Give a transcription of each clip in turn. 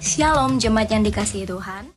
Shalom jemaat yang dikasihi Tuhan.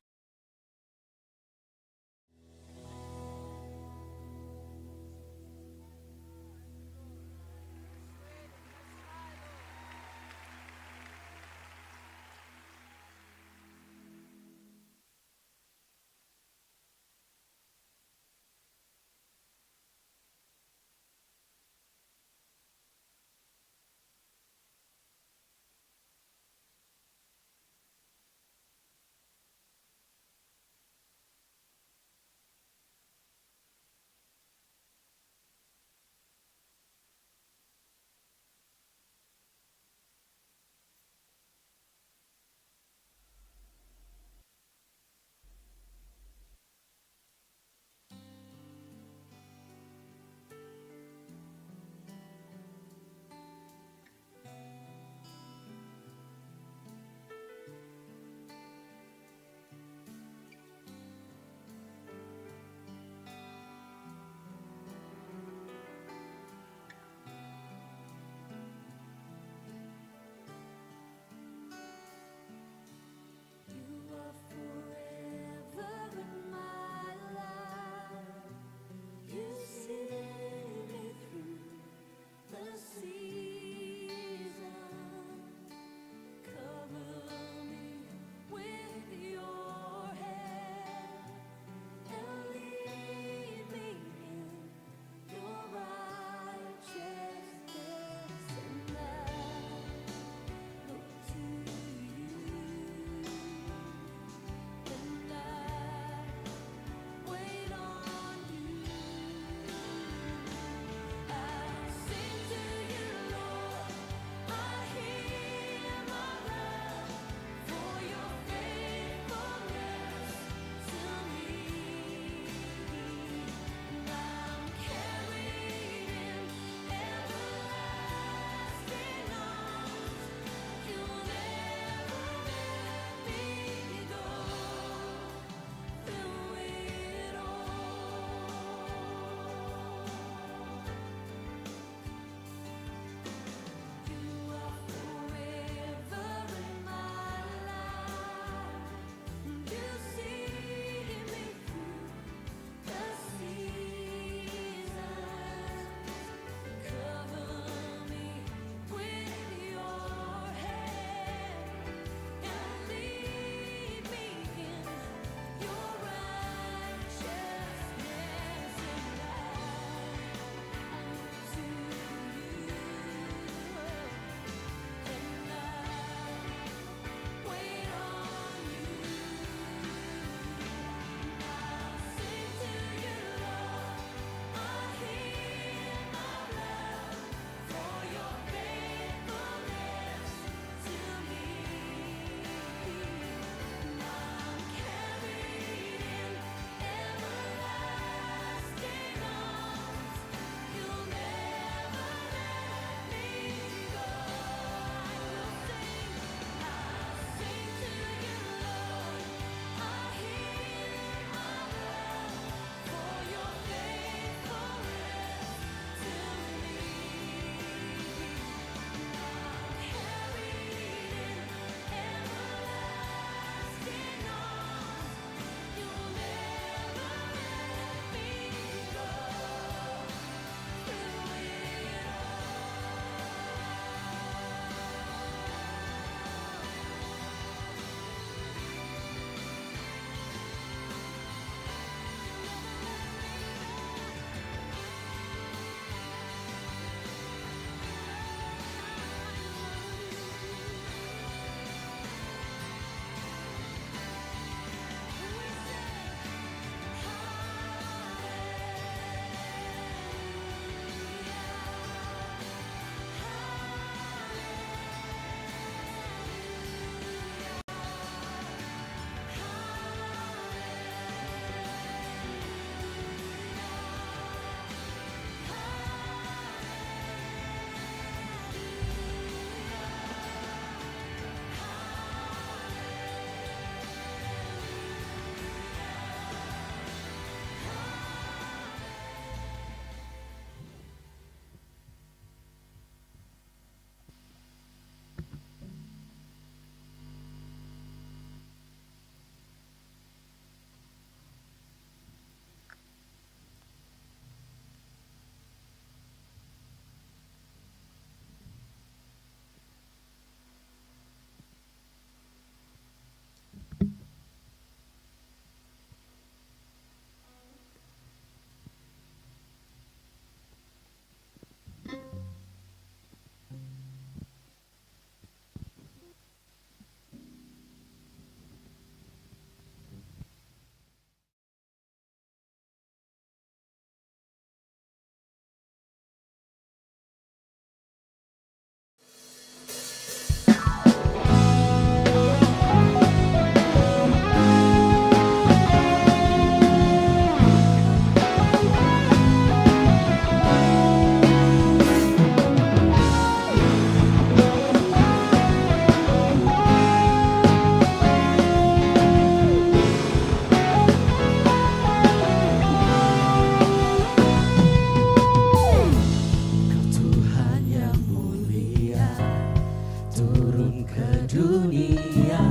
dunia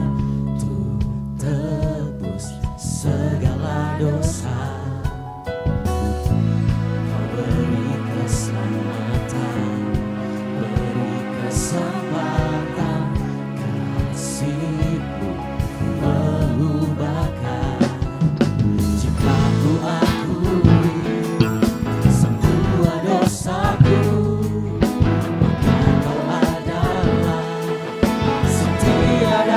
untuk tebus segala dosa. Kau beri keselamatan, beri kesempatan, kasih-Mu mengubahkan. Jika ku akui semua dosaku, maka Kau adalah setia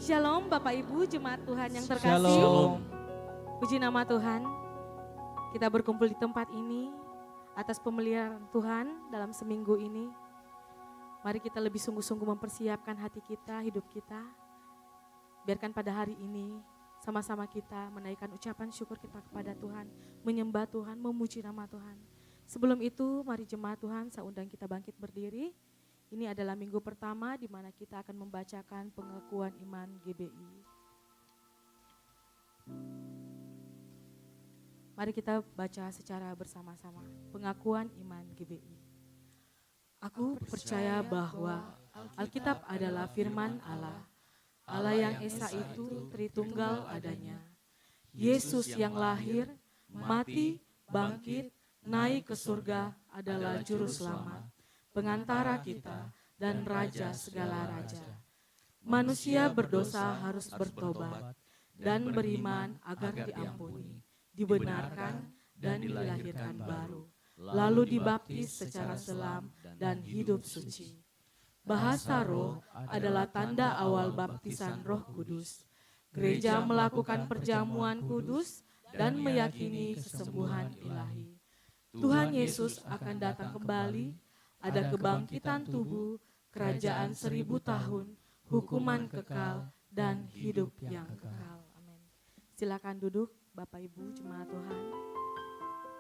Shalom Bapak Ibu Jemaat Tuhan yang terkasih. Shalom. Puji nama Tuhan. Kita berkumpul di tempat ini atas pemeliharaan Tuhan dalam seminggu ini. Mari kita lebih sungguh-sungguh mempersiapkan hati kita, hidup kita. Biarkan pada hari ini sama-sama kita menaikkan ucapan syukur kita kepada Tuhan, menyembah Tuhan, memuji nama Tuhan. Sebelum itu mari jemaat Tuhan saya undang kita bangkit berdiri. Ini adalah minggu pertama di mana kita akan membacakan pengakuan iman GBI. Mari kita baca secara bersama-sama. Pengakuan iman GBI. Aku percaya bahwa Alkitab adalah firman Allah. Allah yang Esa itu Tritunggal adanya. Yesus yang lahir, mati, bangkit, naik ke surga adalah juru selamat, pengantara kita dan raja segala raja. Manusia berdosa harus bertobat dan beriman agar diampuni, dibenarkan dan dilahirkan baru, lalu dibaptis secara selam dan hidup suci. Bahasa roh adalah tanda awal baptisan Roh Kudus. Gereja melakukan perjamuan kudus dan meyakini kesembuhan ilahi. Tuhan Yesus akan datang kembali. Ada kebangkitan tubuh, kerajaan 1000 tahun, hukuman kekal, dan hidup yang kekal. Amin. Silakan duduk Bapak Ibu Jemaat Tuhan.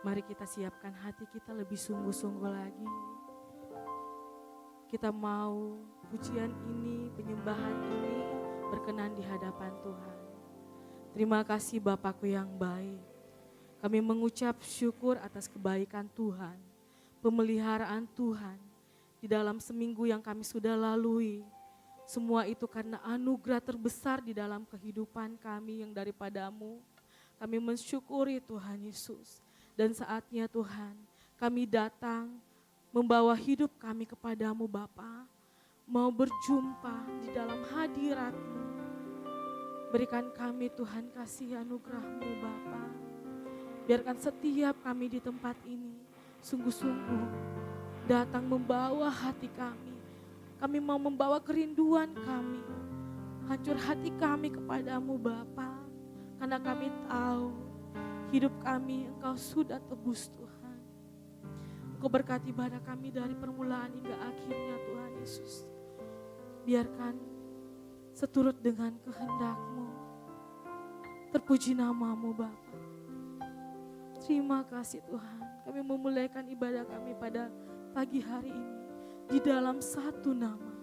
Mari kita siapkan hati kita lebih sungguh-sungguh lagi. Kita mau pujian ini, penyembahan ini berkenan di hadapan Tuhan. Terima kasih Bapakku yang baik. Kami mengucap syukur atas kebaikan Tuhan, pemeliharaan Tuhan di dalam seminggu yang kami sudah lalui. Semua itu karena anugerah terbesar di dalam kehidupan kami yang daripada-Mu. Kami mensyukuri Tuhan Yesus. Dan saatnya Tuhan, kami datang membawa hidup kami kepada-Mu Bapa. Mau berjumpa di dalam hadirat-Mu. Berikan kami Tuhan kasih anugerah-Mu Bapa. Biarkan setiap kami di tempat ini sungguh-sungguh datang membawa hati kami. Kami mau membawa kerinduan kami. Hancur hati kami kepadamu Bapa. Karena kami tahu hidup kami Engkau sudah tebus Tuhan. Engkau berkati ibadah kami dari permulaan hingga akhirnya Tuhan Yesus. Biarkan seturut dengan kehendak-Mu. Terpuji nama-Mu Bapa. Terima kasih Tuhan, kami memulaikan ibadah kami pada pagi hari ini di dalam satu nama,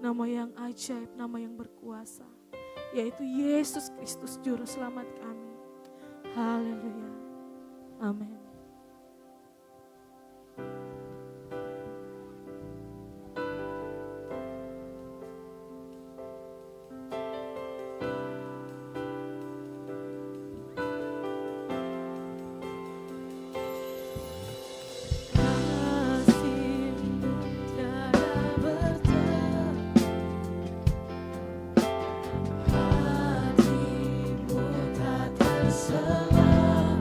nama yang ajaib, nama yang berkuasa, yaitu Yesus Kristus Juru Selamat kami. Haleluya, amin. Hatimu tak terselam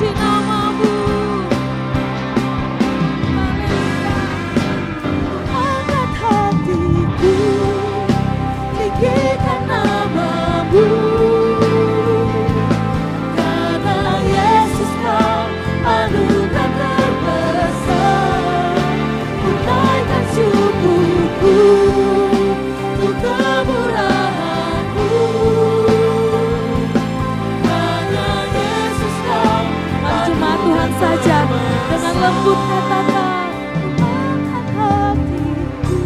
puji namamu. Haleluya. Angkat hatiku, tinggikan namamu. Karena Yesus kau anugerah terbesar. Unaikan syukurku untuk kemurahan-Mu. Karena Yesus kau jemaat Tuhan saja dengan lembut katakan, angkat hatiku,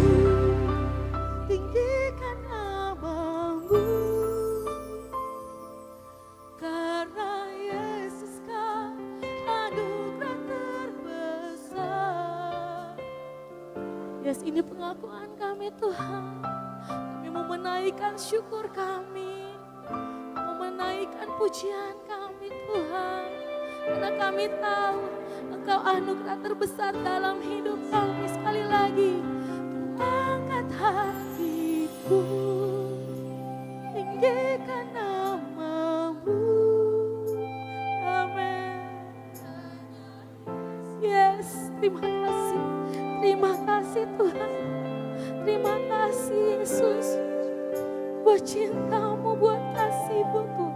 tinggikan namamu. Karena Yesus kau anugerah terbesar. Yes, ini pengakuan kami Tuhan. Kami mau menaikkan syukur kami, mau menaikkan pujian kami Tuhan. Karena kami tahu Engkau anugerah terbesar dalam hidup kami. Sekali lagi, angkat hatiku, tinggikan namamu. Amin. Yes, terima kasih Tuhan. Terima kasih Yesus buat cinta-Mu, buat kasih-Mu Tuhan.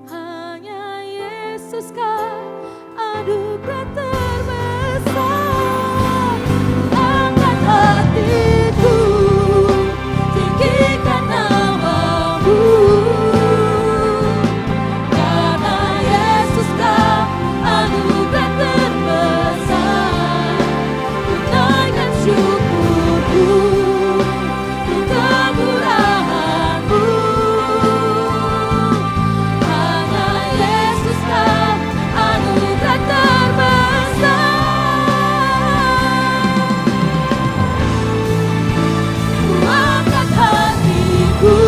Hanya Yesus kau anugerah terbesar. Angkat hatiku, tinggikan namamu. Karena Yesus kau anugerah terbesar. Unaikan syukurku untuk kemurahan-Mu. Karena Yesus kau anugerah terbesar. Angkat hatiku,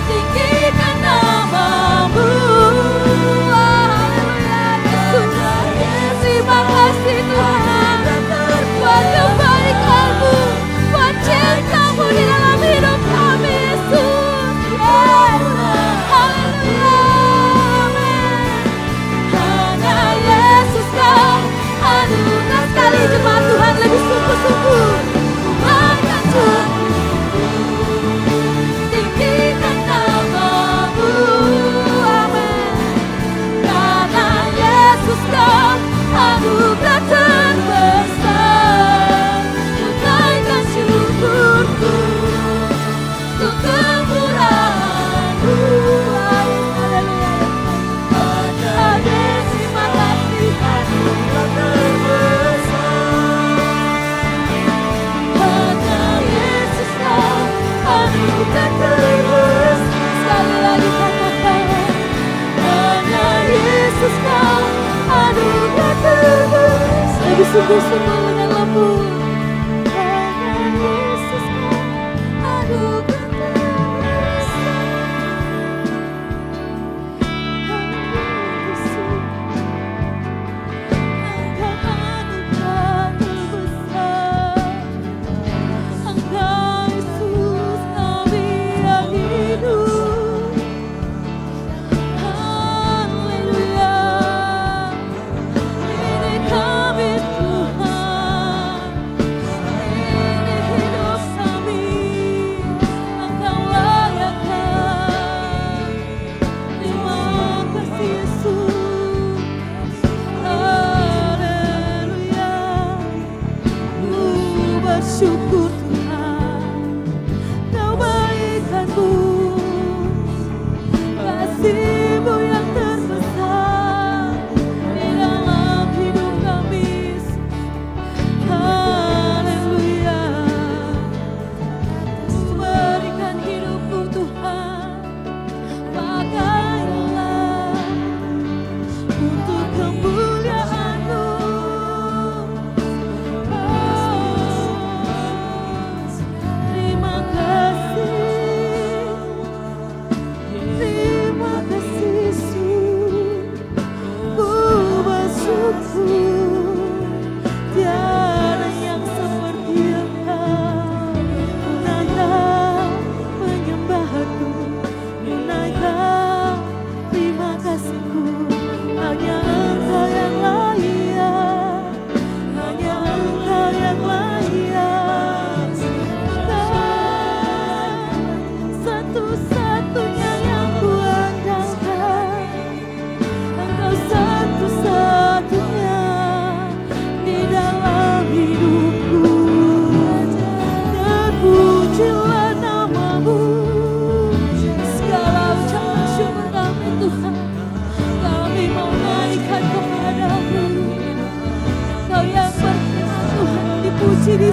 tinggikan namamu. Haleluya Yesus. Terima kasih Tuhan buat kebaikan-Mu, buat cinta-Mu di dalam hidup kami Yesus. Haleluya. Amin. Hanya Yesus kau anugerah. Sekali jemaat Tuhan lebih sungguh-sungguh. Angkat hatiku, tinggikan namamu. Amin. Karena Yesus kau anugerah terbesar. Unaikan syukurku untuk kemurahan-Mu. Haleluya. Amin. Terima kasih. Hanya Yesus kau anugerah terbesar. Sekali lagi katakan, hanya Yesus kau anugerah terbesar. Lebih sungguh-sungguh dengan lembut. Hanya Yesus kau anugerah terbesar. Hanya Yesus, Engkau anugerah terbesar. Engkau Yesus kami yang hidup. Haleluya. Ini kami Tuhan.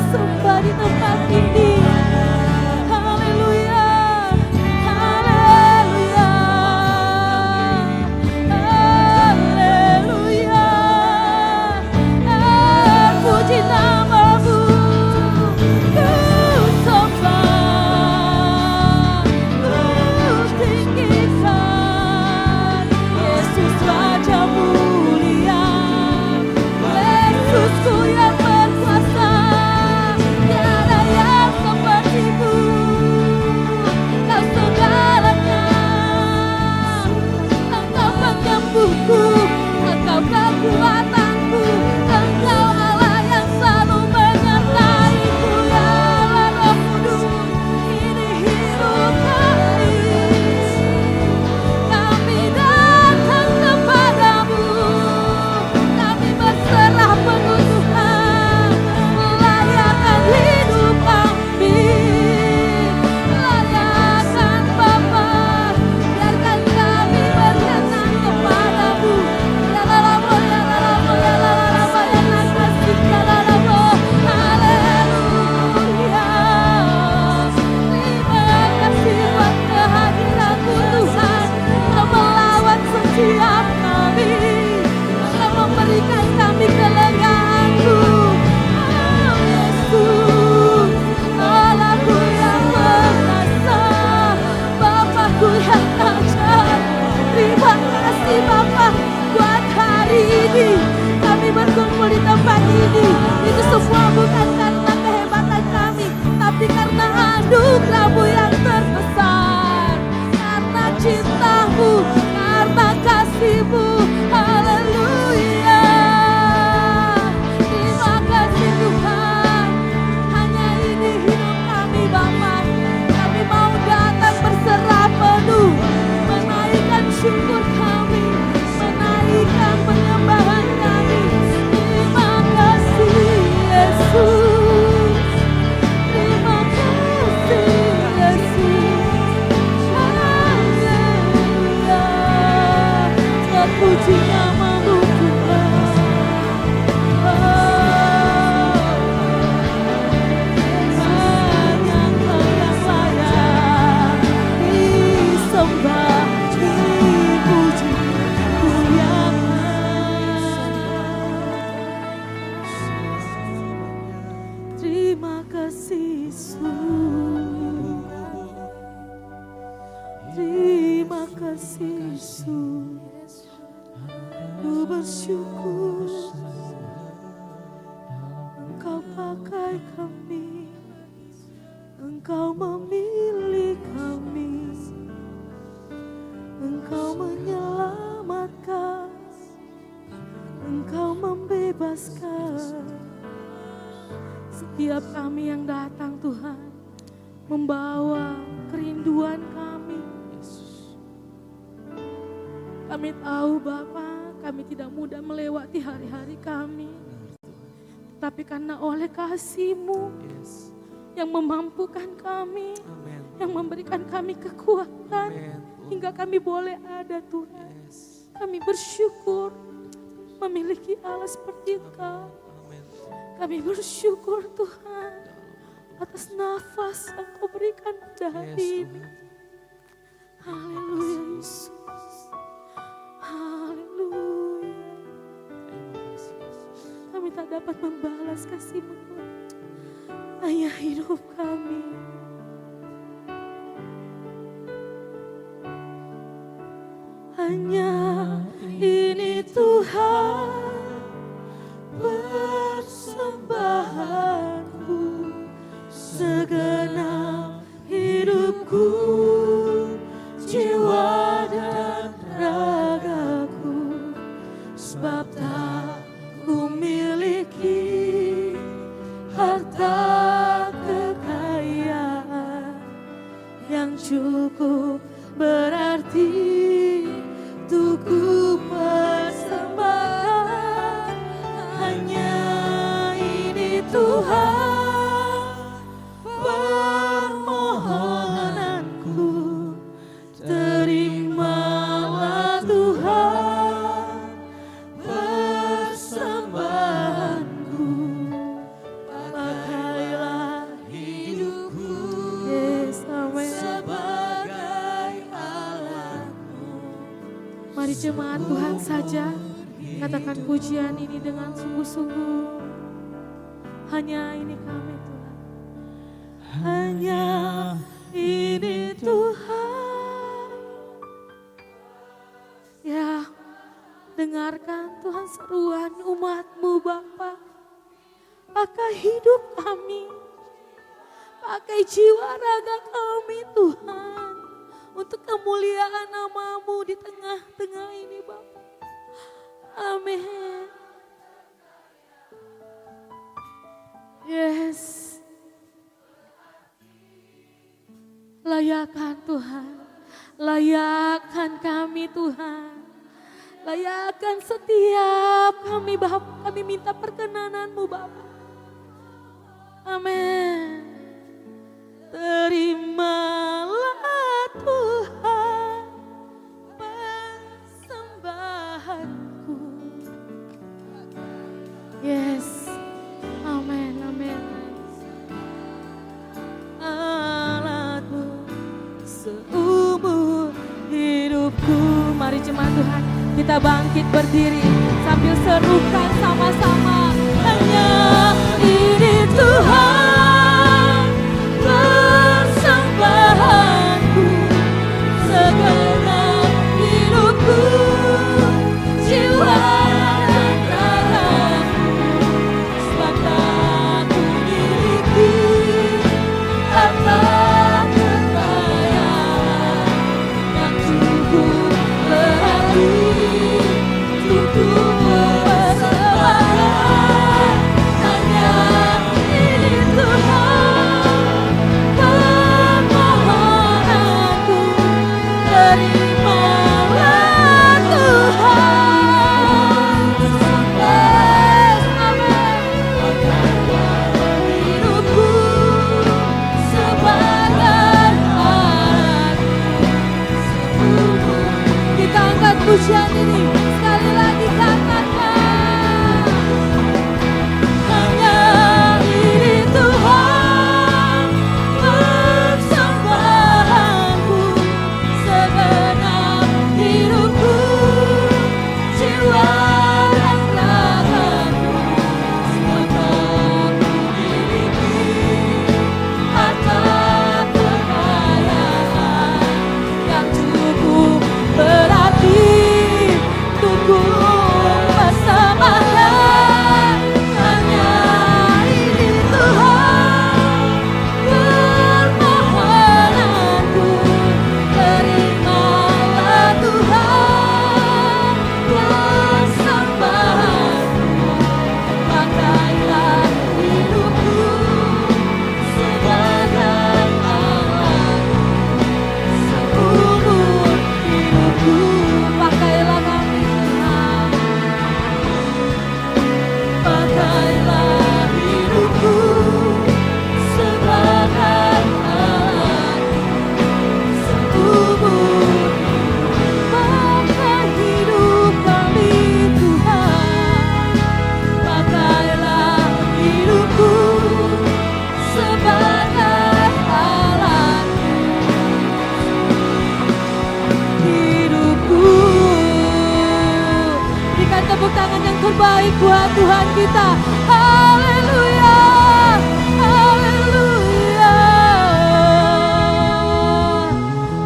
sembah di tempat ini. Haleluya, haleluya, haleluya. Puji namamu, ku sembah, ku tinggikan. Yesus Raja mulia, Yesusku yang berkuasa, tiada yang sepertimu. Kau segalanya, Engkau penyembuhku, Engkau kekuatanku, Engkau Allah yang selalu menyertaiku. Ya Allah, Roh Kudus, ini hidup kami datang kepadamu, kami berserah penuh Tuhan, layakkan hidup kami, layakkan Bapa, biarkan kami berkenan kepadamu. Ya lalamo, ya lalamo, ya lalamo, ya nakasih, ya lalamo. Haleluya. Terima kasih buat kehadiranmu Tuhan, Kau melawat setiap kami, Kau memberikan kami kelegaanmu. Oh Yesus, Allahku yang perkasa, Bapakku yang ajaib. Terima kasih Bapa buat hari ini kami berkumpul di tempat ini. Itu semua bukan karena kehebatan kami, tapi karena anugerah-Mu yang terbesar, karena cinta-Mu, karena kasih-Mu. Haleluya. Terima kasih Tuhan. Hanya ini hidup kami Bapa. Kami mau datang berserah penuh, menaikkan syukur kami, menaikkan penyembahan kami. Terima kasih Yesus. Terima kasih Yesus. Haleluya. Terpuji namamu Tuhan. Hanya Engkau yang layak disembah, dipuji, dimuliakan. Terima kasih Yesus. Terima kasih Yesus. Ku bersyukur Engkau pakai kami, Engkau memilih kami, Engkau menyelamatkan, Engkau membebaskan. Setiap kami yang datang Tuhan, membawa kerinduan kami. Kami tahu Bapa, kami tidak mudah melewati hari-hari kami, tapi karena oleh kasih-Mu yang memampukan kami, yang memberikan kami kekuatan, hingga kami boleh ada Tuhan. Kami bersyukur memiliki Allah seperti Engkau. Kami bersyukur Tuhan atas nafas yang Kau berikan pada hari ini. Haleluya Yesus. Haleluya. Kami tak dapat membalas kasih-Mu Tuhan. Hanya hidup kami. Hanya ini Tuhan persembahanku, segenap hidupku, jiwa dan ragaku. Sebab tak ku miliki harta kekayaan yang cukup berarti untuk ku persembahkan. Hanya ini Tuhan permohonanku, terimalah Tuhan persembahanku. Pakai Mari jemaat Tuhan saja katakan pujian ini dengan sungguh-sungguh. Hanya ini kami Tuhan. Hanya ini Tuhan. Ya, dengarkan Tuhan seruan umat-Mu Bapa. Pakai hidup kami, pakai jiwa raga kami Tuhan. Untuk kemuliaan nama-Mu di tengah-tengah ini Bapa. Amin. Yes. Layakkan Tuhan. Layakkan kami Tuhan. Layakkan setiap kami Bapa. Kami minta perkenanan-Mu Bapa. Amin. Terimalah Tuhan persembahanku. Yes. Amin, amin. Alatku seumur hidupku. Mari jemaat Tuhan, kita bangkit berdiri sambil serukan sama-sama. Hanya ini Tuhan persembahanku, segenap hidupku, jiwa dan ragaku, sebagai ku miliki harta kekayaan yang cukup berarti untuk persembahan. Hanya ini Tuhan permohonanku, terimalah Tuhan. Yes, amin. Hidupku sebagai alatku seumur. Kita angkat pujian ini sekali lagi, katakan. Hanya ini Tuhan persembahanku, segenap hidupku, jiwa dan ragaku, sebagai ku miliki harta kekayaan yang cukup berarti untuk persembahan. Hanya ini Tuhan permohonanku, terimalah Tuhan persembahanku. Pakailah hidupku sebagai alatku, seumur hidupku. Pakailah kami Tuhan. Pakailah hidupku sebagai alatku, seumur. Pakai hidup kami Tuhan. Pakailah hidupku sebagai alatku, hidupku. Berikan tepuk tangan yang terbaik buat Tuhan kita. Haleluya, haleluya.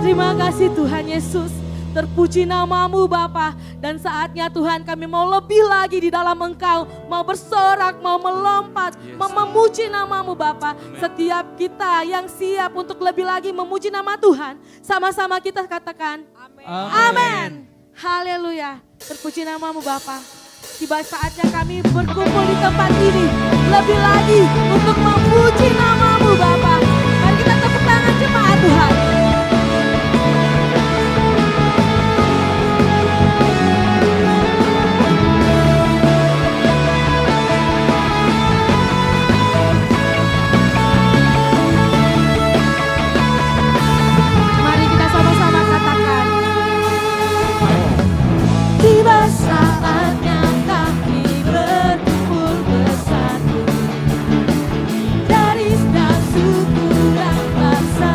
Terima kasih Tuhan Yesus. Terpuji nama-Mu Bapa. Dan saatnya Tuhan kami mau lebih lagi di dalam Engkau. Mau bersorak, mau melompat, mau memuji nama-Mu Bapa. Setiap kita yang siap untuk lebih lagi memuji nama Tuhan, sama-sama kita katakan amin. Haleluya. Terpuji nama-Mu Bapa. Tiba saatnya kami berkumpul di tempat ini lebih lagi untuk memuji nama-Mu Bapa. Mari kita tepuk tangan jemaat Tuhan. Mari kita sama-sama katakan. Tiba saatnya kami berkumpul bersatu dari setiap suku dan bangsa.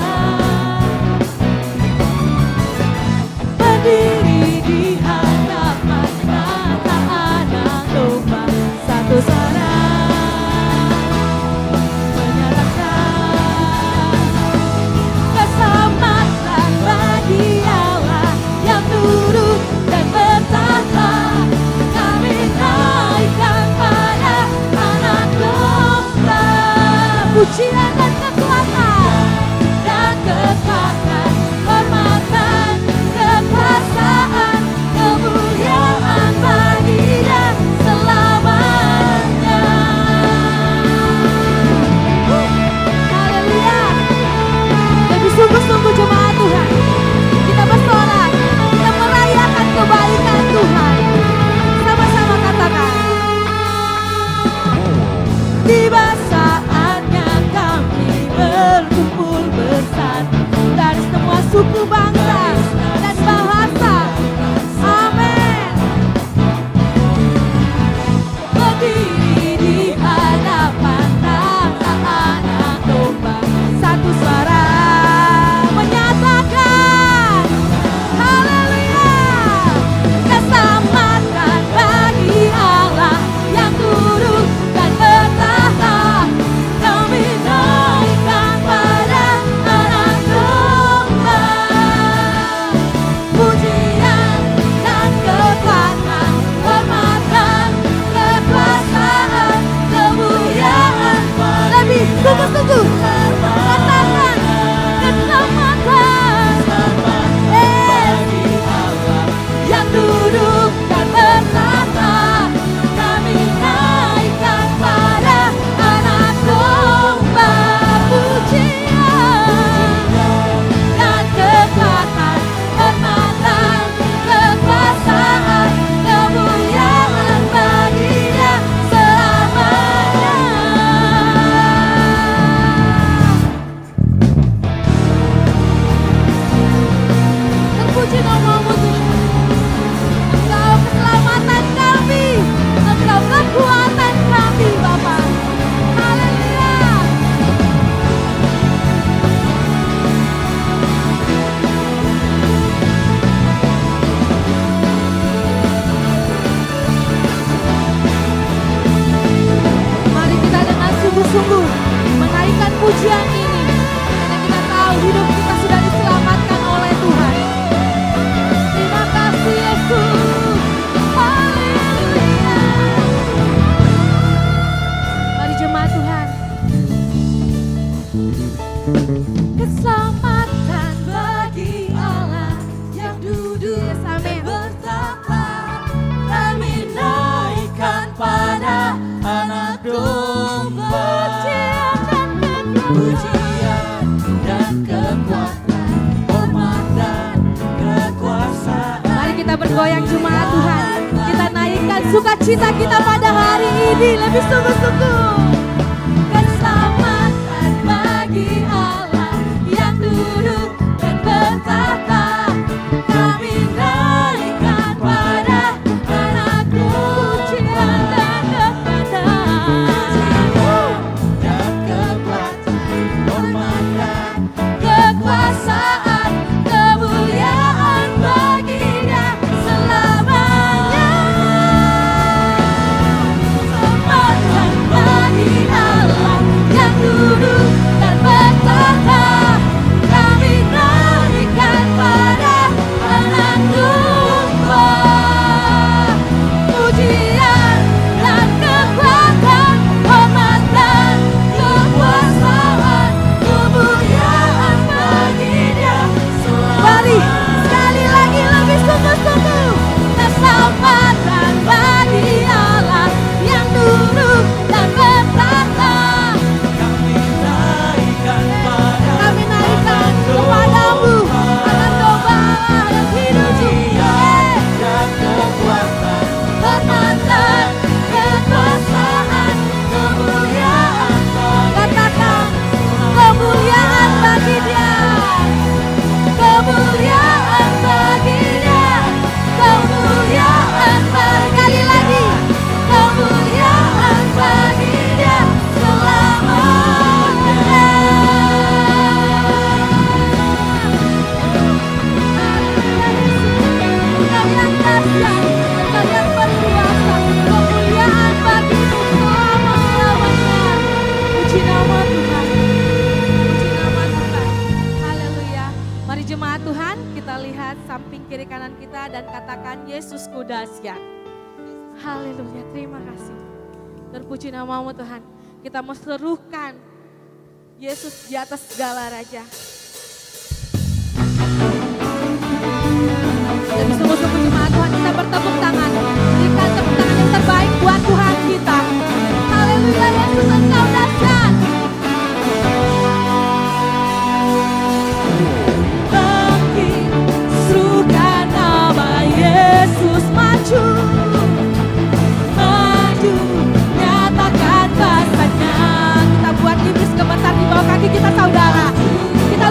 Goyang jemaat Tuhan. Kita naikkan sukacita kita pada hari ini. Lebih sungguh-sungguh. Keselamatan bagi Allah yang duduk dan bertahta. Kami naikkan pada Anak pujian dan kekuatan. Dan kekuatan, hormat dan kekuasaan, kemuliaan bagi-Nya selamanya. Keselamatan bagi Allah yang duduk dan bertahta. Kami naikkan pada Anak domba. Pujian dan kekuatan, hormat dan kekuasaan, kemuliaan bagi-Nya selamanya. Mari sekali lagi lebih sungguh-sungguh. Keselamatan bagi Allah yang duduk dan bertahta. Kami naikkan Kami naikkan kepadamu anak domba yang hidup. dan kekuatan, hormat dan kekuasaan, kemuliaan Katakan kemuliaan bagi Dia. kemuliaan bagi-Nya, kemuliaan Sekali lagi. kemuliaan bagi-Nya selamanya. Engkau yang dahsyat, Engkau yang berkuasa, kemuliaan bagi-Mu selama-lamanya. Puji nama Tuhan, puji nama Tuhan. Haleluya. Mari jemaat Tuhan, kita lihat samping kiri kanan kita dan katakan Yesusku dahsyat. Haleluya, terima kasih. Terpuji namamu Tuhan. Kita mau serukan Yesus di atas segala raja. Jadi sungguh-sungguh jemaat Tuhan, kita bertepuk tangan. Berikan tepuk tangan yang terbaik buat Tuhan kita. Haleluya, Yesus Engkau dahsyat. Bangkit, serukan nama Yesus maju. Maju, nyatakan bahasanya. Kita buat iblis gemetar di bawah kaki kita saudara. Kita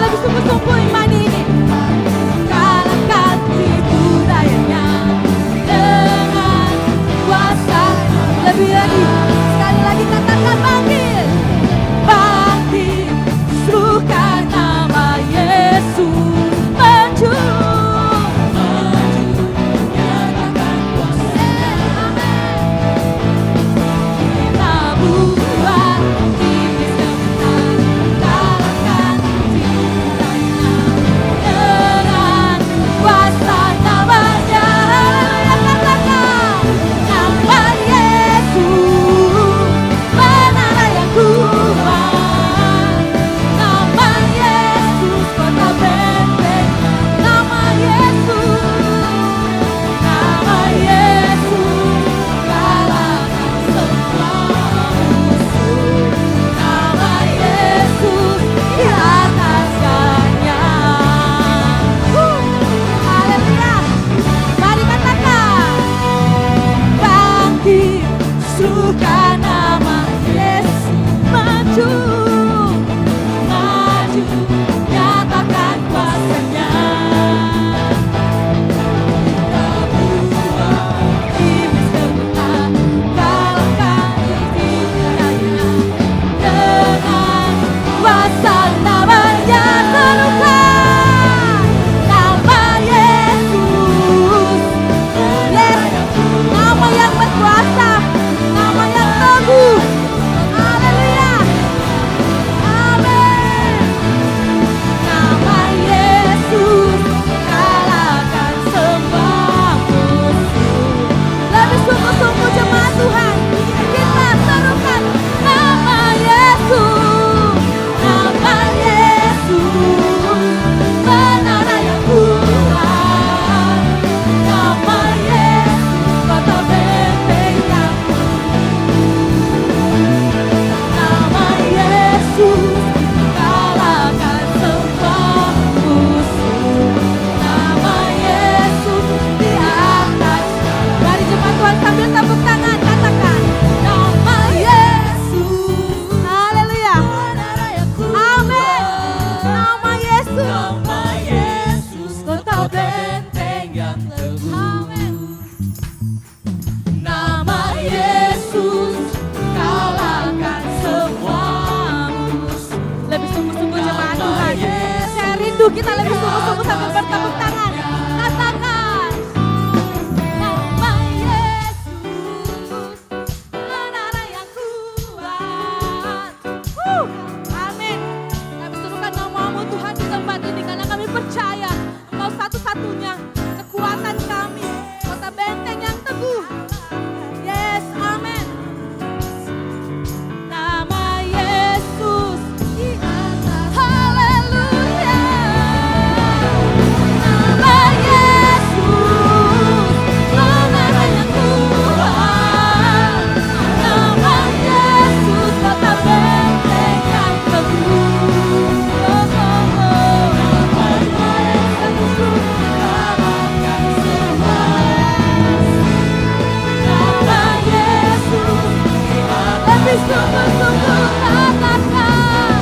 sambil bertepuk tangan. Katakan. Nama Yesus, menara yang kuat. Amin. Kami serukan namamu Tuhan di tempat ini karena kami percaya Engkau satu-satunya kekuatan kami, kota benteng yang teguh. Yes, amin. Nama Yesus di atas. Haleluya. Nama Yesus, menara yang kuat. Nama Yesus, kota benteng yang teguh. Nama Yesus, kalahkan semua. Nama Yesus, lebih sungguh-sungguh katakan.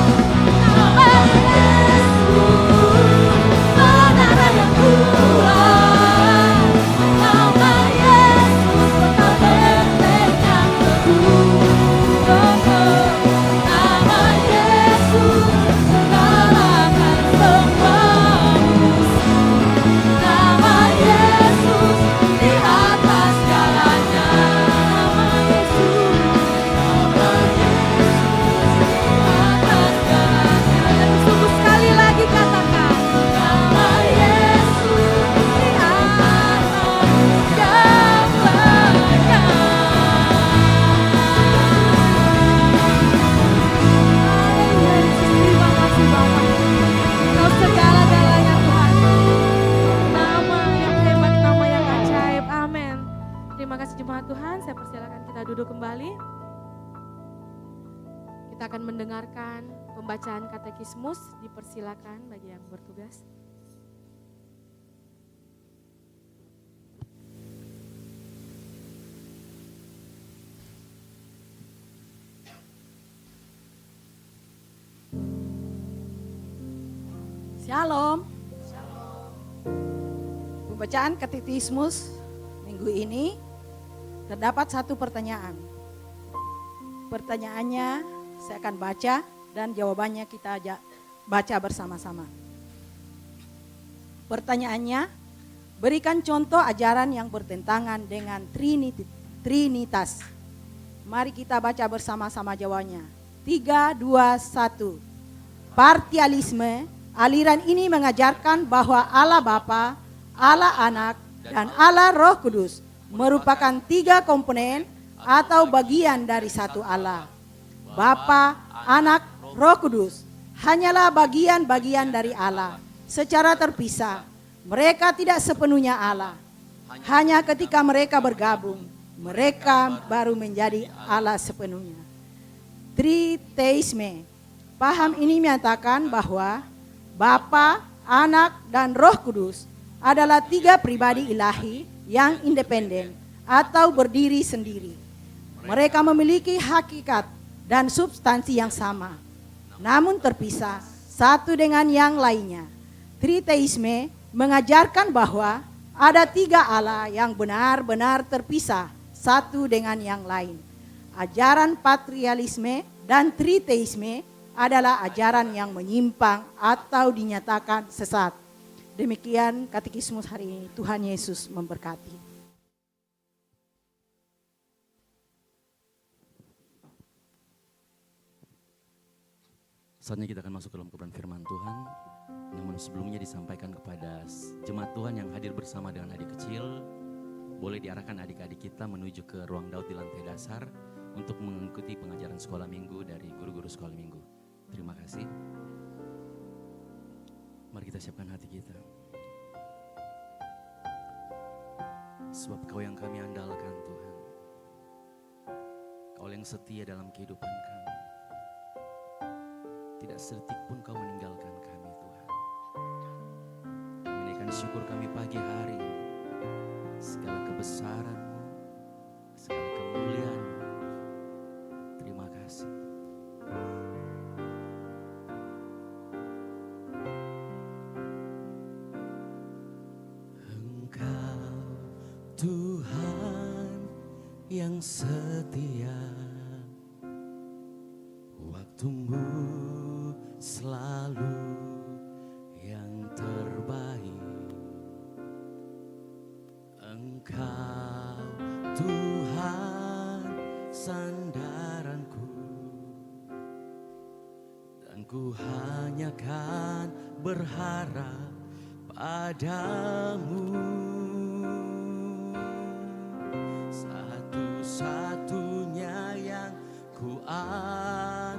Nama Yesus, menara yang kuat. Nama Yesus, kota benteng yang teguh. Nama Yesus, kalahkan semua musuh. Nama Yesus, di atas segalanya. Nama Yesus, atas segalanya. Lebih sungguh sekali lagi katakan. Nama Yesus, di atas segalanya. Terima kasih Bapa. Kau segala-galanya Tuhan. Nama yang hebat, nama yang ajaib. Amin. Terima kasih jemaat Tuhan. Saya persilakan kita duduk kembali. Kita akan mendengarkan pembacaan katekismus. Dipersilakan bagi yang bertugas. Shalom. Pembacaan katekismus minggu ini terdapat satu pertanyaan. Pertanyaannya saya akan baca dan jawabannya kita baca bersama-sama. Pertanyaannya, berikan contoh ajaran yang bertentangan dengan Trinitas. Mari kita baca bersama-sama jawabannya. 3, 2, 1. Partialisme. Aliran ini mengajarkan bahwa Allah Bapa, Allah Anak, dan Allah Roh Kudus merupakan 3 komponen atau bagian dari satu Allah. Bapa, Anak, Roh Kudus hanyalah bagian-bagian dari Allah secara terpisah. Mereka tidak sepenuhnya Allah. Hanya ketika mereka bergabung, mereka baru menjadi Allah sepenuhnya. Triteisme. Paham ini menyatakan bahwa Bapa, Anak, dan Roh Kudus adalah 3 pribadi ilahi yang independen atau berdiri sendiri. Mereka memiliki hakikat dan substansi yang sama, namun terpisah satu dengan yang lainnya. Triteisme mengajarkan bahwa ada 3 Allah yang benar-benar terpisah satu dengan yang lain. Ajaran patrialisme dan triteisme adalah ajaran yang menyimpang atau dinyatakan sesat. Demikian katekismus hari ini. Tuhan Yesus memberkati. Saatnya kita akan masuk ke dalam kebenaran firman Tuhan. Namun sebelumnya disampaikan kepada jemaat Tuhan yang hadir bersama dengan adik kecil, boleh diarahkan adik-adik kita menuju ke ruang Daud di lantai dasar untuk mengikuti pengajaran sekolah minggu dari guru-guru sekolah minggu. Terima kasih. Mari kita siapkan hati kita. Sebab Kau yang kami andalkan Tuhan. Kau yang setia dalam kehidupan kami. Tidak sedetik pun Kau meninggalkan kami Tuhan. Kami naikkan syukur kami pagi hari ini. Segala kebesaran-Mu, segala kemuliaan-Mu. Terima kasih. Tuhan yang setia, waktu-Mu selalu yang terbaik. Tuhan sandaranku, dan ku hanya kan berharap padamu. Satu-satunya yang ku andalkan,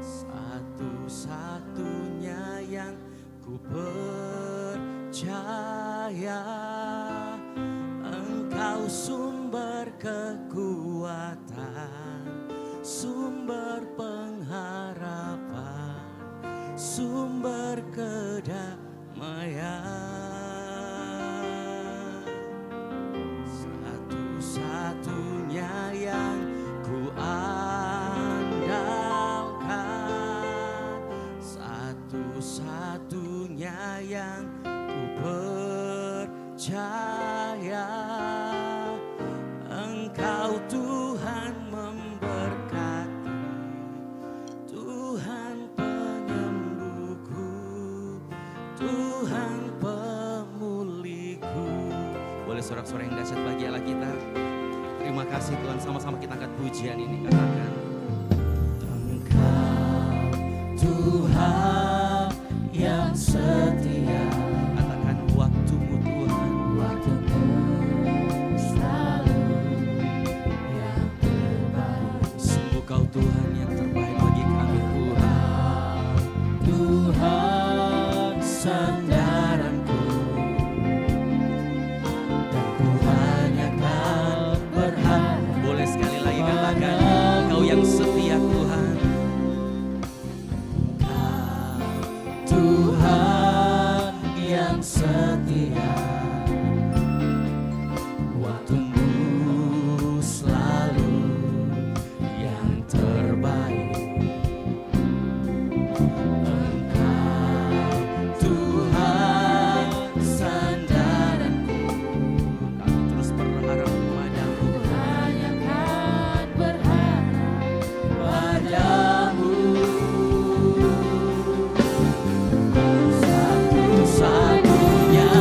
satu-satunya yang ku percaya. Engkau sumber kekuatan, sumber pengharapan, sumber kedamaian. Satu-satunya yang ku andalkan, satu-satunya yang ku percaya. Engkau Tuhan memberkati, Tuhan penyembuhku, Tuhan pemulihku. Boleh sorak-sorai yang dahsyat bagi Allah kita. Terima kasih Tuhan, sama-sama kita angkat pujian ini, katakan Engkau Tuhan yang setia. Katakan waktumu Tuhan, waktumu selalu yang terbaik. Sungguh Kau Tuhan yang terbaik bagi kami Tuhan. Tuhan sandaranku, dan ku hanya kan berharap. Boleh sekali lagi katakan, Kau yang setia Tuhan. Tuhan yang setia, waktumu selalu yang terbaik. Engkau Tuhan sandaranku, kami terus berharap padamu. Hanya kan berharap padamu. Satu-satunya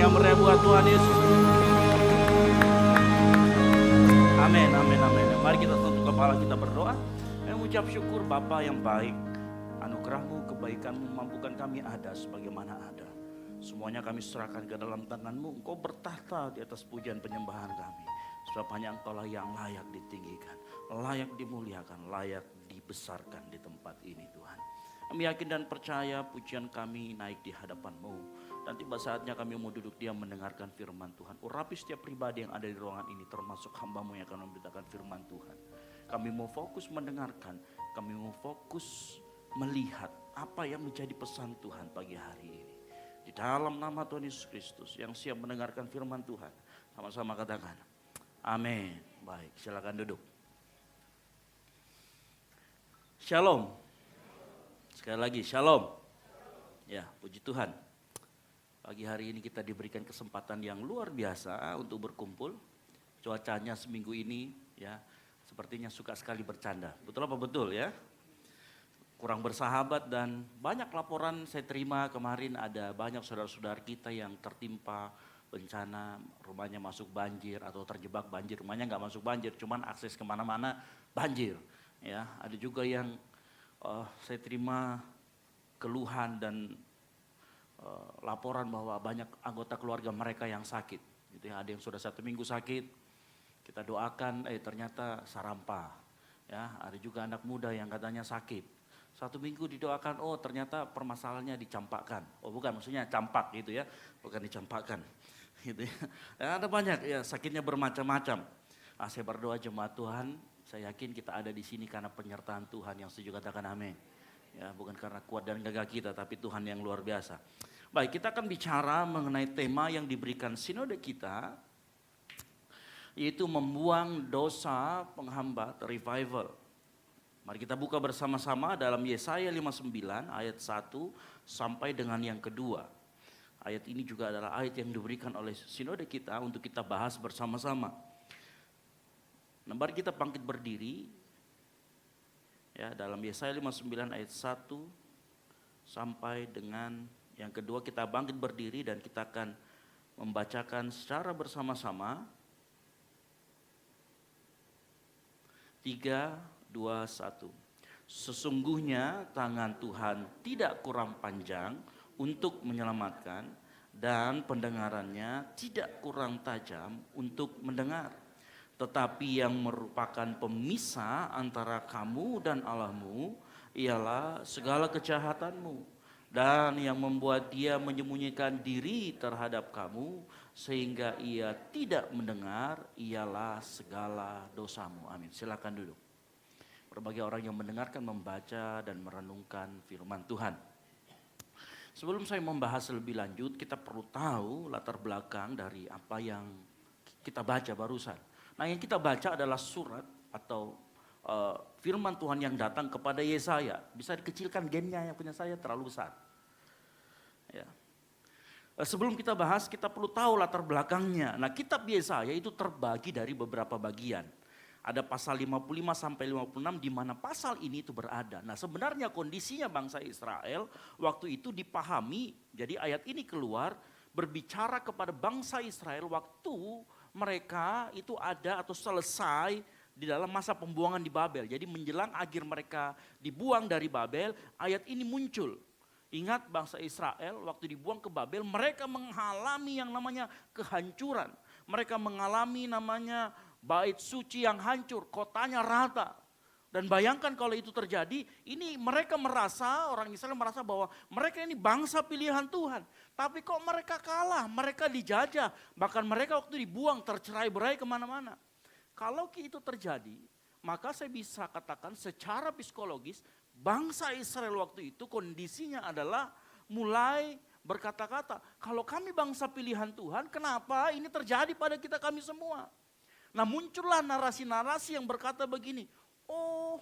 yang meriah buat Tuhan Yesus. Amin, amin, amin. Mari kita tunduk kepala, kita berdoa. Mengucap syukur Bapa yang baik. Anugerahmu, kebaikanmu mampukan kami ada sebagaimana ada. Semuanya kami serahkan ke dalam tanganmu. Engkau bertahta di atas pujian penyembahan kami. Sebab hanya Engkaulah yang layak ditinggikan, layak dimuliakan, layak dibesarkan di tempat ini Tuhan. Kami yakin dan percaya pujian kami naik di hadapan-Mu. Dan tiba saatnya kami mau duduk diam mendengarkan firman Tuhan. Urapi setiap pribadi yang ada di ruangan ini, termasuk hamba-Mu yang akan memberitakan firman Tuhan. Kami mau fokus mendengarkan, kami mau fokus melihat apa yang menjadi pesan Tuhan pagi hari ini. Di dalam nama Tuhan Yesus Kristus yang siap mendengarkan firman Tuhan. Sama-sama katakan, amin. Baik, silakan duduk. Shalom. Sekali lagi, shalom. Ya, puji Tuhan. Pagi hari ini kita diberikan kesempatan yang luar biasa untuk berkumpul. Cuacanya seminggu ini ya sepertinya suka sekali bercanda. Betul apa betul ya? Kurang bersahabat dan banyak laporan saya terima kemarin ada banyak saudara-saudara kita yang tertimpa bencana, rumahnya masuk banjir atau terjebak banjir, rumahnya nggak masuk banjir, cuman akses kemana-mana banjir. Ya, ada juga yang saya terima keluhan dan laporan bahwa banyak anggota keluarga mereka yang sakit. Gitu ya, ada yang sudah 1 minggu sakit, kita doakan, ternyata sarampa. Ya, ada juga anak muda yang katanya sakit. 1 minggu didoakan, oh ternyata permasalahannya dicampakkan. Oh bukan, maksudnya campak gitu ya, bukan dicampakkan. Gitu ya. Dan ada banyak ya sakitnya bermacam-macam. Nah, saya berdoa jemaat Tuhan, saya yakin kita ada di sini karena penyertaan Tuhan. Yang setuju katakan amin. Ya, bukan karena kuat dan gagah kita, tapi Tuhan yang luar biasa. Baik, kita akan bicara mengenai tema yang diberikan sinode kita, yaitu membuang dosa penghambat revival. Mari kita buka bersama-sama dalam Yesaya 59 ayat 1 sampai dengan yang kedua. Ayat ini juga adalah ayat yang diberikan oleh sinode kita untuk kita bahas bersama-sama. Nah, mari kita bangkit berdiri. Ya, dalam Yesaya 59 ayat 1 sampai dengan yang kedua kita bangkit berdiri dan kita akan membacakan secara bersama-sama. 3, 2, 1. Sesungguhnya tangan Tuhan tidak kurang panjang untuk menyelamatkan dan pendengarannya tidak kurang tajam untuk mendengar. Tetapi yang merupakan pemisah antara kamu dan Allahmu ialah segala kejahatanmu. Dan yang membuat dia menyembunyikan diri terhadap kamu sehingga ia tidak mendengar ialah segala dosamu. Amin. Silakan duduk. Berbagai orang yang mendengarkan, membaca dan merenungkan firman Tuhan. Sebelum saya membahas lebih lanjut, kita perlu tahu latar belakang dari apa yang kita baca barusan. Nah, yang kita baca adalah surat atau firman Tuhan yang datang kepada Yesaya. Bisa dikecilkan gennya yang punya saya terlalu besar. Ya. Sebelum kita bahas, kita perlu tahu latar belakangnya. Nah, kitab Yesaya itu terbagi dari beberapa bagian. Ada pasal 55 sampai 56 di mana pasal ini itu berada. Nah, sebenarnya kondisinya bangsa Israel waktu itu dipahami, jadi ayat ini keluar berbicara kepada bangsa Israel waktu mereka itu ada atau selesai di dalam masa pembuangan di Babel. Jadi menjelang akhir mereka dibuang dari Babel, ayat ini muncul. Ingat bangsa Israel waktu dibuang ke Babel, mereka mengalami yang namanya kehancuran. Mereka mengalami namanya bait suci yang hancur, kotanya rata. Dan bayangkan kalau itu terjadi, ini mereka merasa, orang Israel merasa bahwa mereka ini bangsa pilihan Tuhan. Tapi kok mereka kalah, mereka dijajah, bahkan mereka waktu dibuang tercerai-berai kemana-mana. Kalau itu terjadi, maka saya bisa katakan secara psikologis, bangsa Israel waktu itu kondisinya adalah mulai berkata-kata, kalau kami bangsa pilihan Tuhan, kenapa ini terjadi pada kami semua? Nah, muncullah narasi-narasi yang berkata begini, oh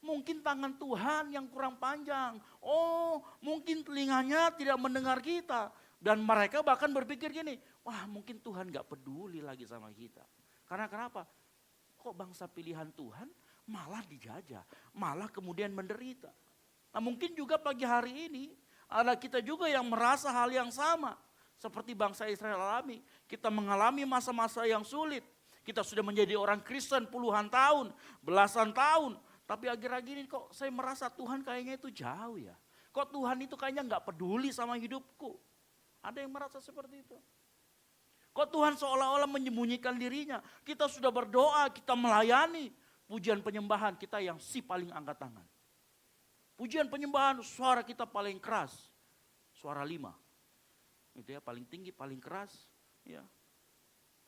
mungkin tangan Tuhan yang kurang panjang, oh mungkin telinganya tidak mendengar kita. Dan mereka bahkan berpikir gini, wah mungkin Tuhan gak peduli lagi sama kita. Karena kenapa? Kok bangsa pilihan Tuhan malah dijajah, malah kemudian menderita. Nah, mungkin juga pagi hari ini ada kita juga yang merasa hal yang sama. Seperti bangsa Israel alami, kita mengalami masa-masa yang sulit. Kita sudah menjadi orang Kristen puluhan tahun, belasan tahun. Tapi akhir-akhir ini kok saya merasa Tuhan kayaknya itu jauh ya. Kok Tuhan itu kayaknya nggak peduli sama hidupku. Ada yang merasa seperti itu. Kok Tuhan seolah-olah menyembunyikan dirinya. Kita sudah berdoa, kita melayani. Pujian penyembahan kita yang paling angkat tangan. Pujian penyembahan suara kita paling keras. Suara 5. Itu ya, paling tinggi, paling keras. Ya.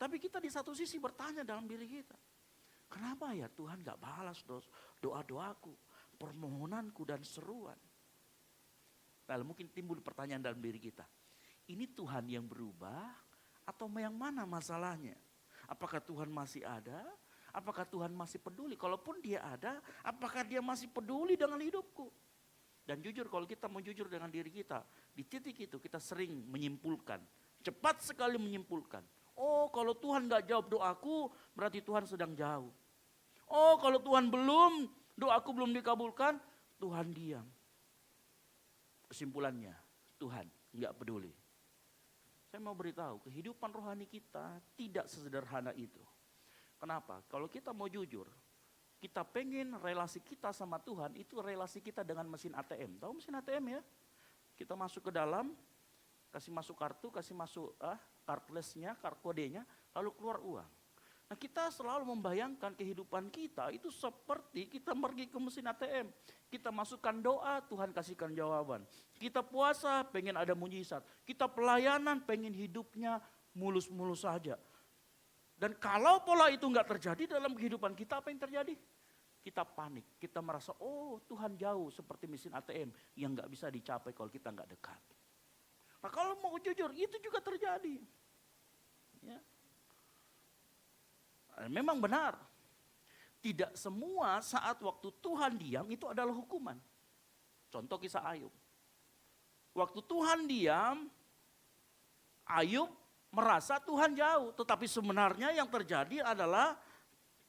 Tapi kita di satu sisi bertanya dalam diri kita. Kenapa ya Tuhan gak balas doa-doaku, permohonanku dan seruan. Lalu mungkin timbul pertanyaan dalam diri kita. Ini Tuhan yang berubah atau yang mana masalahnya? Apakah Tuhan masih ada? Apakah Tuhan masih peduli? Kalaupun dia ada, apakah dia masih peduli dengan hidupku? Dan jujur kalau kita mau jujur dengan diri kita, di titik itu kita sering menyimpulkan. Cepat sekali menyimpulkan. Oh kalau Tuhan gak jawab doaku, berarti Tuhan sedang jauh. Oh kalau Tuhan doaku belum dikabulkan, Tuhan diam. Kesimpulannya, Tuhan gak peduli. Saya mau beritahu, kehidupan rohani kita tidak sesederhana itu. Kenapa? Kalau kita mau jujur, kita pengen relasi kita sama Tuhan itu relasi kita dengan mesin ATM. Tahu mesin ATM ya? Kita masuk ke dalam, kasih masuk kartu, kasih masuk cardless-nya, kodenya, lalu keluar uang. Nah kita selalu membayangkan kehidupan kita itu seperti kita pergi ke mesin ATM. Kita masukkan doa, Tuhan kasihkan jawaban. Kita puasa, pengen ada mujizat. Kita pelayanan, pengen hidupnya mulus-mulus saja. Dan kalau pola itu enggak terjadi dalam kehidupan kita, apa yang terjadi? Kita panik, kita merasa, oh Tuhan jauh seperti mesin ATM yang enggak bisa dicapai kalau kita enggak dekat. Nah kalau mau jujur, itu juga terjadi. Ya. Memang benar, tidak semua saat waktu Tuhan diam itu adalah hukuman. Contoh kisah Ayub. Waktu Tuhan diam, Ayub merasa Tuhan jauh. Tetapi sebenarnya yang terjadi adalah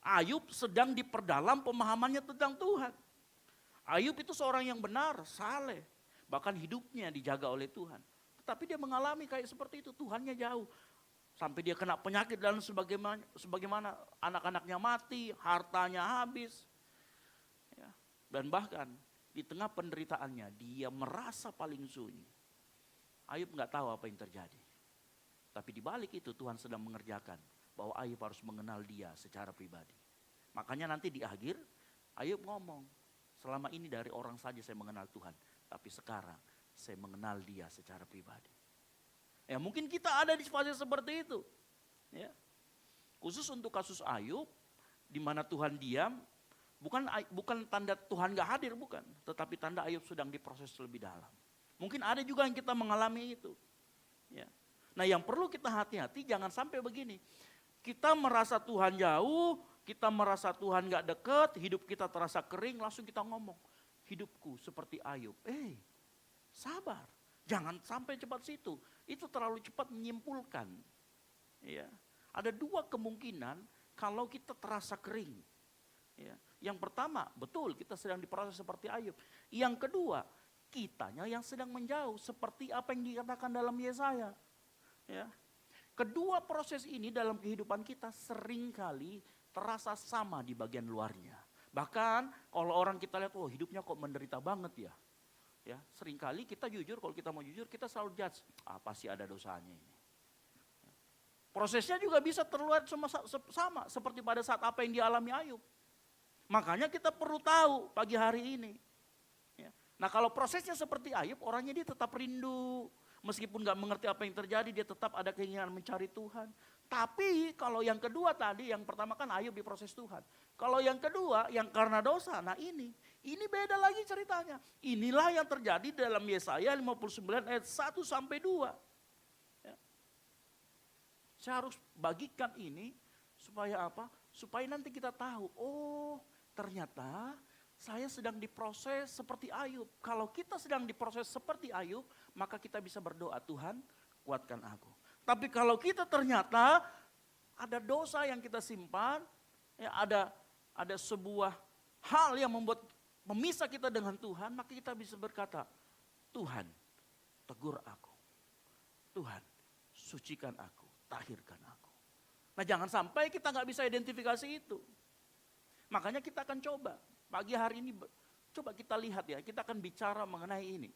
Ayub sedang diperdalam pemahamannya tentang Tuhan. Ayub itu seorang yang benar, saleh. Bahkan hidupnya dijaga oleh Tuhan. Tetapi dia mengalami kayak seperti itu, Tuhannya jauh. Sampai dia kena penyakit dan sebagaimana anak-anaknya mati, hartanya habis. Ya. Dan bahkan di tengah penderitaannya dia merasa paling sunyi. Ayub nggak tahu apa yang terjadi. Tapi di balik itu Tuhan sedang mengerjakan bahwa Ayub harus mengenal dia secara pribadi. Makanya nanti di akhir Ayub ngomong, selama ini dari orang saja saya mengenal Tuhan. Tapi sekarang saya mengenal dia secara pribadi. Ya mungkin kita ada di fase seperti itu. Ya. Khusus untuk kasus Ayub, di mana Tuhan diam, bukan tanda Tuhan gak hadir, bukan. Tetapi tanda Ayub sedang diproses lebih dalam. Mungkin ada juga yang kita mengalami itu. Ya. Nah yang perlu kita hati-hati jangan sampai begini. Kita merasa Tuhan jauh, kita merasa Tuhan gak dekat, hidup kita terasa kering, langsung kita ngomong. Hidupku seperti Ayub. Sabar. Jangan sampai cepat situ. Itu terlalu cepat menyimpulkan. Ya. Ada 2 kemungkinan kalau kita terasa kering. Ya. Yang pertama, betul kita sedang diproses seperti Ayub. Yang kedua, kitanya yang sedang menjauh seperti apa yang dikatakan dalam Yesaya. Ya. Kedua proses ini dalam kehidupan kita seringkali terasa sama di bagian luarnya. Bahkan kalau orang kita lihat, oh hidupnya kok menderita banget ya. Ya, seringkali kita jujur, kalau kita mau jujur, kita selalu judge, pasti ada dosanya ini. Prosesnya juga bisa terlihat sama seperti pada saat apa yang dialami Ayub. Makanya kita perlu tahu pagi hari ini. Ya. Nah kalau prosesnya seperti Ayub, orangnya dia tetap rindu. Meskipun gak mengerti apa yang terjadi, dia tetap ada keinginan mencari Tuhan. Tapi kalau yang kedua tadi, yang pertama kan Ayub diproses Tuhan. Kalau yang kedua, yang karena dosa, nah ini beda lagi ceritanya. Inilah yang terjadi dalam Yesaya 59 ayat 1 sampai 2. Ya. Saya harus bagikan ini supaya apa? Supaya nanti kita tahu, oh ternyata saya sedang diproses seperti Ayub. Kalau kita sedang diproses seperti Ayub, maka kita bisa berdoa, Tuhan kuatkan aku. Tapi kalau kita ternyata ada dosa yang kita simpan, ya ada sebuah hal yang memisah kita dengan Tuhan, maka kita bisa berkata, Tuhan tegur aku. Tuhan sucikan aku, tahirkan aku. Nah jangan sampai kita nggak bisa identifikasi itu. Makanya kita akan coba, pagi hari ini coba kita lihat ya, kita akan bicara mengenai ini.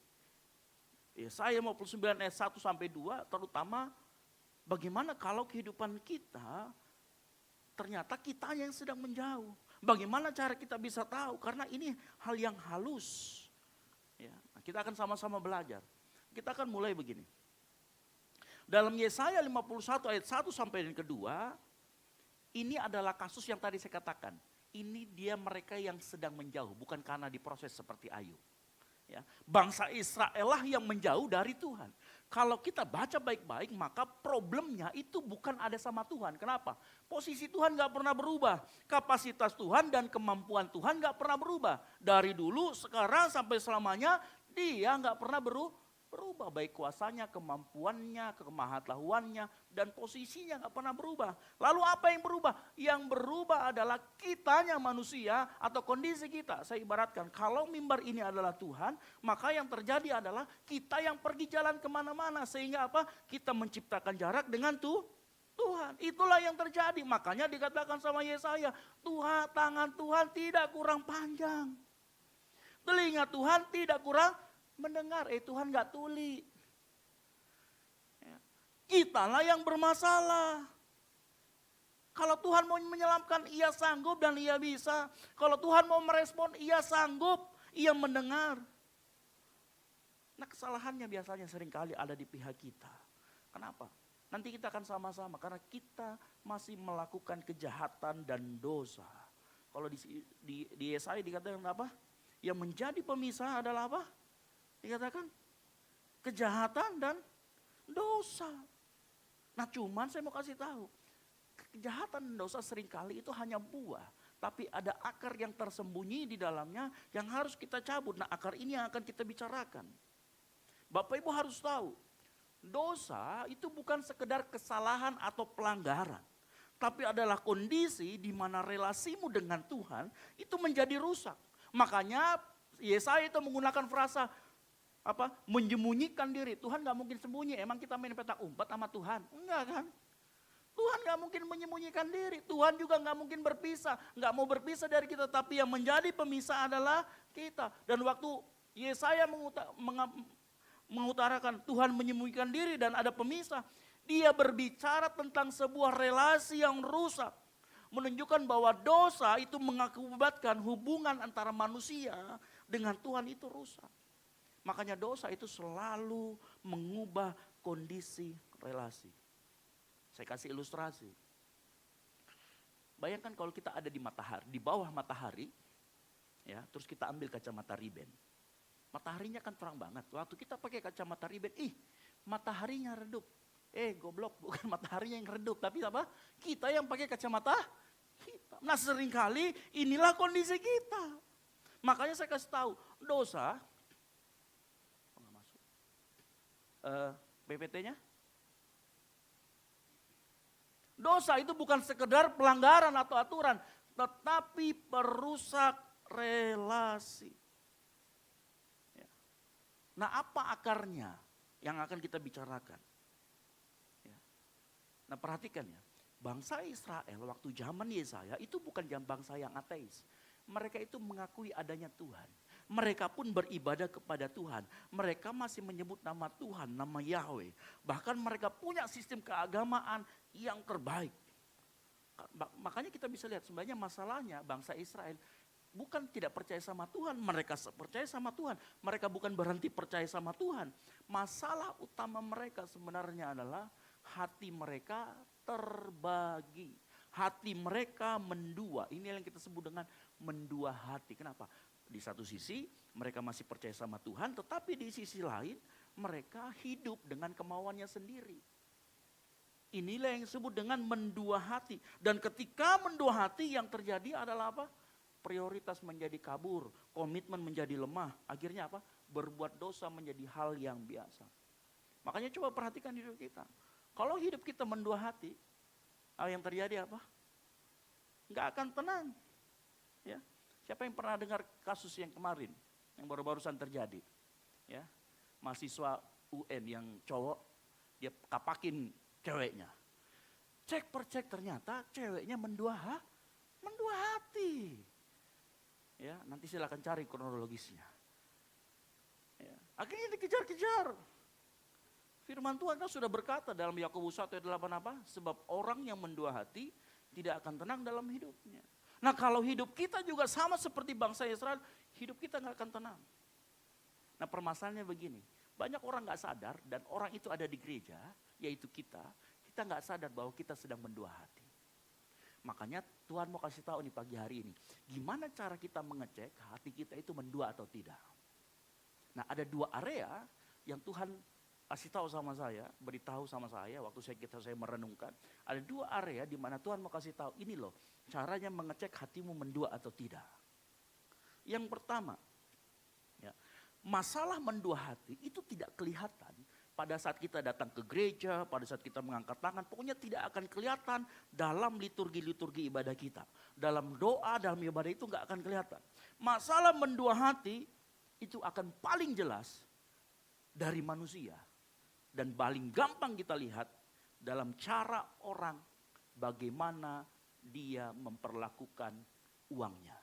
Yesaya 59 ayat 1 sampai 2, terutama bagaimana kalau kehidupan kita ternyata kita yang sedang menjauh. Bagaimana cara kita bisa tahu? Karena ini hal yang halus. Ya, kita akan sama-sama belajar. Kita akan mulai begini. Dalam Yesaya 51 ayat 1 sampai yang kedua, ini adalah kasus yang tadi saya katakan. Ini dia mereka yang sedang menjauh, bukan karena diproses seperti Ayub. Ya, bangsa Israel lah yang menjauh dari Tuhan. Kalau kita baca baik-baik, maka problemnya itu bukan ada sama Tuhan. Kenapa? Posisi Tuhan gak pernah berubah. Kapasitas Tuhan dan kemampuan Tuhan gak pernah berubah. Dari dulu, sekarang sampai selamanya, dia gak pernah berubah. Baik kuasanya, kemampuannya, kemahatauannya, dan posisinya gak pernah berubah. Lalu apa yang berubah? Yang berubah adalah kitanya manusia atau kondisi kita. Saya ibaratkan, kalau mimbar ini adalah Tuhan, maka yang terjadi adalah kita yang pergi jalan kemana-mana. Sehingga apa? Kita menciptakan jarak dengan Tuhan. Itulah yang terjadi. Makanya dikatakan sama Yesaya, Tuhan, tangan Tuhan tidak kurang panjang. Telinga Tuhan tidak kurang mendengar. Tuhan gak tuli. Kitalah yang bermasalah. Kalau Tuhan mau menyelamatkan, ia sanggup dan ia bisa. Kalau Tuhan mau merespon, ia sanggup, ia mendengar. Nah kesalahannya biasanya seringkali ada di pihak kita. Kenapa? Nanti kita akan sama-sama, karena kita masih melakukan kejahatan dan dosa. Kalau di Yesaya dikatakan apa? Yang menjadi pemisah adalah apa? Dikatakan kejahatan dan dosa. Nah cuman saya mau kasih tahu, kejahatan dan dosa seringkali itu hanya buah. Tapi ada akar yang tersembunyi di dalamnya yang harus kita cabut. Nah akar ini yang akan kita bicarakan. Bapak Ibu harus tahu, dosa itu bukan sekedar kesalahan atau pelanggaran. Tapi adalah kondisi di mana relasimu dengan Tuhan itu menjadi rusak. Makanya Yesaya itu menggunakan frasa, menyembunyikan diri. Tuhan gak mungkin sembunyi, emang kita main petak umpet sama Tuhan? Enggak kan? Tuhan gak mungkin menyembunyikan diri, Tuhan juga gak mungkin berpisah. Gak mau berpisah dari kita, tapi yang menjadi pemisah adalah kita. Dan waktu Yesaya mengutarakan Tuhan menyembunyikan diri dan ada pemisah, dia berbicara tentang sebuah relasi yang rusak. Menunjukkan bahwa dosa itu mengakibatkan hubungan antara manusia dengan Tuhan itu rusak. Makanya dosa itu selalu mengubah kondisi relasi. Saya kasih ilustrasi. Bayangkan kalau kita ada di matahari, di bawah matahari, ya, terus kita ambil kacamata riben. Mataharinya kan terang banget. Waktu kita pakai kacamata riben, mataharinya redup. Goblok, bukan mataharinya yang redup, tapi apa? Kita yang pakai kacamata hitam. Nah seringkali inilah kondisi kita. Makanya saya kasih tahu, dosa, PPT-nya? Dosa itu bukan sekedar pelanggaran atau aturan, tetapi perusak relasi. Ya. Nah apa akarnya yang akan kita bicarakan? Ya. Nah perhatikan ya, bangsa Israel waktu zaman Yesaya itu bukan bangsa yang ateis. Mereka itu mengakui adanya Tuhan. Mereka pun beribadah kepada Tuhan. Mereka masih menyebut nama Tuhan, nama Yahweh. Bahkan mereka punya sistem keagamaan yang terbaik. Makanya kita bisa lihat sebenarnya masalahnya bangsa Israel bukan tidak percaya sama Tuhan. Mereka percaya sama Tuhan. Mereka bukan berhenti percaya sama Tuhan. Masalah utama mereka sebenarnya adalah hati mereka terbagi. Hati mereka mendua. Ini yang kita sebut dengan mendua hati. Kenapa? Di satu sisi mereka masih percaya sama Tuhan, tetapi di sisi lain mereka hidup dengan kemauannya sendiri. Inilah yang disebut dengan mendua hati. Dan ketika mendua hati yang terjadi adalah apa? Prioritas menjadi kabur, komitmen menjadi lemah. Akhirnya apa? Berbuat dosa menjadi hal yang biasa. Makanya coba perhatikan hidup kita. Kalau hidup kita mendua hati, yang terjadi apa? Nggak akan tenang. Ya. Siapa yang pernah dengar kasus yang kemarin, yang baru-barusan terjadi? Ya, mahasiswa UN yang cowok, dia kapakin ceweknya. Cek per cek ternyata ceweknya mendua hati. Ya, nanti silakan cari kronologisnya. Ya, akhirnya dikejar-kejar. Firman Tuhan kan sudah berkata dalam Yakobus 1 ayat 8 apa? Sebab orang yang mendua hati tidak akan tenang dalam hidupnya. Nah kalau hidup kita juga sama seperti bangsa Israel, hidup kita gak akan tenang. Nah permasalahannya begini, banyak orang gak sadar dan orang itu ada di gereja, yaitu kita gak sadar bahwa kita sedang mendua hati. Makanya Tuhan mau kasih tahu nih pagi hari ini, gimana cara kita mengecek hati kita itu mendua atau tidak. Nah ada 2 area yang Tuhan kasih tahu sama saya, beritahu sama saya waktu saya merenungkan. Ada 2 area di mana Tuhan mau kasih tahu, ini loh caranya mengecek hatimu mendua atau tidak. Yang pertama, ya, masalah mendua hati itu tidak kelihatan pada saat kita datang ke gereja, pada saat kita mengangkat tangan, pokoknya tidak akan kelihatan dalam liturgi-liturgi ibadah kita. Dalam doa, dalam ibadah itu nggak akan kelihatan. Masalah mendua hati itu akan paling jelas dari manusia. Dan paling gampang kita lihat dalam cara orang bagaimana dia memperlakukan uangnya.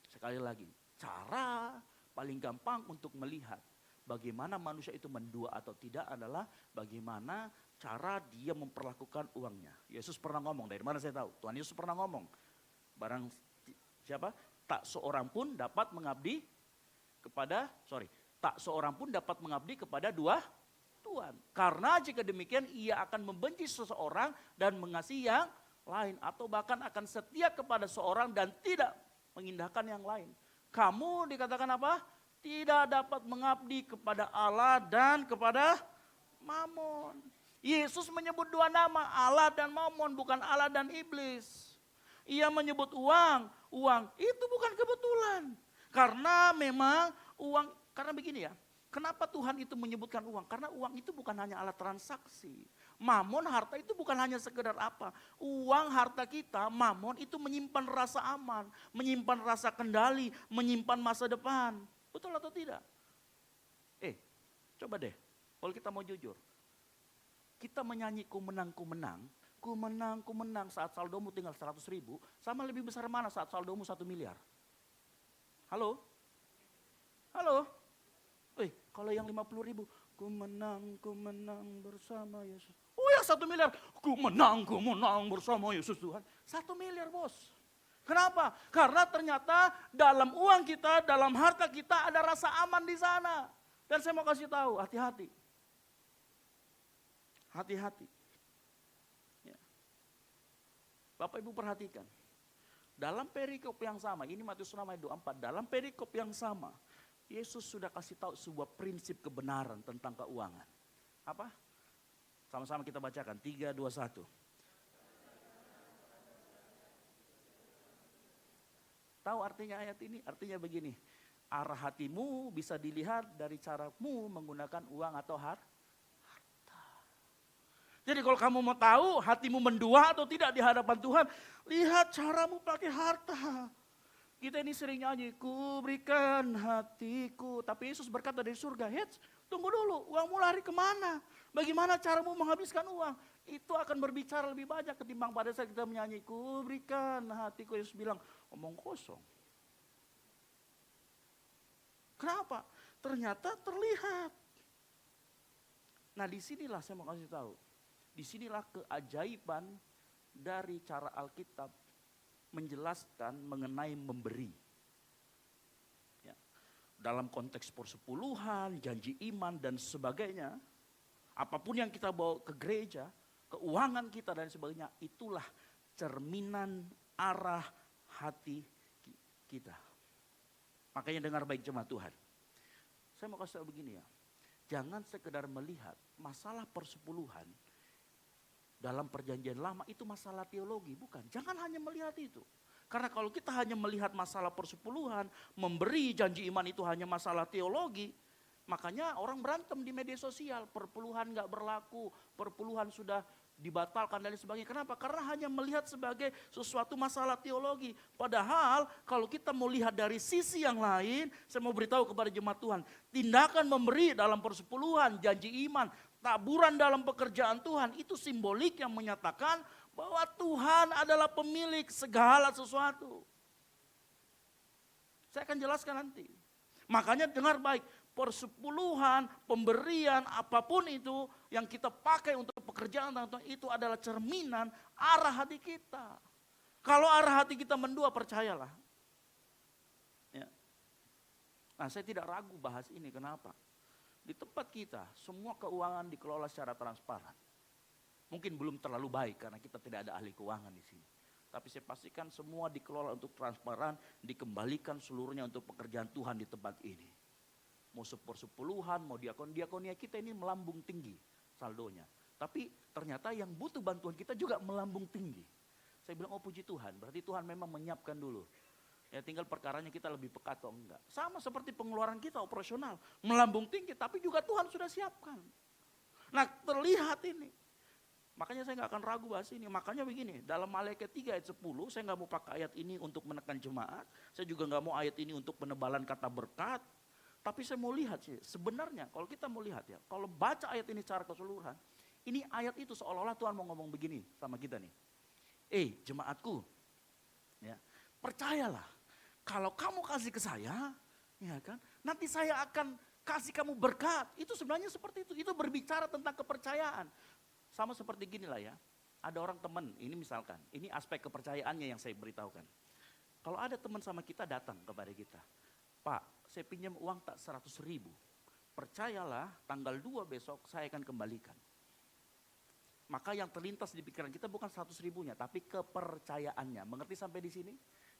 Sekali lagi, cara paling gampang untuk melihat bagaimana manusia itu mendua atau tidak adalah bagaimana cara dia memperlakukan uangnya. Yesus pernah ngomong, dari mana saya tahu? Tuhan Yesus pernah ngomong, barang siapa? Tak seorang pun dapat mengabdi kepada, tak seorang pun dapat mengabdi kepada 2 tuan. Karena jika demikian ia akan membenci seseorang dan mengasihi yang lain. Atau bahkan akan setia kepada seorang dan tidak mengindahkan yang lain. Kamu dikatakan apa? Tidak dapat mengabdi kepada Allah dan kepada Mamon. Yesus menyebut 2 nama, Allah dan Mamon, bukan Allah dan iblis. Ia menyebut uang itu bukan kebetulan. Karena memang uang, karena begini ya, kenapa Tuhan itu menyebutkan uang? Karena uang itu bukan hanya alat transaksi. Mamon, harta itu bukan hanya sekedar apa. Uang, harta kita, mamon itu menyimpan rasa aman, menyimpan rasa kendali, menyimpan masa depan. Betul atau tidak? Coba deh, kalau kita mau jujur. Kita menyanyi ku menang, ku menang. Ku menang, ku menang saat saldomu tinggal 100.000. Sama lebih besar mana saat saldomu 1 miliar? Halo? Kalau yang 50.000, ku menang bersama Yesus. Oh yang 1 miliar, ku menang bersama Yesus Tuhan. 1 miliar bos. Kenapa? Karena ternyata dalam uang kita, dalam harta kita ada rasa aman di sana. Dan saya mau kasih tahu, hati-hati. Hati-hati. Ya. Bapak Ibu perhatikan. Dalam perikop yang sama, ini Matius 6 ayat 24, dalam perikop yang sama, Yesus sudah kasih tahu sebuah prinsip kebenaran tentang keuangan. Apa? Sama-sama kita bacakan, 3, 2, 1. Tahu artinya ayat ini? Artinya begini, arah hatimu bisa dilihat dari caramu menggunakan uang atau harta. Jadi kalau kamu mau tahu hatimu mendua atau tidak di hadapan Tuhan, lihat caramu pakai harta. Kita ini sering nyanyi, ku berikan hatiku. Tapi Yesus berkata dari surga, tunggu dulu, uangmu lari kemana? Bagaimana caramu menghabiskan uang? Itu akan berbicara lebih banyak ketimbang pada saat kita menyanyi, ku berikan hatiku. Yesus bilang, omong kosong. Kenapa? Ternyata terlihat. Nah disinilah saya mau kasih tahu. Disinilah keajaiban dari cara Alkitab menjelaskan mengenai memberi. Ya. Dalam konteks persepuluhan, janji iman dan sebagainya. Apapun yang kita bawa ke gereja, keuangan kita dan sebagainya, itulah cerminan arah hati kita. Makanya dengar baik jemaat Tuhan. Saya mau kasih tahu begini ya. Jangan sekedar melihat masalah persepuluhan dalam perjanjian lama itu masalah teologi, bukan. Jangan hanya melihat itu. Karena kalau kita hanya melihat masalah persepuluhan, memberi janji iman itu hanya masalah teologi, makanya orang berantem di media sosial, perpuluhan gak berlaku, perpuluhan sudah dibatalkan dan sebagainya. Kenapa? Karena hanya melihat sebagai sesuatu masalah teologi. Padahal kalau kita mau lihat dari sisi yang lain, saya mau beritahu kepada jemaat Tuhan, tindakan memberi dalam persepuluhan, janji iman, taburan dalam pekerjaan Tuhan itu simbolik yang menyatakan bahwa Tuhan adalah pemilik segala sesuatu. Saya akan jelaskan nanti. Makanya dengar baik, persepuluhan, pemberian, apapun itu yang kita pakai untuk pekerjaan Tuhan itu adalah cerminan arah hati kita. Kalau arah hati kita mendua, percayalah. Ya. Nah, saya tidak ragu bahas ini, kenapa? Di tempat kita, semua keuangan dikelola secara transparan. Mungkin belum terlalu baik karena kita tidak ada ahli keuangan di sini. Tapi saya pastikan semua dikelola untuk transparan, dikembalikan seluruhnya untuk pekerjaan Tuhan di tempat ini. Mau sepersepuluhan, mau diakonia kita ini melambung tinggi saldonya. Tapi ternyata yang butuh bantuan kita juga melambung tinggi. Saya bilang, oh puji Tuhan, berarti Tuhan memang menyiapkan dulu. Ya tinggal perkaranya kita lebih peka atau enggak. Sama seperti pengeluaran kita operasional, melambung tinggi tapi juga Tuhan sudah siapkan. Nah terlihat ini. Makanya saya nggak akan ragu bahas ini. Makanya begini, dalam Maleakhi 3 ayat 10, saya nggak mau pakai ayat ini untuk menekan jemaat. Saya juga nggak mau ayat ini untuk penebalan kata berkat. Tapi saya mau lihat sih, sebenarnya kalau kita mau lihat ya, kalau baca ayat ini secara keseluruhan, ini ayat itu seolah-olah Tuhan mau ngomong begini sama kita nih. Jemaatku, ya, percayalah, kalau kamu kasih ke saya, ya kan, nanti saya akan kasih kamu berkat. Itu sebenarnya seperti itu berbicara tentang kepercayaan. Sama seperti gini lah ya, ada orang teman, ini misalkan, ini aspek kepercayaannya yang saya beritahukan. Kalau ada teman sama kita datang kepada kita, Pak, saya pinjam uang tak 100.000, percayalah tanggal 2 besok saya akan kembalikan. Maka yang terlintas di pikiran kita bukan 100.000-nya, tapi kepercayaannya. Mengerti sampai di sini?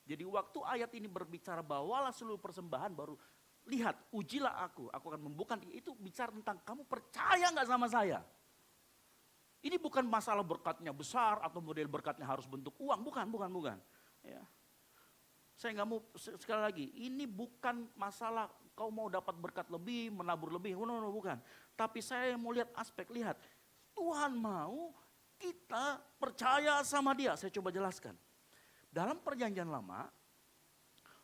Jadi waktu ayat ini berbicara bawalah seluruh persembahan, baru lihat, ujilah aku akan membuka. Itu bicara tentang kamu percaya nggak sama saya? Ini bukan masalah berkatnya besar atau model berkatnya harus bentuk uang, bukan. Ya. Saya nggak mau, sekali lagi, ini bukan masalah kau mau dapat berkat lebih, menabur lebih, bukan. Tapi saya mau lihat lihat, Tuhan mau kita percaya sama Dia. Saya coba jelaskan. Dalam perjanjian lama,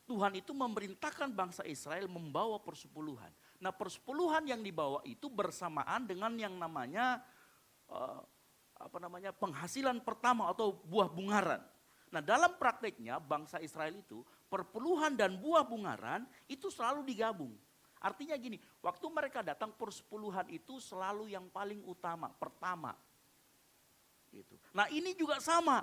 Tuhan itu memerintahkan bangsa Israel membawa persepuluhan. Nah persepuluhan yang dibawa itu bersamaan dengan yang namanya penghasilan pertama atau buah bungaran. Nah dalam prakteknya bangsa Israel itu perpuluhan dan buah bungaran itu selalu digabung. Artinya gini, waktu mereka datang persepuluhan itu selalu yang paling utama, pertama. Gitu. Nah ini juga sama.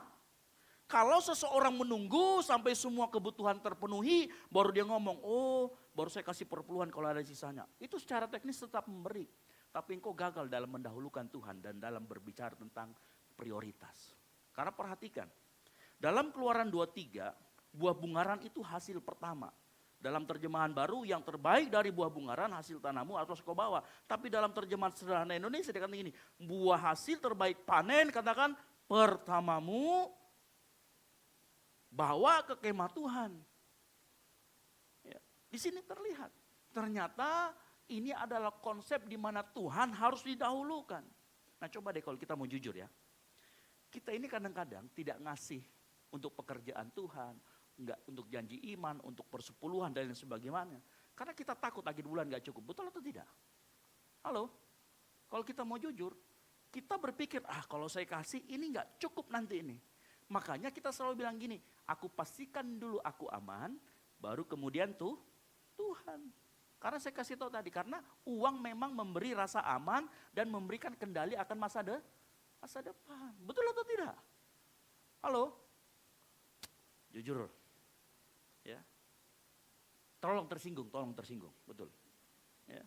Kalau seseorang menunggu sampai semua kebutuhan terpenuhi, baru dia ngomong, oh baru saya kasih perpuluhan kalau ada sisanya. Itu secara teknis tetap memberi. Tapi engkau gagal dalam mendahulukan Tuhan dan dalam berbicara tentang prioritas. Karena perhatikan, dalam Keluaran 23, buah bungaran itu hasil pertama. Dalam terjemahan baru yang terbaik dari buah bungaran hasil tanahmu harus kau bawa. Tapi dalam terjemahan sederhana Indonesia dikatakan gini, buah hasil terbaik panen katakan pertamamu bawa ke kemah Tuhan. Ya, di sini terlihat, ternyata ini adalah konsep di mana Tuhan harus didahulukan. Nah coba deh kalau kita mau jujur ya. Kita ini kadang-kadang tidak ngasih untuk pekerjaan Tuhan, enggak untuk janji iman, untuk persepuluhan dan lain sebagainya. Karena kita takut akhir bulan gak cukup, betul atau tidak? Halo? Kalau kita mau jujur, kita berpikir, kalau saya kasih ini gak cukup nanti ini. Makanya kita selalu bilang gini, aku pastikan dulu aku aman, baru kemudian Tuhan. Karena saya kasih tahu tadi, karena uang memang memberi rasa aman dan memberikan kendali akan masa depan. Betul atau tidak? Halo? Jujur. Ya. Tolong tersinggung, betul. Ya.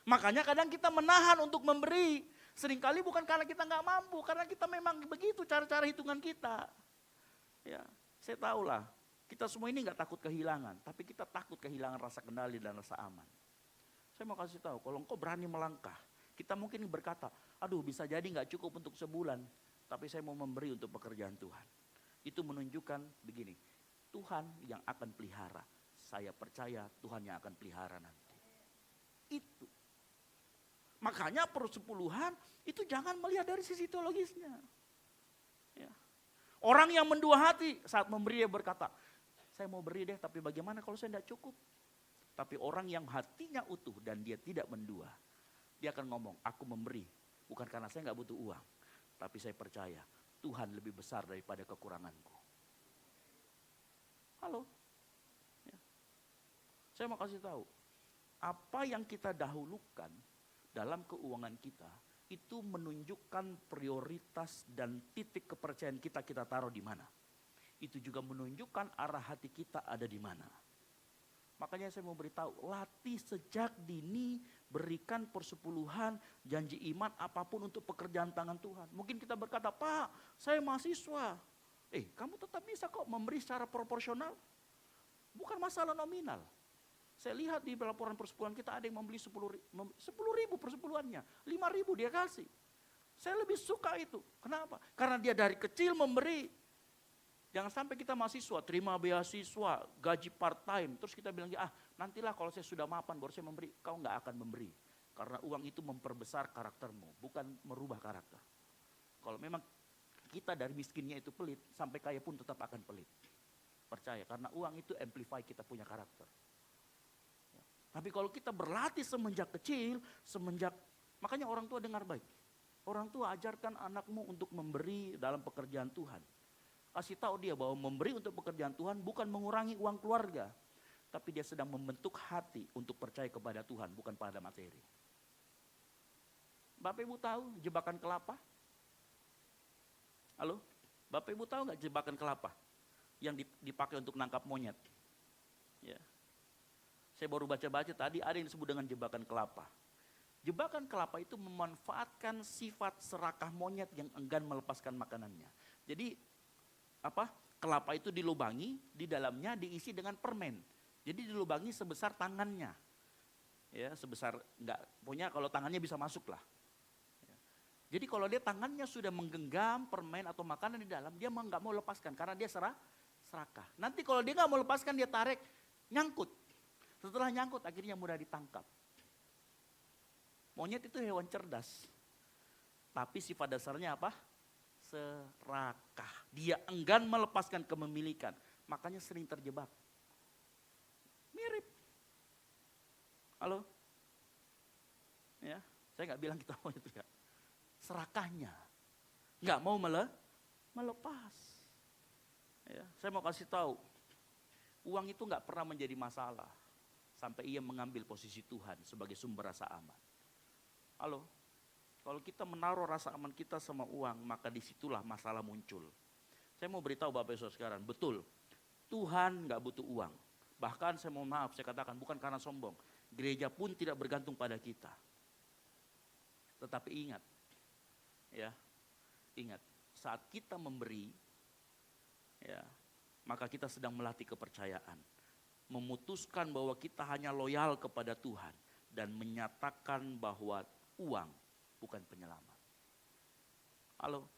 Makanya kadang kita menahan untuk memberi. Seringkali bukan karena kita nggak mampu, karena kita memang begitu cara-cara hitungan kita. Ya, saya tahulah. Kita semua ini nggak takut kehilangan, tapi kita takut kehilangan rasa kendali dan rasa aman. Saya mau kasih tahu, kalau engkau berani melangkah, kita mungkin berkata, aduh bisa jadi nggak cukup untuk sebulan, tapi saya mau memberi untuk pekerjaan Tuhan. Itu menunjukkan begini, Tuhan yang akan pelihara. Saya percaya Tuhan yang akan pelihara nanti. Itu. Makanya persepuluhan itu jangan melihat dari sisi teologisnya. Ya. Orang yang mendua hati saat memberi dia berkata, saya mau beri deh tapi bagaimana kalau saya tidak cukup. Tapi orang yang hatinya utuh dan dia tidak mendua, dia akan ngomong, aku memberi Bukan karena saya nggak butuh uang, tapi saya percaya Tuhan lebih besar daripada kekuranganku. Halo? Ya. Saya mau kasih tahu, apa yang kita dahulukan dalam keuangan kita, itu menunjukkan prioritas dan titik kepercayaan kita taruh di mana. Itu juga menunjukkan arah hati kita ada di mana. Makanya saya mau beritahu, latih sejak dini, berikan persepuluhan, janji iman apapun untuk pekerjaan tangan Tuhan. Mungkin kita berkata, Pak, saya mahasiswa. Kamu tetap bisa kok memberi secara proporsional. Bukan masalah nominal. Saya lihat di laporan persepuluhan kita ada yang membeli 10 ribu persepuluhannya, 5 ribu dia kasih. Saya lebih suka itu. Kenapa? Karena dia dari kecil memberi. Jangan sampai kita mahasiswa, terima beasiswa, gaji part time, terus kita bilang, nantilah kalau saya sudah mapan baru saya memberi. Kau nggak akan memberi. Karena uang itu memperbesar karaktermu, bukan merubah karakter. Kalau memang kita dari miskinnya itu pelit, sampai kaya pun tetap akan pelit. Percaya, karena uang itu amplify kita punya karakter. Tapi kalau kita berlatih semenjak kecil, makanya orang tua dengar baik. Orang tua ajarkan anakmu untuk memberi dalam pekerjaan Tuhan. Kasih tahu dia bahwa memberi untuk pekerjaan Tuhan bukan mengurangi uang keluarga. Tapi dia sedang membentuk hati untuk percaya kepada Tuhan, bukan pada materi. Bapak Ibu tahu jebakan kelapa? Halo? Bapak Ibu tahu nggak jebakan kelapa? Yang dipakai untuk nangkap monyet. Ya. Saya baru baca-baca tadi ada yang disebut dengan jebakan kelapa. Jebakan kelapa itu memanfaatkan sifat serakah monyet yang enggan melepaskan makanannya. Jadi kelapa itu dilubangi, di dalamnya diisi dengan permen. Jadi dilubangi sebesar tangannya. Ya, sebesar kalau tangannya bisa masuk lah. Ya. Jadi kalau dia tangannya sudah menggenggam permen atau makanan di dalam, dia nggak mau lepaskan karena dia serakah. Nanti kalau dia nggak mau lepaskan, dia tarik, nyangkut. Setelah nyangkut akhirnya mudah ditangkap. Monyet itu hewan cerdas. Tapi sifat dasarnya apa? Serakah. Dia enggan melepaskan kepemilikan. Makanya sering terjebak. Mirip. Halo? Ya, saya nggak bilang kita monyet juga. Serakahnya. Nggak mau melepas. Ya, saya mau kasih tahu. Uang itu nggak pernah menjadi masalah. Sampai ia mengambil posisi Tuhan sebagai sumber rasa aman. Halo, kalau kita menaruh rasa aman kita sama uang, maka disitulah masalah muncul. Saya mau beritahu Bapak Ibu sekarang, betul, Tuhan gak butuh uang. Bahkan saya mohon maaf, saya katakan bukan karena sombong. Gereja pun tidak bergantung pada kita. Tetapi ingat, saat kita memberi, maka kita sedang melatih kepercayaan. Memutuskan bahwa kita hanya loyal kepada Tuhan dan menyatakan bahwa uang bukan penyelamat. Halo?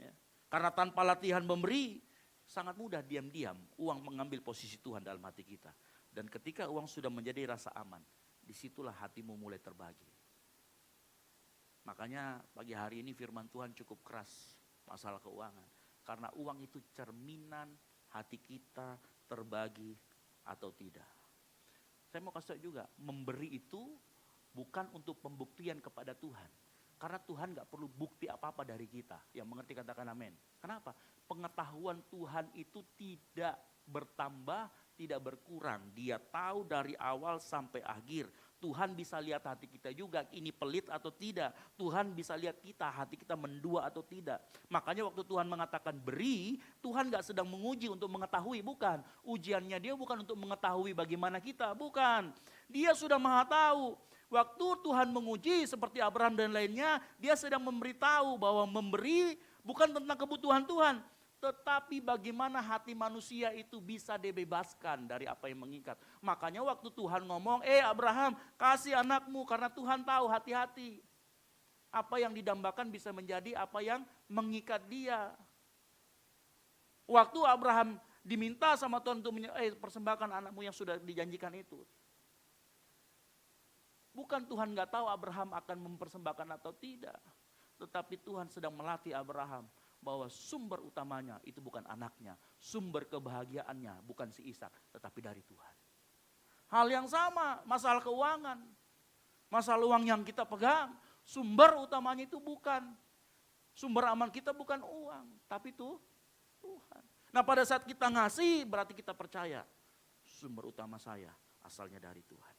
Ya. Karena tanpa latihan memberi, sangat mudah diam-diam uang mengambil posisi Tuhan dalam hati kita. Dan ketika uang sudah menjadi rasa aman, disitulah hatimu mulai terbagi. Makanya pagi hari ini firman Tuhan cukup keras masalah keuangan. Karena uang itu cerminan hati kita terbagi atau tidak. Saya mau kasih tahu juga, memberi itu bukan untuk pembuktian kepada Tuhan. Karena Tuhan gak perlu bukti apa-apa dari kita. Yang mengerti katakan amin. Kenapa? Pengetahuan Tuhan itu tidak bertambah, tidak berkurang. Dia tahu dari awal sampai akhir. Tuhan bisa lihat hati kita juga, ini pelit atau tidak. Tuhan bisa lihat kita, hati kita mendua atau tidak. Makanya waktu Tuhan mengatakan beri, Tuhan gak sedang menguji untuk mengetahui, bukan. Ujiannya dia bukan untuk mengetahui bagaimana kita, bukan. Dia sudah maha tahu. Waktu Tuhan menguji seperti Abraham dan lainnya, dia sedang memberitahu bahwa memberi bukan tentang kebutuhan Tuhan. Tetapi bagaimana hati manusia itu bisa dibebaskan dari apa yang mengikat. Makanya waktu Tuhan ngomong, Abraham kasih anakmu karena Tuhan tahu hati-hati. Apa yang didambakan bisa menjadi apa yang mengikat dia. Waktu Abraham diminta sama Tuhan untuk persembahkan anakmu yang sudah dijanjikan itu. Bukan Tuhan gak tahu Abraham akan mempersembahkan atau tidak. Tetapi Tuhan sedang melatih Abraham. Bahwa sumber utamanya itu bukan anaknya. Sumber kebahagiaannya bukan si Ishak, tetapi dari Tuhan. Hal yang sama, masalah keuangan. Masalah uang yang kita pegang. Sumber utamanya itu bukan, sumber aman kita bukan uang, tapi itu Tuhan. Nah pada saat kita ngasih berarti kita percaya, sumber utama saya asalnya dari Tuhan.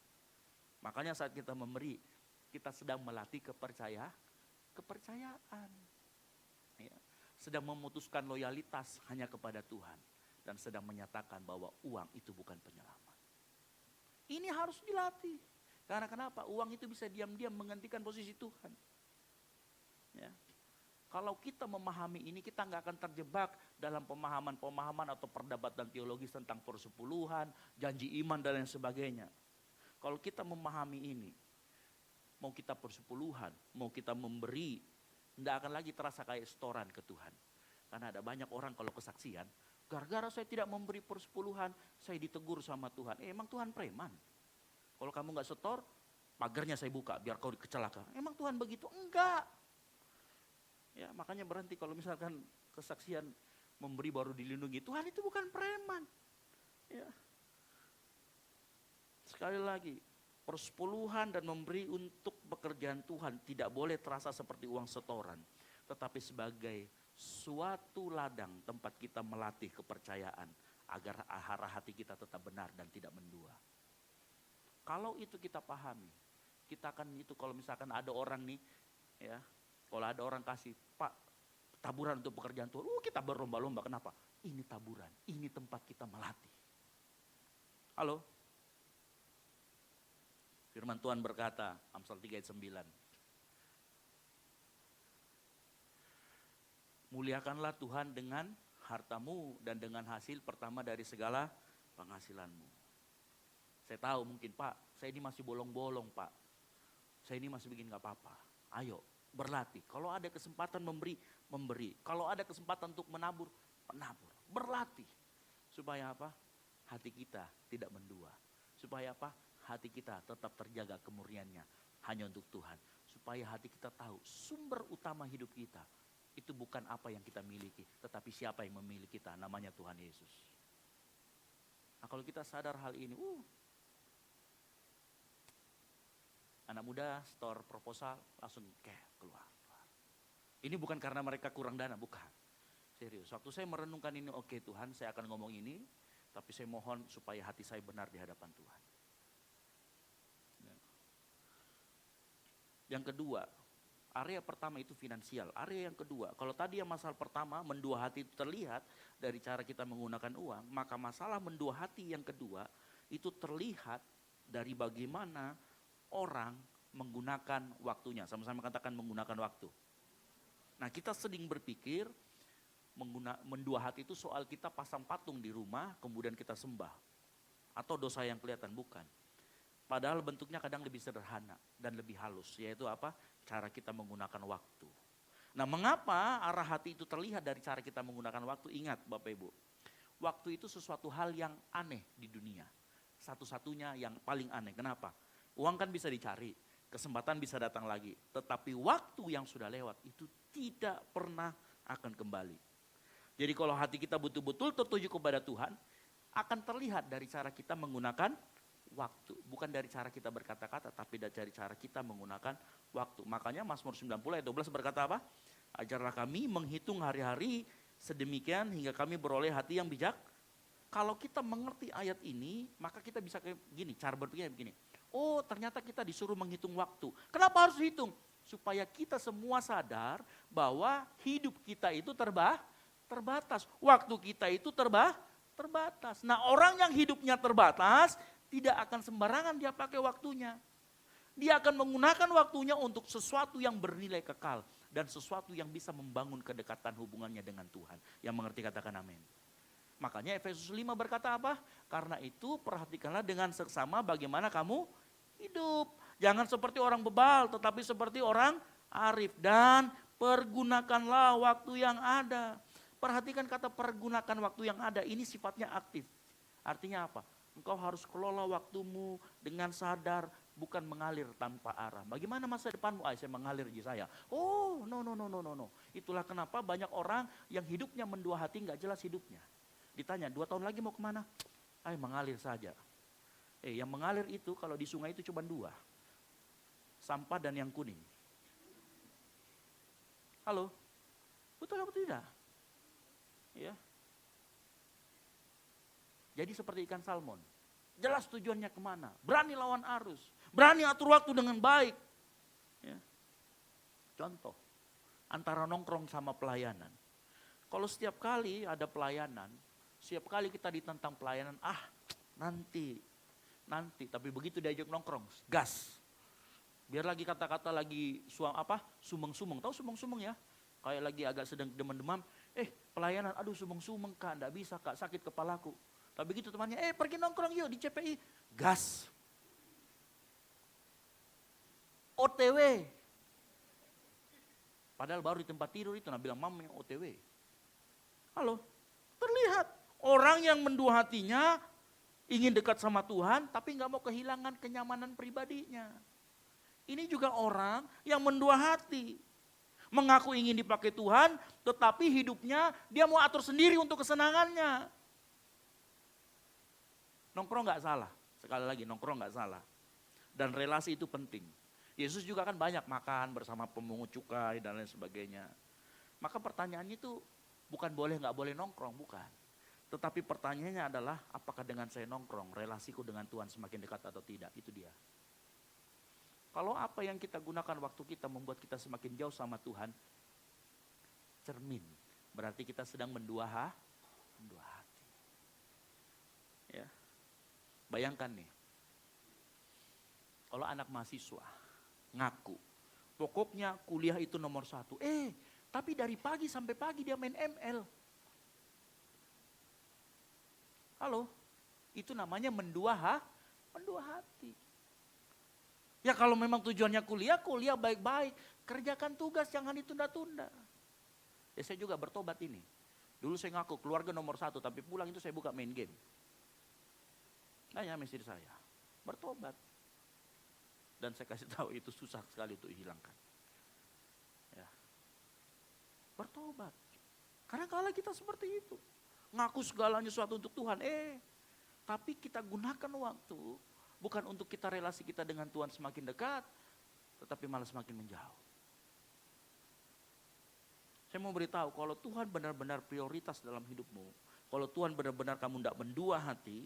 Makanya saat kita memberi, kita sedang melatih kepercayaan. Ya. Sedang memutuskan loyalitas hanya kepada Tuhan. Dan sedang menyatakan bahwa uang itu bukan penyelamat. Ini harus dilatih. Karena kenapa? Uang itu bisa diam-diam menggantikan posisi Tuhan. Ya. Kalau kita memahami ini, kita nggak akan terjebak dalam pemahaman-pemahaman atau perdebatan teologis tentang persepuluhan, janji iman dan lain sebagainya. Kalau kita memahami ini, mau kita persepuluhan, mau kita memberi, tidak akan lagi terasa kayak setoran ke Tuhan. Karena ada banyak orang kalau kesaksian, gara-gara saya tidak memberi persepuluhan, saya ditegur sama Tuhan. Emang Tuhan preman? Kalau kamu nggak setor, pagarnya saya buka biar kau kecelakaan. Emang Tuhan begitu? Enggak. Ya, makanya berhenti kalau misalkan kesaksian memberi baru dilindungi. Tuhan itu bukan preman. Ya. Sekali lagi, persepuluhan dan memberi untuk pekerjaan Tuhan tidak boleh terasa seperti uang setoran. Tetapi sebagai suatu ladang tempat kita melatih kepercayaan agar arah hati kita tetap benar dan tidak mendua. Kalau itu kita pahami, kita akan itu kalau misalkan ada orang nih, ya, kalau ada orang kasih, Pak, taburan untuk pekerjaan Tuhan, kita berlomba-lomba. Kenapa? Ini taburan, ini tempat kita melatih. Halo? Firman Tuhan berkata, Amsal 3 ayat 9. Muliakanlah Tuhan dengan hartamu dan dengan hasil pertama dari segala penghasilanmu. Saya tahu mungkin, Pak, saya ini masih bolong-bolong, Pak. Saya ini masih bikin gak apa-apa. Ayo, berlatih. Kalau ada kesempatan memberi, memberi. Kalau ada kesempatan untuk menabur, menabur. Berlatih. Supaya apa? Hati kita tidak mendua. Supaya apa? Hati kita tetap terjaga kemurniannya hanya untuk Tuhan. Supaya hati kita tahu sumber utama hidup kita itu bukan apa yang kita miliki, tetapi siapa yang memiliki kita, namanya Tuhan Yesus. Nah kalau kita sadar hal ini, anak muda store proposal langsung keluar. Ini bukan karena mereka kurang dana, bukan. Serius, waktu saya merenungkan ini, oke Tuhan saya akan ngomong ini, tapi saya mohon supaya hati saya benar di hadapan Tuhan. Yang kedua, area pertama itu finansial. Area yang kedua, kalau tadi yang masalah pertama mendua hati itu terlihat dari cara kita menggunakan uang, maka masalah mendua hati yang kedua itu terlihat dari bagaimana orang menggunakan waktunya. Sama-sama katakan menggunakan waktu. Nah kita sering berpikir mendua hati itu soal kita pasang patung di rumah kemudian kita sembah. Atau dosa yang kelihatan, bukan. Padahal bentuknya kadang lebih sederhana dan lebih halus, yaitu apa? Cara kita menggunakan waktu. Nah mengapa arah hati itu terlihat dari cara kita menggunakan waktu? Ingat Bapak Ibu, waktu itu sesuatu hal yang aneh di dunia. Satu-satunya yang paling aneh, kenapa? Uang kan bisa dicari, kesempatan bisa datang lagi. Tetapi waktu yang sudah lewat itu tidak pernah akan kembali. Jadi kalau hati kita betul-betul tertuju kepada Tuhan, akan terlihat dari cara kita menggunakan waktu. Bukan dari cara kita berkata-kata, tapi dari cara kita menggunakan waktu. Makanya Mazmur 90 ayat 12 berkata apa? Ajarlah kami menghitung hari-hari sedemikian hingga kami beroleh hati yang bijak. Kalau kita mengerti ayat ini, maka kita bisa kayak gini, cara berpikirnya begini. Oh ternyata kita disuruh menghitung waktu. Kenapa harus hitung? Supaya kita semua sadar bahwa hidup kita itu terbatas. Waktu kita itu terbatas. Nah orang yang hidupnya terbatas, tidak akan sembarangan dia pakai waktunya. Dia akan menggunakan waktunya untuk sesuatu yang bernilai kekal. Dan sesuatu yang bisa membangun kedekatan hubungannya dengan Tuhan. Yang mengerti katakan amin. Makanya Efesus 5 berkata apa? Karena itu perhatikanlah dengan seksama bagaimana kamu hidup. Jangan seperti orang bebal tetapi seperti orang arif. Dan pergunakanlah waktu yang ada. Perhatikan kata pergunakan waktu yang ada. Ini sifatnya aktif. Artinya apa? Engkau harus kelola waktumu dengan sadar, bukan mengalir tanpa arah. Bagaimana masa depanmu? Saya mengalir di saya. Oh, no. Itulah kenapa banyak orang yang hidupnya mendua hati, nggak jelas hidupnya. Ditanya, 2 tahun lagi mau kemana? Mengalir saja. Yang mengalir itu kalau di sungai itu cuma 2. Sampah dan yang kuning. Halo? Betul apa tidak? Ya. Jadi seperti ikan salmon. Jelas tujuannya kemana. Berani lawan arus. Berani atur waktu dengan baik. Ya. Contoh. Antara nongkrong sama pelayanan. Kalau setiap kali ada pelayanan. Setiap kali kita ditentang pelayanan. Nanti. Tapi begitu diajak nongkrong. Gas. Biar lagi kata-kata lagi sumeng-sumeng. Tahu sumeng-sumeng ya? Kayak lagi agak sedang demam-demam. Pelayanan, aduh sumeng-sumeng kak. Enggak bisa kak, sakit kepalaku. Tapi begitu temannya, pergi nongkrong yuk di CPI. Gas. OTW. Padahal baru di tempat tidur itu, bilang mama yang OTW. Halo, terlihat orang yang mendua hatinya, ingin dekat sama Tuhan, tapi nggak mau kehilangan kenyamanan pribadinya. Ini juga orang yang mendua hati. Mengaku ingin dipakai Tuhan, tetapi hidupnya dia mau atur sendiri untuk kesenangannya. Nongkrong nggak salah, sekali lagi nongkrong nggak salah. Dan relasi itu penting. Yesus juga kan banyak makan bersama pemungut cukai dan lain sebagainya. Maka pertanyaannya itu bukan boleh nggak boleh nongkrong, bukan. Tetapi pertanyaannya adalah apakah dengan saya nongkrong, relasiku dengan Tuhan semakin dekat atau tidak, itu dia. Kalau apa yang kita gunakan waktu kita membuat kita semakin jauh sama Tuhan, cermin. Berarti kita sedang mendua hati. Ya. Bayangkan nih, kalau anak mahasiswa ngaku, pokoknya kuliah itu nomor 1. Tapi dari pagi sampai pagi dia main ML. Halo, itu namanya mendua hati. Ya kalau memang tujuannya kuliah baik-baik. Kerjakan tugas, jangan ditunda-tunda. Ya saya juga bertobat ini. Dulu saya ngaku keluarga nomor 1, tapi pulang itu saya buka main game. Nanya istri saya, bertobat. Dan saya kasih tahu itu susah sekali untuk dihilangkan. Ya. Bertobat. Karena kalau kita seperti itu, ngaku segalanya sesuatu untuk Tuhan, tapi kita gunakan waktu bukan untuk kita relasi kita dengan Tuhan semakin dekat, tetapi malah semakin menjauh. Saya mau beritahu, kalau Tuhan benar-benar prioritas dalam hidupmu, kalau Tuhan benar-benar kamu tidak mendua hati,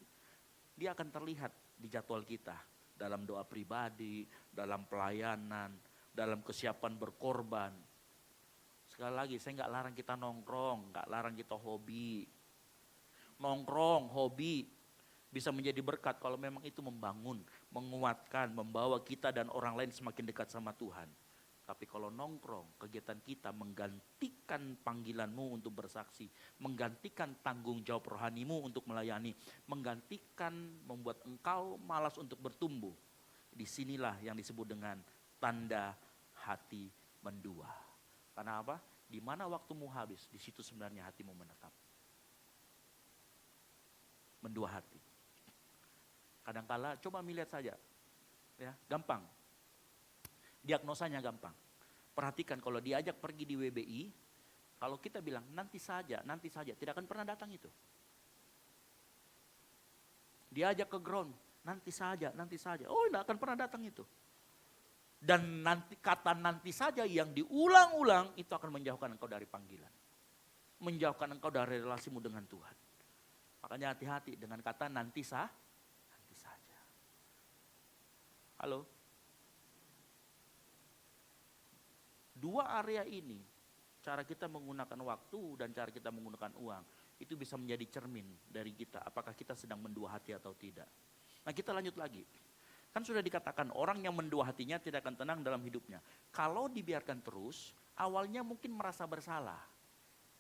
dia akan terlihat di jadwal kita. Dalam doa pribadi, dalam pelayanan, dalam kesiapan berkorban. Sekali lagi, saya nggak larang kita nongkrong, nggak larang kita hobi. Nongkrong, hobi bisa menjadi berkat kalau memang itu membangun, menguatkan, membawa kita dan orang lain semakin dekat sama Tuhan. Tapi kalau nongkrong, kegiatan kita menggantikan panggilanmu untuk bersaksi, menggantikan tanggung jawab rohanimu untuk melayani, menggantikan membuat engkau malas untuk bertumbuh. Disinilah yang disebut dengan tanda hati mendua. Karena apa? Di mana waktumu habis, di situ sebenarnya hatimu menetap. Mendua hati. Kadangkala coba melihat saja, ya gampang. Diagnosanya gampang. Perhatikan kalau diajak pergi di WBI, kalau kita bilang nanti saja, tidak akan pernah datang itu. Diajak ke ground, nanti saja. Oh, tidak akan pernah datang itu. Dan kata nanti saja yang diulang-ulang itu akan menjauhkan engkau dari panggilan. Menjauhkan engkau dari relasimu dengan Tuhan. Makanya hati-hati dengan kata nanti saja. Halo? Dua area ini, cara kita menggunakan waktu dan cara kita menggunakan uang, itu bisa menjadi cermin dari kita, apakah kita sedang mendua hati atau tidak. Nah kita lanjut lagi, kan sudah dikatakan orang yang mendua hatinya tidak akan tenang dalam hidupnya. Kalau dibiarkan terus, awalnya mungkin merasa bersalah.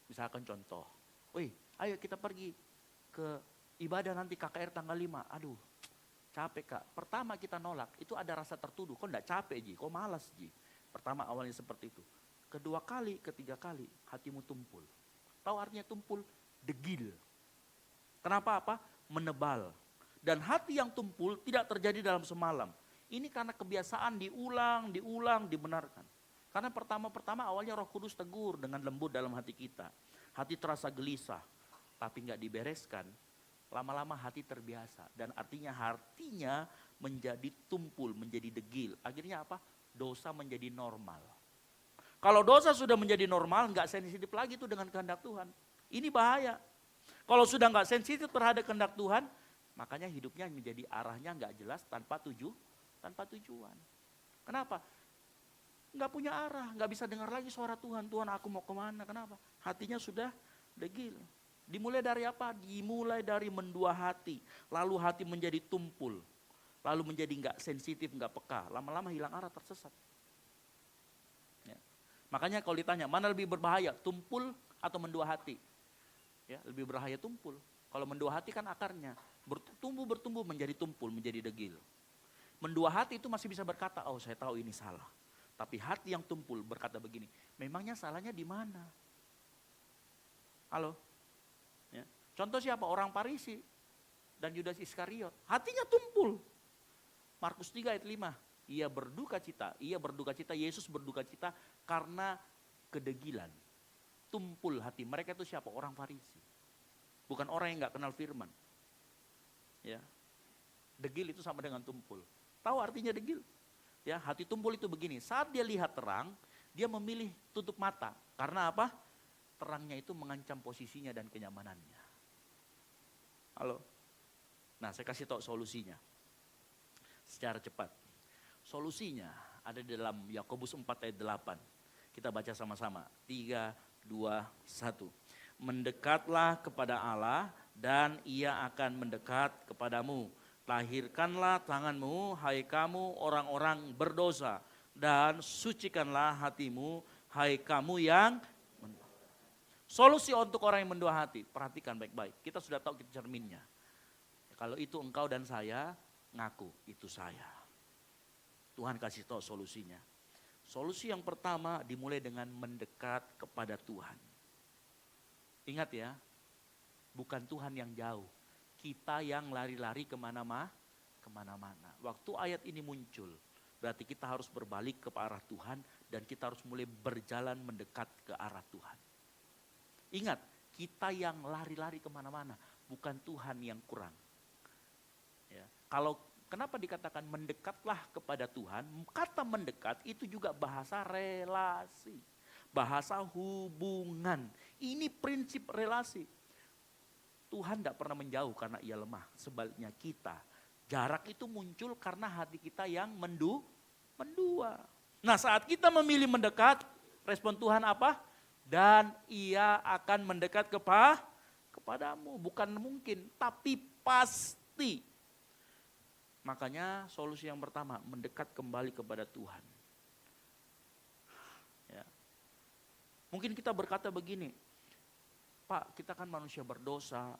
Misalkan contoh, ayo kita pergi ke ibadah nanti KKR tanggal 5, aduh capek kak. Pertama kita nolak, itu ada rasa tertuduh, kok enggak capek Ji, kok malas Ji. Pertama awalnya seperti itu. Kedua kali, ketiga kali hatimu tumpul. Tahu artinya tumpul? Degil. Kenapa apa? Menebal. Dan hati yang tumpul tidak terjadi dalam semalam. Ini karena kebiasaan diulang, dibenarkan. Karena pertama-pertama awalnya Roh Kudus tegur dengan lembut dalam hati kita. Hati terasa gelisah, tapi nggak dibereskan. Lama-lama hati terbiasa. Dan artinya hatinya menjadi tumpul, menjadi degil. Akhirnya apa? Dosa menjadi normal. Kalau dosa sudah menjadi normal, nggak sensitif lagi tuh dengan kehendak Tuhan. Ini bahaya. Kalau sudah nggak sensitif terhadap kehendak Tuhan, makanya hidupnya menjadi arahnya nggak jelas tanpa tujuan. Kenapa? Nggak punya arah, nggak bisa dengar lagi suara Tuhan. Tuhan, aku mau kemana? Kenapa? Hatinya sudah degil. Dimulai dari apa? Dimulai dari mendua hati. Lalu hati menjadi tumpul. Lalu menjadi nggak sensitif, nggak peka. Lama-lama hilang arah, tersesat. Ya. Makanya kalau ditanya, mana lebih berbahaya? Tumpul atau mendua hati? Ya, lebih berbahaya tumpul. Kalau mendua hati kan akarnya. Bertumbuh menjadi tumpul, menjadi degil. Mendua hati itu masih bisa berkata, oh saya tahu ini salah. Tapi hati yang tumpul berkata begini, memangnya salahnya di mana? Halo? Ya. Contoh siapa? Orang Farisi dan Yudas Iskariot. Hatinya tumpul. Markus 3 ayat 5. Ia berduka cita, Yesus berduka cita karena kedegilan. Tumpul hati. Mereka itu siapa? Orang Farisi. Bukan orang yang gak kenal firman. Ya. Degil itu sama dengan tumpul. Tahu artinya degil? Ya, hati tumpul itu begini, saat dia lihat terang, dia memilih tutup mata. Karena apa? Terangnya itu mengancam posisinya dan kenyamanannya. Halo? Nah, saya kasih tahu solusinya. Secara cepat. Solusinya ada di dalam Yakobus 4 ayat 8. Kita baca sama-sama. 3, 2, 1. Mendekatlah kepada Allah dan ia akan mendekat kepadamu. Lahirkanlah tanganmu, hai kamu orang-orang berdosa. Dan sucikanlah hatimu, hai kamu yang solusi untuk orang yang mendua hati. Perhatikan baik-baik, kita sudah tahu kita cerminnya. Kalau itu engkau dan saya, ngaku itu saya. Tuhan kasih tahu solusinya. Solusi yang pertama dimulai dengan mendekat kepada Tuhan. Ingat ya, bukan Tuhan yang jauh. Kita yang lari-lari kemana-mana. Waktu ayat ini muncul, berarti kita harus berbalik ke arah Tuhan dan kita harus mulai berjalan mendekat ke arah Tuhan. Ingat, kita yang lari-lari kemana-mana, bukan Tuhan yang kurang. Ya, kenapa dikatakan mendekatlah kepada Tuhan? Kata mendekat itu juga bahasa relasi, bahasa hubungan. Ini prinsip relasi. Tuhan tidak pernah menjauh karena ia lemah. Sebaliknya kita, jarak itu muncul karena hati kita yang mendua. Nah, saat kita memilih mendekat, respon Tuhan apa? Dan ia akan mendekat kepadamu. Bukan mungkin, tapi pasti. Makanya solusi yang pertama, mendekat kembali kepada Tuhan. Ya. Mungkin kita berkata begini, Pak, kita kan manusia berdosa,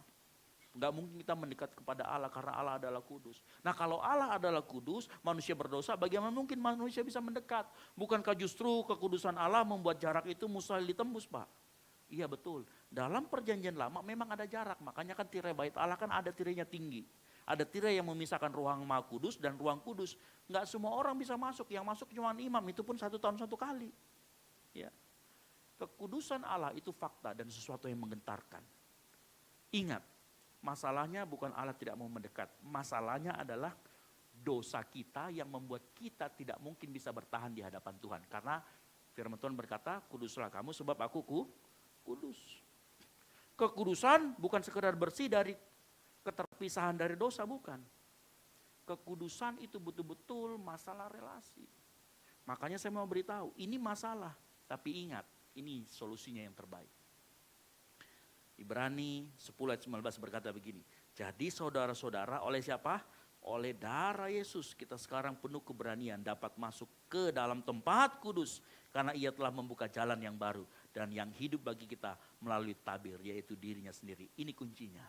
nggak mungkin kita mendekat kepada Allah karena Allah adalah kudus. Nah, kalau Allah adalah kudus, manusia berdosa, bagaimana mungkin manusia bisa mendekat? Bukankah justru kekudusan Allah membuat jarak itu mustahil ditembus, Pak? Iya betul, dalam perjanjian lama memang ada jarak, makanya kan tirai bait Allah kan ada tirainya tinggi. Ada tirai yang memisahkan ruang Maha Kudus dan ruang kudus. Nggak semua orang bisa masuk, yang masuk cuma imam, itu pun 1 tahun 1 kali. Ya. Kekudusan Allah itu fakta dan sesuatu yang menggentarkan. Ingat, masalahnya bukan Allah tidak mau mendekat. Masalahnya adalah dosa kita yang membuat kita tidak mungkin bisa bertahan di hadapan Tuhan. Karena firman Tuhan berkata, kuduslah kamu sebab aku kudus. Kekudusan bukan sekedar bersih dari keterpisahan dari dosa, bukan. Kekudusan itu betul-betul masalah relasi. Makanya saya mau beritahu, ini masalah. Tapi ingat, ini solusinya yang terbaik. Ibrani 10 ayat 19 berkata begini. Jadi saudara-saudara, oleh siapa? Oleh darah Yesus kita sekarang penuh keberanian dapat masuk ke dalam tempat kudus. Karena ia telah membuka jalan yang baru dan yang hidup bagi kita melalui tabir, yaitu dirinya sendiri. Ini kuncinya.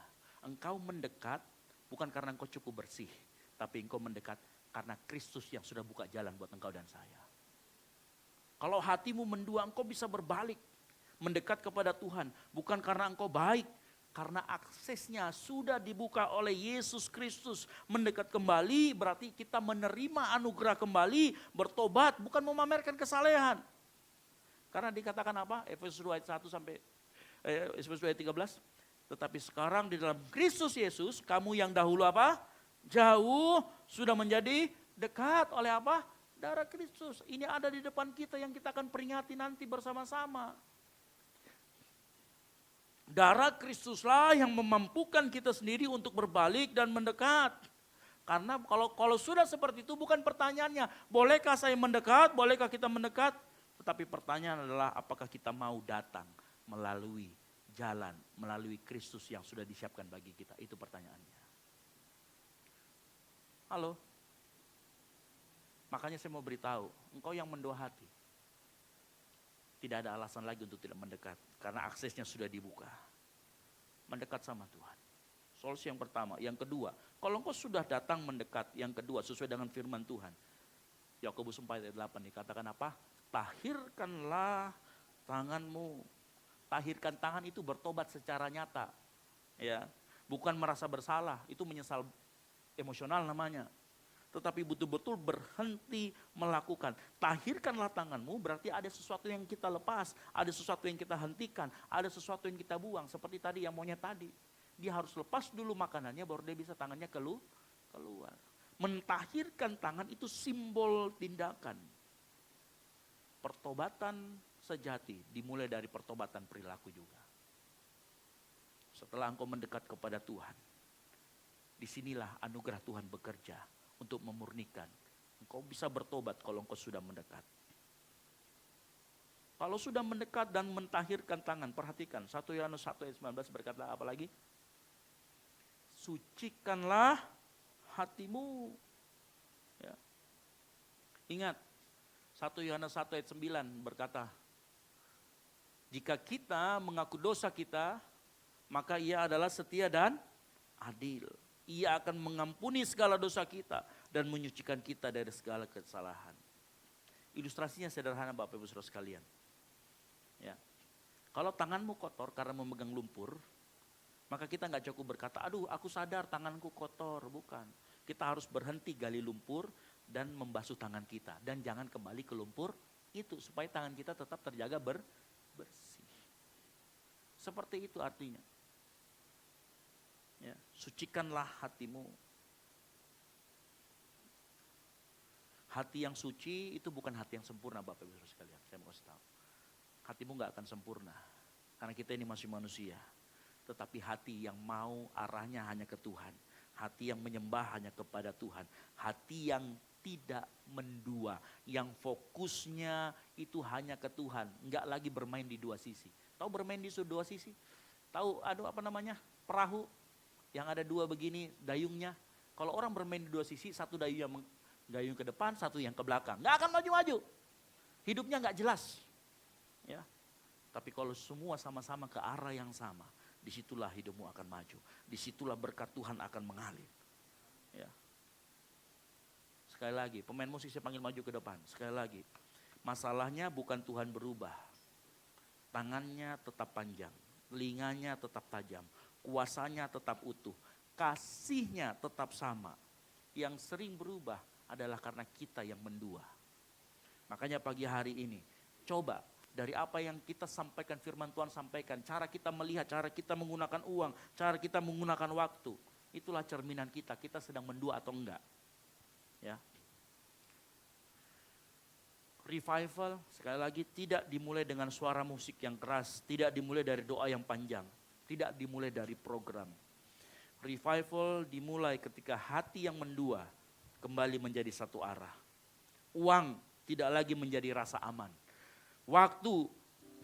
Engkau mendekat bukan karena engkau cukup bersih, tapi engkau mendekat karena Kristus yang sudah buka jalan buat engkau dan saya. Kalau hatimu mendua, engkau bisa berbalik, mendekat kepada Tuhan. Bukan karena engkau baik, karena aksesnya sudah dibuka oleh Yesus Kristus. Mendekat kembali berarti kita menerima anugerah kembali, bertobat, bukan memamerkan kesalehan. Karena dikatakan apa? Efesus 2 ayat 1 sampai Efesus 2 ayat 13. Tetapi sekarang di dalam Kristus Yesus, kamu yang dahulu apa? Jauh sudah menjadi dekat oleh apa? Darah Kristus, ini ada di depan kita yang kita akan peringati nanti bersama-sama. Darah Kristuslah yang memampukan kita sendiri untuk berbalik dan mendekat. Karena kalau sudah seperti itu bukan pertanyaannya, bolehkah saya mendekat, bolehkah kita mendekat? Tetapi pertanyaan adalah apakah kita mau datang melalui jalan, melalui Kristus yang sudah disiapkan bagi kita. Itu pertanyaannya. Halo? Makanya saya mau beritahu, engkau yang mendua hati. Tidak ada alasan lagi untuk tidak mendekat. Karena aksesnya sudah dibuka. Mendekat sama Tuhan. Solusi yang pertama. Yang kedua, kalau engkau sudah datang mendekat. Yang kedua, sesuai dengan firman Tuhan. Yakobus 4 ayat 8 dikatakan apa? Tahirkanlah tanganmu. Tahirkan tangan itu bertobat secara nyata. Ya, bukan merasa bersalah. Itu menyesal emosional namanya. Tetapi betul-betul berhenti melakukan. Tahirkanlah tanganmu berarti ada sesuatu yang kita lepas. Ada sesuatu yang kita hentikan. Ada sesuatu yang kita buang. Seperti tadi yang monyet tadi. Dia harus lepas dulu makanannya baru dia bisa tangannya keluar. Mentahirkan tangan itu simbol tindakan. Pertobatan sejati dimulai dari pertobatan perilaku juga. Setelah engkau mendekat kepada Tuhan. Disinilah anugerah Tuhan bekerja. Untuk memurnikan. Engkau bisa bertobat kalau engkau sudah mendekat. Kalau sudah mendekat dan mentahirkan tangan, perhatikan 1 Yohanes 1 ayat 19 berkata apa lagi? Sucikanlah hatimu. Ya. Ingat 1 Yohanes 1 ayat 9 berkata, jika kita mengaku dosa kita, maka ia adalah setia dan adil. Ia akan mengampuni segala dosa kita dan menyucikan kita dari segala kesalahan. Ilustrasinya sederhana Bapak Ibu Saudara sekalian. Ya. Kalau tanganmu kotor karena memegang lumpur, maka kita nggak cukup berkata, aduh aku sadar tanganku kotor. Bukan. Kita harus berhenti gali lumpur dan membasuh tangan kita. Dan jangan kembali ke lumpur itu supaya tangan kita tetap terjaga bersih. Seperti itu artinya. Ya, sucikanlah hatimu. Hati yang suci itu bukan hati yang sempurna Bapak Ibu Saudara sekalian. Saya mau kasih tahu. Hatimu gak akan sempurna. Karena kita ini masih manusia. Tetapi hati yang mau arahnya hanya ke Tuhan. Hati yang menyembah hanya kepada Tuhan. Hati yang tidak mendua. Yang fokusnya itu hanya ke Tuhan. Enggak lagi bermain di dua sisi. Tahu bermain di dua sisi? Tahu perahu yang ada dua begini dayungnya. Kalau orang bermain di dua sisi, satu dayung ke depan, satu yang ke belakang. Nggak akan maju-maju. Hidupnya nggak jelas. Ya. Tapi kalau semua sama-sama ke arah yang sama, disitulah hidupmu akan maju. Disitulah berkat Tuhan akan mengalir. Ya. Sekali lagi, pemain musik saya panggil maju ke depan. Sekali lagi, masalahnya bukan Tuhan berubah. Tangannya tetap panjang, telinganya tetap tajam. Kuasanya tetap utuh, kasihnya tetap sama. Yang sering berubah adalah karena kita yang mendua. Makanya pagi hari ini, coba dari apa yang kita sampaikan, firman Tuhan sampaikan, cara kita melihat, cara kita menggunakan uang, cara kita menggunakan waktu. Itulah cerminan kita sedang mendua atau enggak. Ya. Revival, sekali lagi tidak dimulai dengan suara musik yang keras, tidak dimulai dari doa yang panjang. Tidak dimulai dari program. Revival dimulai ketika hati yang mendua kembali menjadi satu arah. Uang tidak lagi menjadi rasa aman. Waktu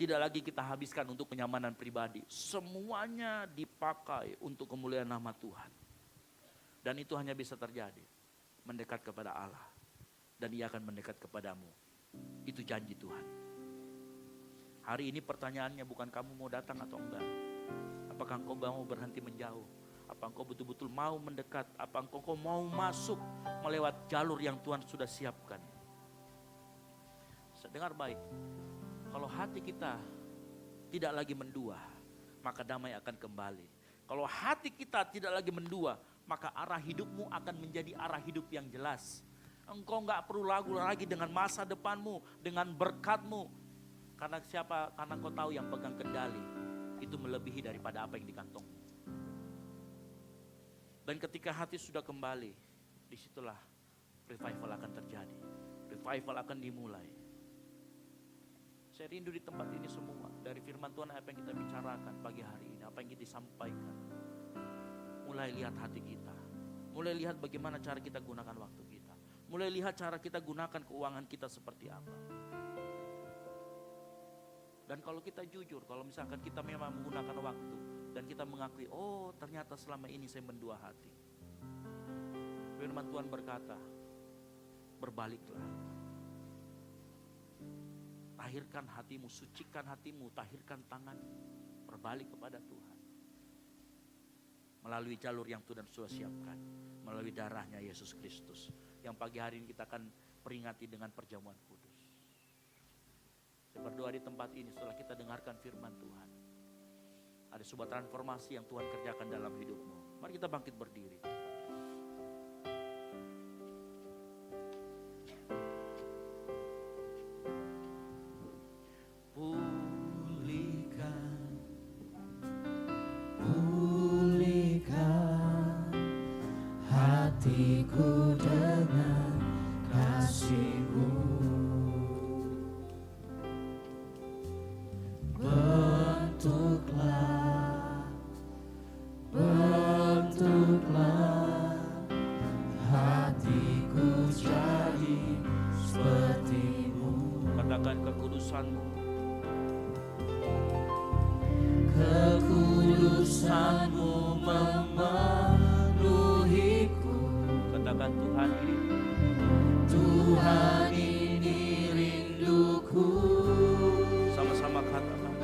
tidak lagi kita habiskan untuk kenyamanan pribadi. Semuanya dipakai untuk kemuliaan nama Tuhan. Dan itu hanya bisa terjadi mendekat kepada Allah. Dan Ia akan mendekat kepadamu. Itu janji Tuhan. Hari ini pertanyaannya bukan kamu mau datang atau enggak. Apakah engkau mau berhenti menjauh? Apa engkau betul-betul mau mendekat? Apa engkau mau masuk melewat jalur yang Tuhan sudah siapkan? Saya dengar baik. Kalau hati kita tidak lagi mendua, maka damai akan kembali. Kalau hati kita tidak lagi mendua, maka arah hidupmu akan menjadi arah hidup yang jelas. Engkau enggak perlu ragu lagi dengan masa depanmu, dengan berkatmu. Karena siapa? Karena engkau tahu yang pegang kendali. Itu melebihi daripada apa yang dikantongmu. Dan ketika hati sudah kembali, disitulah revival akan terjadi. revival akan dimulai. Saya rindu di tempat ini semua, dari firman Tuhan apa yang kita bicarakan pagi hari ini, apa yang kita sampaikan. Mulai lihat hati kita, mulai lihat bagaimana cara kita gunakan waktu kita, mulai lihat cara kita gunakan keuangan kita seperti apa. Dan kalau kita jujur, kalau misalkan kita memang menggunakan waktu dan kita mengakui, oh ternyata selama ini saya mendua hati. Firman Tuhan berkata, berbaliklah. Tahirkan hatimu, sucikan hatimu, tahirkan tanganmu. Berbalik kepada Tuhan. Melalui jalur yang Tuhan sudah siapkan. Melalui darahnya Yesus Kristus. Yang pagi hari ini kita akan peringati dengan perjamuan kudus. Saya berdoa di tempat ini setelah kita dengarkan firman Tuhan. Ada sebuah transformasi yang Tuhan kerjakan dalam hidupmu. Mari kita bangkit berdiri. Hatiku dengan kasih-Mu, bentuklah hatiku jadi seperti-Mu. Katakan kekudusan-Mu. Kekudusan-Mu memenuhiku. Katakan Tuhan ini. Tuhan ini rinduku. Sama-sama katakan.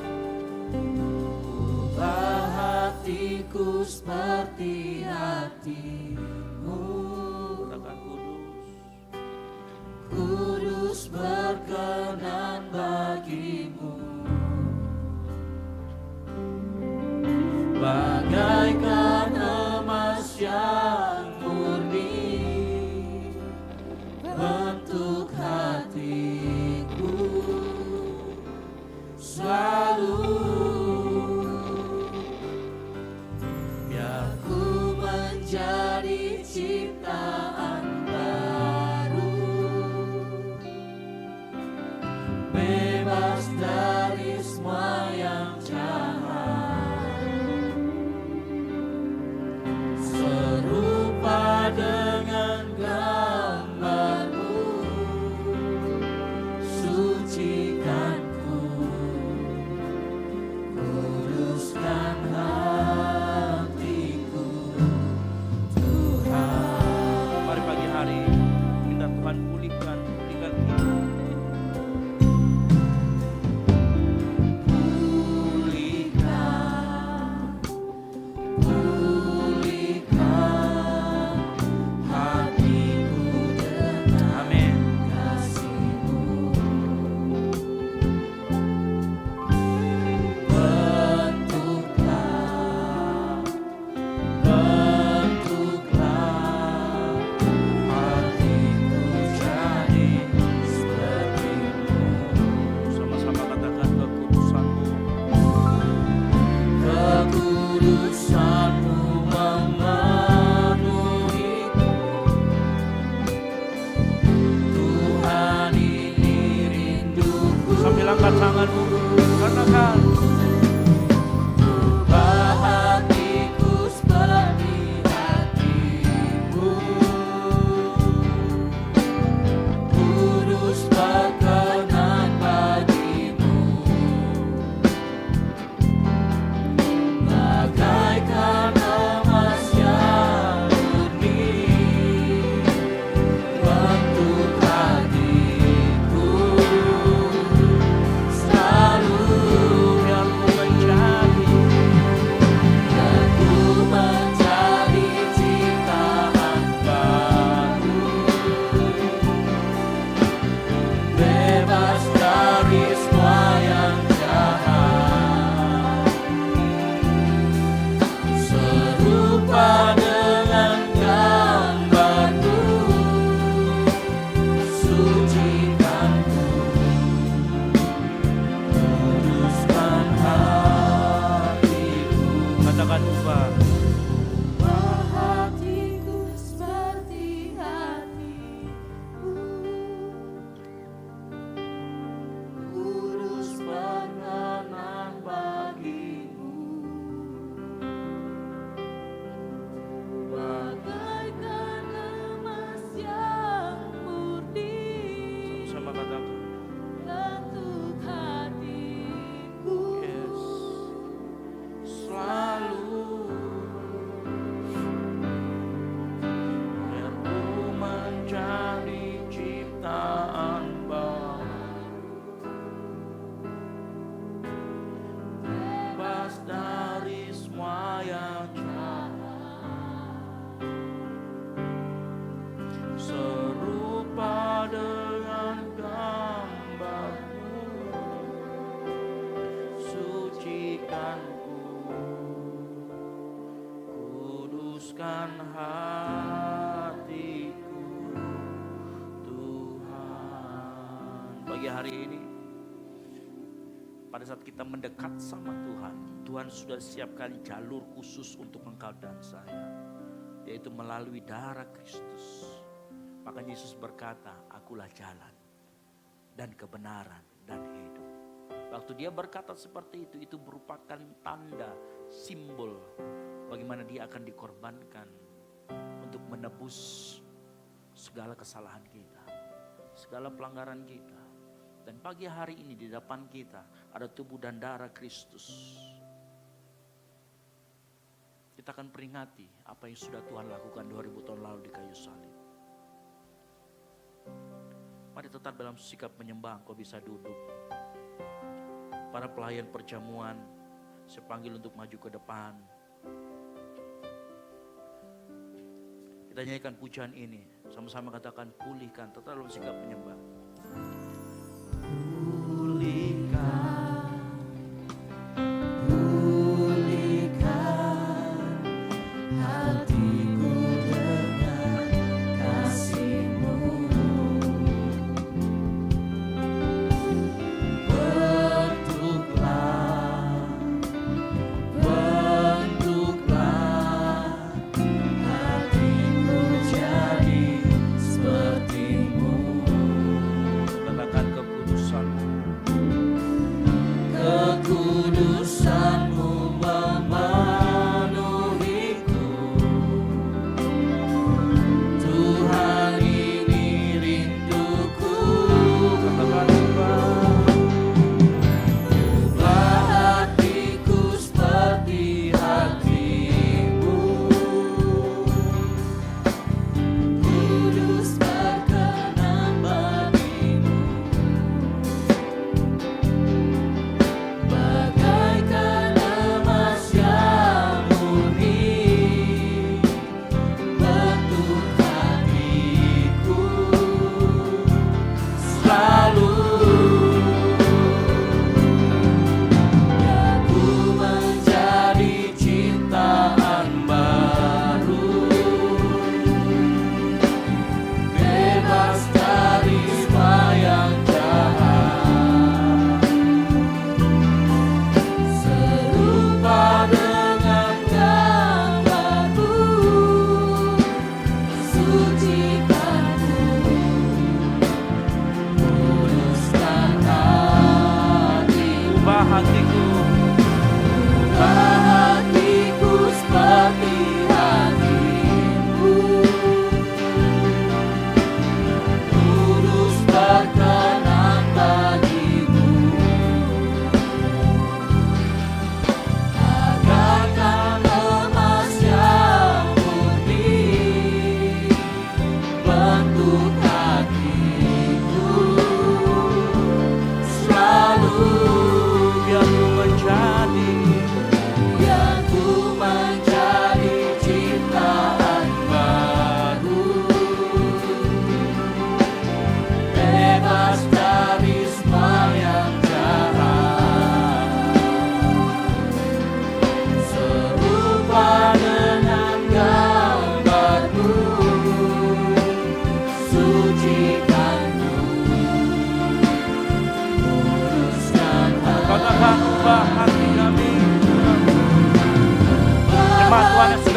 Ubah hatiku seperti hati-Mu. Katakan kudus. Kudus berkenan bagi-Mu. Bagaikan emas yang murni, bentuk hatiku selalu. Biar ku menjadi ciptaan baru, bebas dari semua yang jahat. kuduskan hatiku Tuhan. Pagi hari ini, pada saat kita mendekat sama Tuhan, Tuhan sudah siapkan jalur khusus untuk engkau dan saya, yaitu melalui darah Kristus. Maka Yesus berkata, akulah jalan dan kebenaran dan hidup. Waktu dia berkata seperti itu merupakan tanda, simbol bagaimana dia akan dikorbankan untuk menebus segala kesalahan kita, segala pelanggaran kita. Dan pagi hari ini di depan kita ada tubuh dan darah Kristus. Kita akan peringati apa yang sudah Tuhan lakukan 2000 tahun lalu di kayu salib. Mari tetap dalam sikap menyembah, engkau bisa duduk. Para pelayan perjamuan, saya panggil untuk maju ke depan. Kita nyanyikan pujian ini, sama-sama katakan pulihkan, tetap dalam sikap menyembah.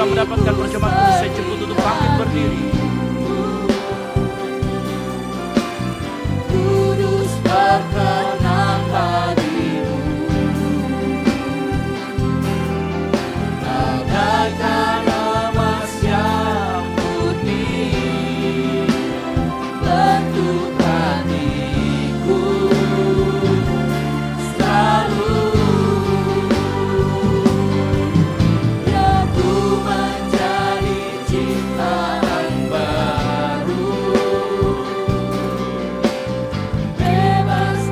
Mendapatkan perjamuan kudus, saya jemput untuk bangkit berdiri. Kudus berkenan bagimu, bagaikan emas yang murni, bentuk hatiku selalu. Bebas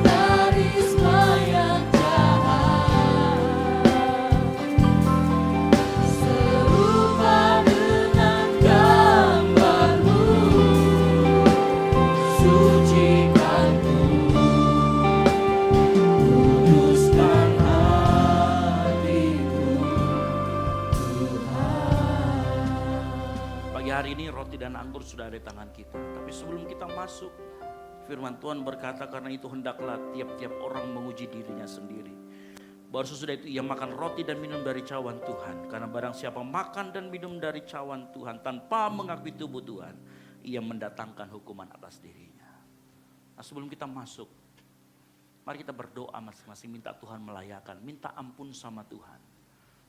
hari ini roti dan anggur sudah ada di tangan kita. Tapi sebelum kita masuk, firman Tuhan berkata, karena itu hendaklah tiap-tiap orang menguji dirinya sendiri. Baru sesudah itu ia makan roti dan minum dari cawan Tuhan. Karena barang siapa makan dan minum dari cawan Tuhan tanpa mengakui tubuh Tuhan, ia mendatangkan hukuman atas dirinya. Nah, sebelum kita masuk, mari kita berdoa masing-masing, minta Tuhan melayakan, minta ampun sama Tuhan.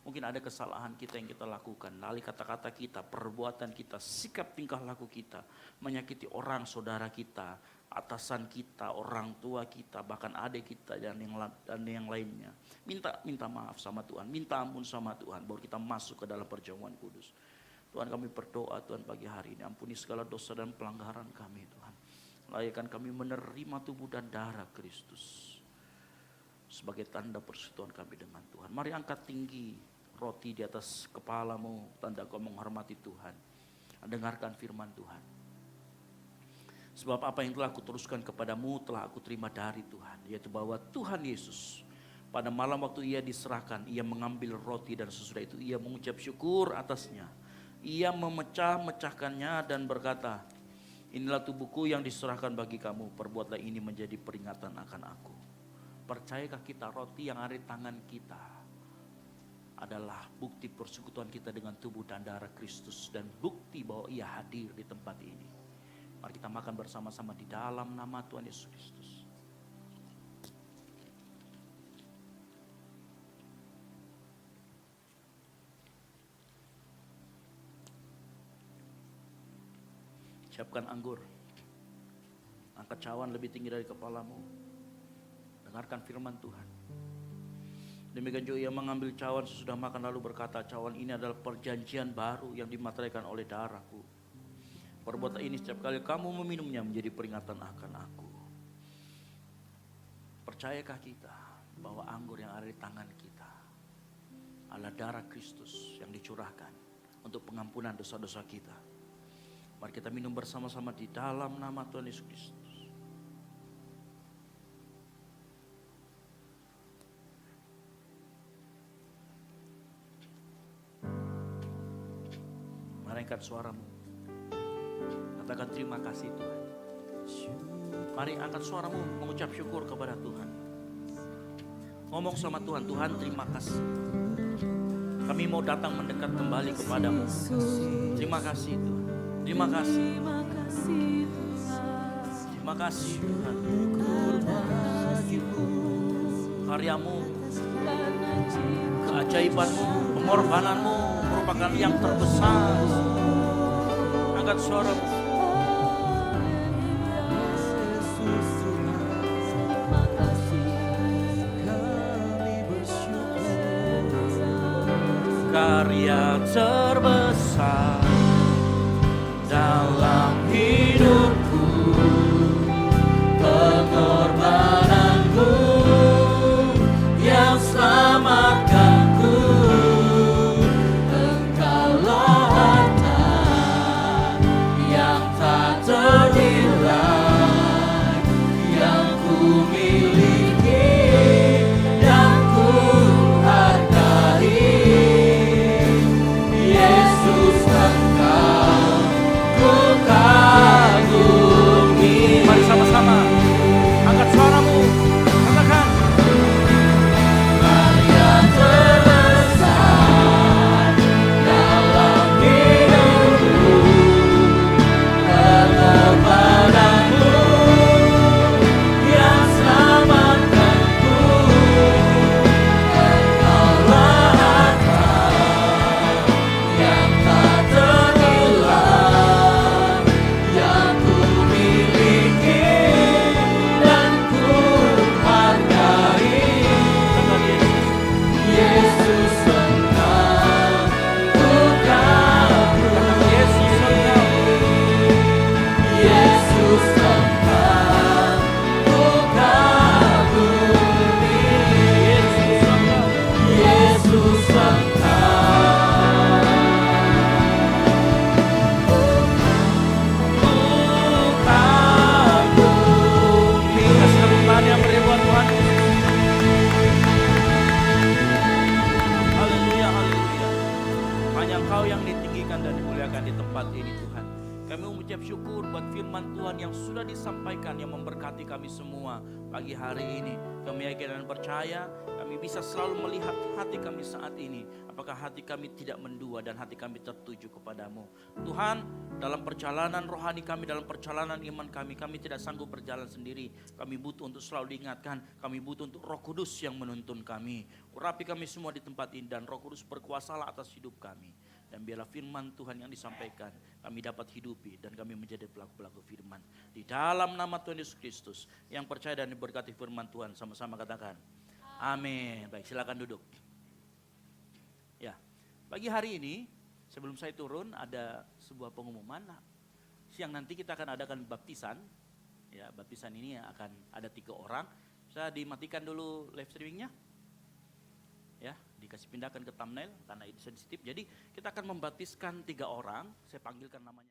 Mungkin ada kesalahan kita yang kita lakukan, lali kata-kata kita, perbuatan kita, sikap tingkah laku kita, menyakiti orang, saudara kita, atasan kita, orang tua kita, bahkan adik kita dan yang lainnya. Minta maaf sama Tuhan, minta ampun sama Tuhan, baru kita masuk ke dalam perjamuan kudus. Tuhan, kami berdoa Tuhan pagi hari ini, ampuni segala dosa dan pelanggaran kami Tuhan. Layakkan kami menerima tubuh dan darah Kristus sebagai tanda persekutuan kami dengan Tuhan. Mari angkat tinggi roti di atas kepalamu, tanda kau menghormati Tuhan. Dengarkan firman Tuhan. Sebab apa yang telah aku teruskan kepadamu telah aku terima dari Tuhan, yaitu bahwa Tuhan Yesus pada malam waktu ia diserahkan, ia mengambil roti dan sesudah itu ia mengucap syukur atasnya. Ia memecah-mecahkannya dan berkata, inilah tubuhku yang diserahkan bagi kamu, perbuatlah ini menjadi peringatan akan aku. Percayakah kita roti yang ada di tangan kita adalah bukti persekutuan kita dengan tubuh dan darah Kristus dan bukti bahwa ia hadir di tempat ini. Mari kita makan bersama-sama di dalam nama Tuhan Yesus Kristus. Siapkan anggur. Angkat cawan lebih tinggi dari kepalamu. Dengarkan firman Tuhan. Demikian juga ia mengambil cawan sesudah makan lalu berkata, cawan ini adalah perjanjian baru yang dimateraikan oleh darahku. Perbuatan ini setiap kali kamu meminumnya menjadi peringatan akan aku. Percayakah kita bahwa anggur yang ada di tangan kita adalah darah Kristus yang dicurahkan untuk pengampunan dosa-dosa kita? Mari kita minum bersama-sama di dalam nama Tuhan Yesus Kristus. Mari angkat suaramu. Katakan terima kasih Tuhan. Mari angkat suaramu mengucap syukur kepada Tuhan. Ngomong sama Tuhan, Tuhan terima kasih. Kami mau datang mendekat kembali kepadamu. Terima kasih Tuhan. Terima kasih. Terima kasih Tuhan. Karyamu, keajaibanmu, pengorbananmu merupakan yang terbesar. Angkat suaramu. Karya terbesar dalam hidupku, pengorbananmu yang selamatkanku. Engkaulah harta yang tak ternilai yang ku miliki dan ku hargai. Yesus, Engkau ku kagumi. tempat ini Tuhan. Kami mengucap syukur buat firman Tuhan yang sudah disampaikan, yang memberkati kami semua pagi hari ini. Kami yakin dan percaya kami bisa selalu melihat hati kami saat ini. Apakah hati kami tidak mendua dan hati kami tertuju kepadamu. Tuhan, dalam perjalanan rohani kami, dalam perjalanan iman kami tidak sanggup berjalan sendiri. Kami butuh untuk selalu diingatkan, kami butuh untuk Roh Kudus yang menuntun kami. Urapi kami semua di tempat ini dan Roh Kudus berkuasalah atas hidup kami. Dan biarlah firman Tuhan yang disampaikan kami dapat hidupi dan kami menjadi pelaku-pelaku firman. Di dalam nama Tuhan Yesus Kristus yang percaya dan diberkati firman Tuhan, sama-sama katakan amin. Baik, silakan duduk. Ya, pagi hari ini sebelum saya turun ada sebuah pengumuman. Siang nanti kita akan adakan baptisan. Ya, baptisan ini akan ada 3 orang. Bisa dimatikan dulu live streamingnya. Ya, dikasih pindahkan ke thumbnail karena itu sensitif. Jadi kita akan membaptiskan 3 orang. Saya panggilkan namanya.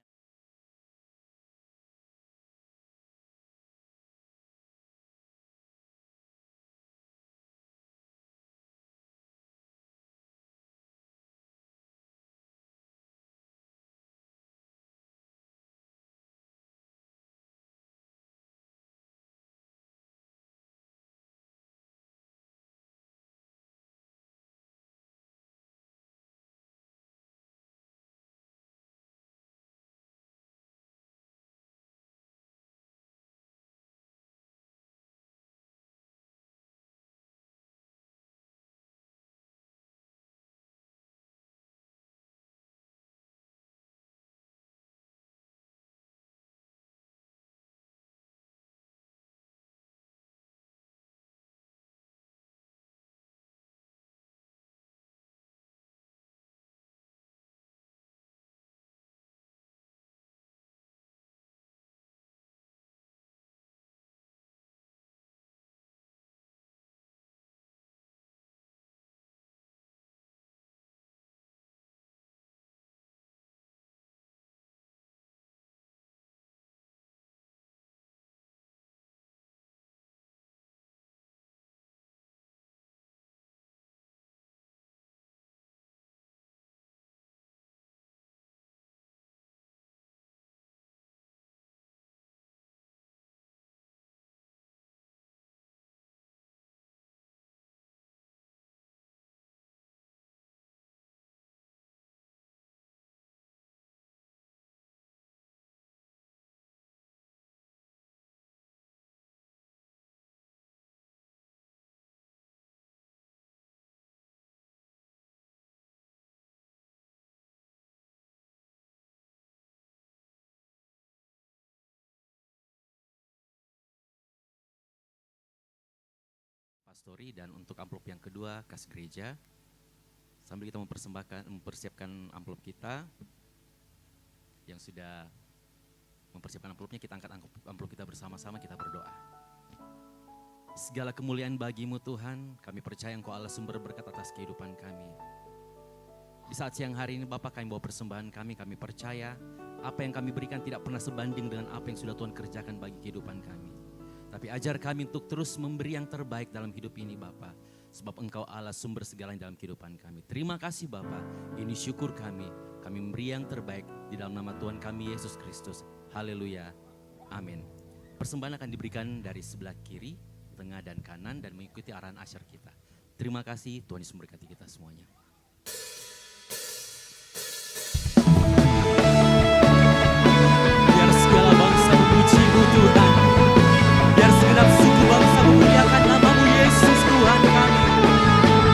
Pastori, dan untuk amplop yang kedua kas gereja. Sambil kita mempersiapkan amplop kita, yang sudah mempersiapkan amplopnya, kita angkat amplop kita bersama-sama, kita berdoa. Segala kemuliaan bagimu Tuhan, kami percaya Engkau Allah sumber berkat atas kehidupan kami. Di saat siang hari ini Bapak, kami bawa persembahan kami percaya apa yang kami berikan tidak pernah sebanding dengan apa yang sudah Tuhan kerjakan bagi kehidupan kami. Tapi ajar kami untuk terus memberi yang terbaik dalam hidup ini Bapa. Sebab Engkau Allah sumber segalanya dalam kehidupan kami. Terima kasih Bapa, ini syukur kami. Kami memberi yang terbaik di dalam nama Tuhan kami Yesus Kristus. Haleluya, amin. Persembahan akan diberikan dari sebelah kiri, tengah dan kanan dan mengikuti arahan asyar kita. Terima kasih, Tuhan Yesus memberkati kita semuanya. Biar segala bangsa memuji-Mu Tuhan. Biar segenap suku bangsa memuliakan nama-Mu Yesus Tuhan kami.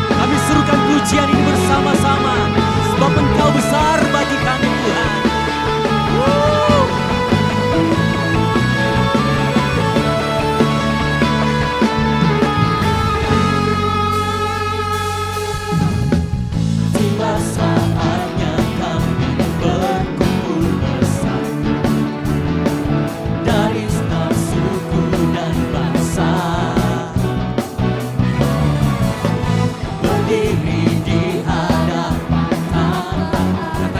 Kami serukan pujian ini bersama-sama, sebab Engkau besar bagi kami Tuhan. Tiba saatnya kami berkumpul bersama dari setiap suku dan bangsa, berdiri di hadapan Tuhan.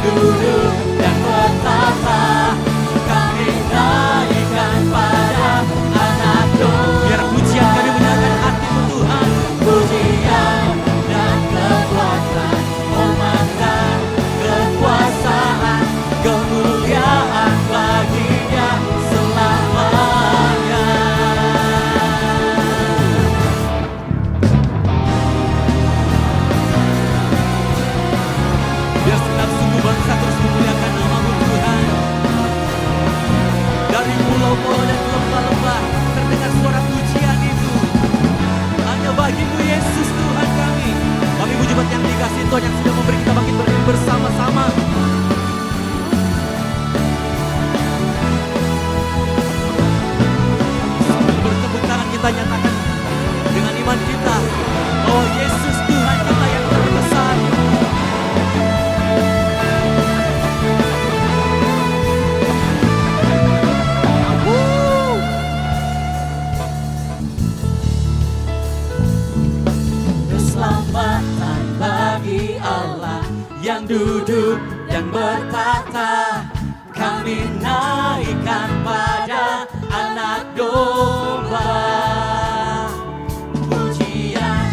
duduk dan bertata, kami naikkan pada anak domba. Biar pujian kami menyatakan hatimu Tuhan. Pujian dan kekuatan, hormat dan kekuasaan, kemuliaan baginya selamanya. Biar segenap suku bangsa terus memuliakan nama-Mu Tuhan. Dari pulau-pulau dan lembah-lembah terdengar suara pujian itu. Hanya bagi-Mu Yesus Tuhan kami. Kami jemaat yang dikasihi Tuhan yang sudah memberi kita bangkit berdiri bersama-sama. Sambil bertepuk tangan kita nyatakan dengan iman kita bahwa Yesus Tuhan kita yang terbesar. Keselamatan bagi Allah yang duduk dan bertata, kami naikkan pada anak domba. Pujian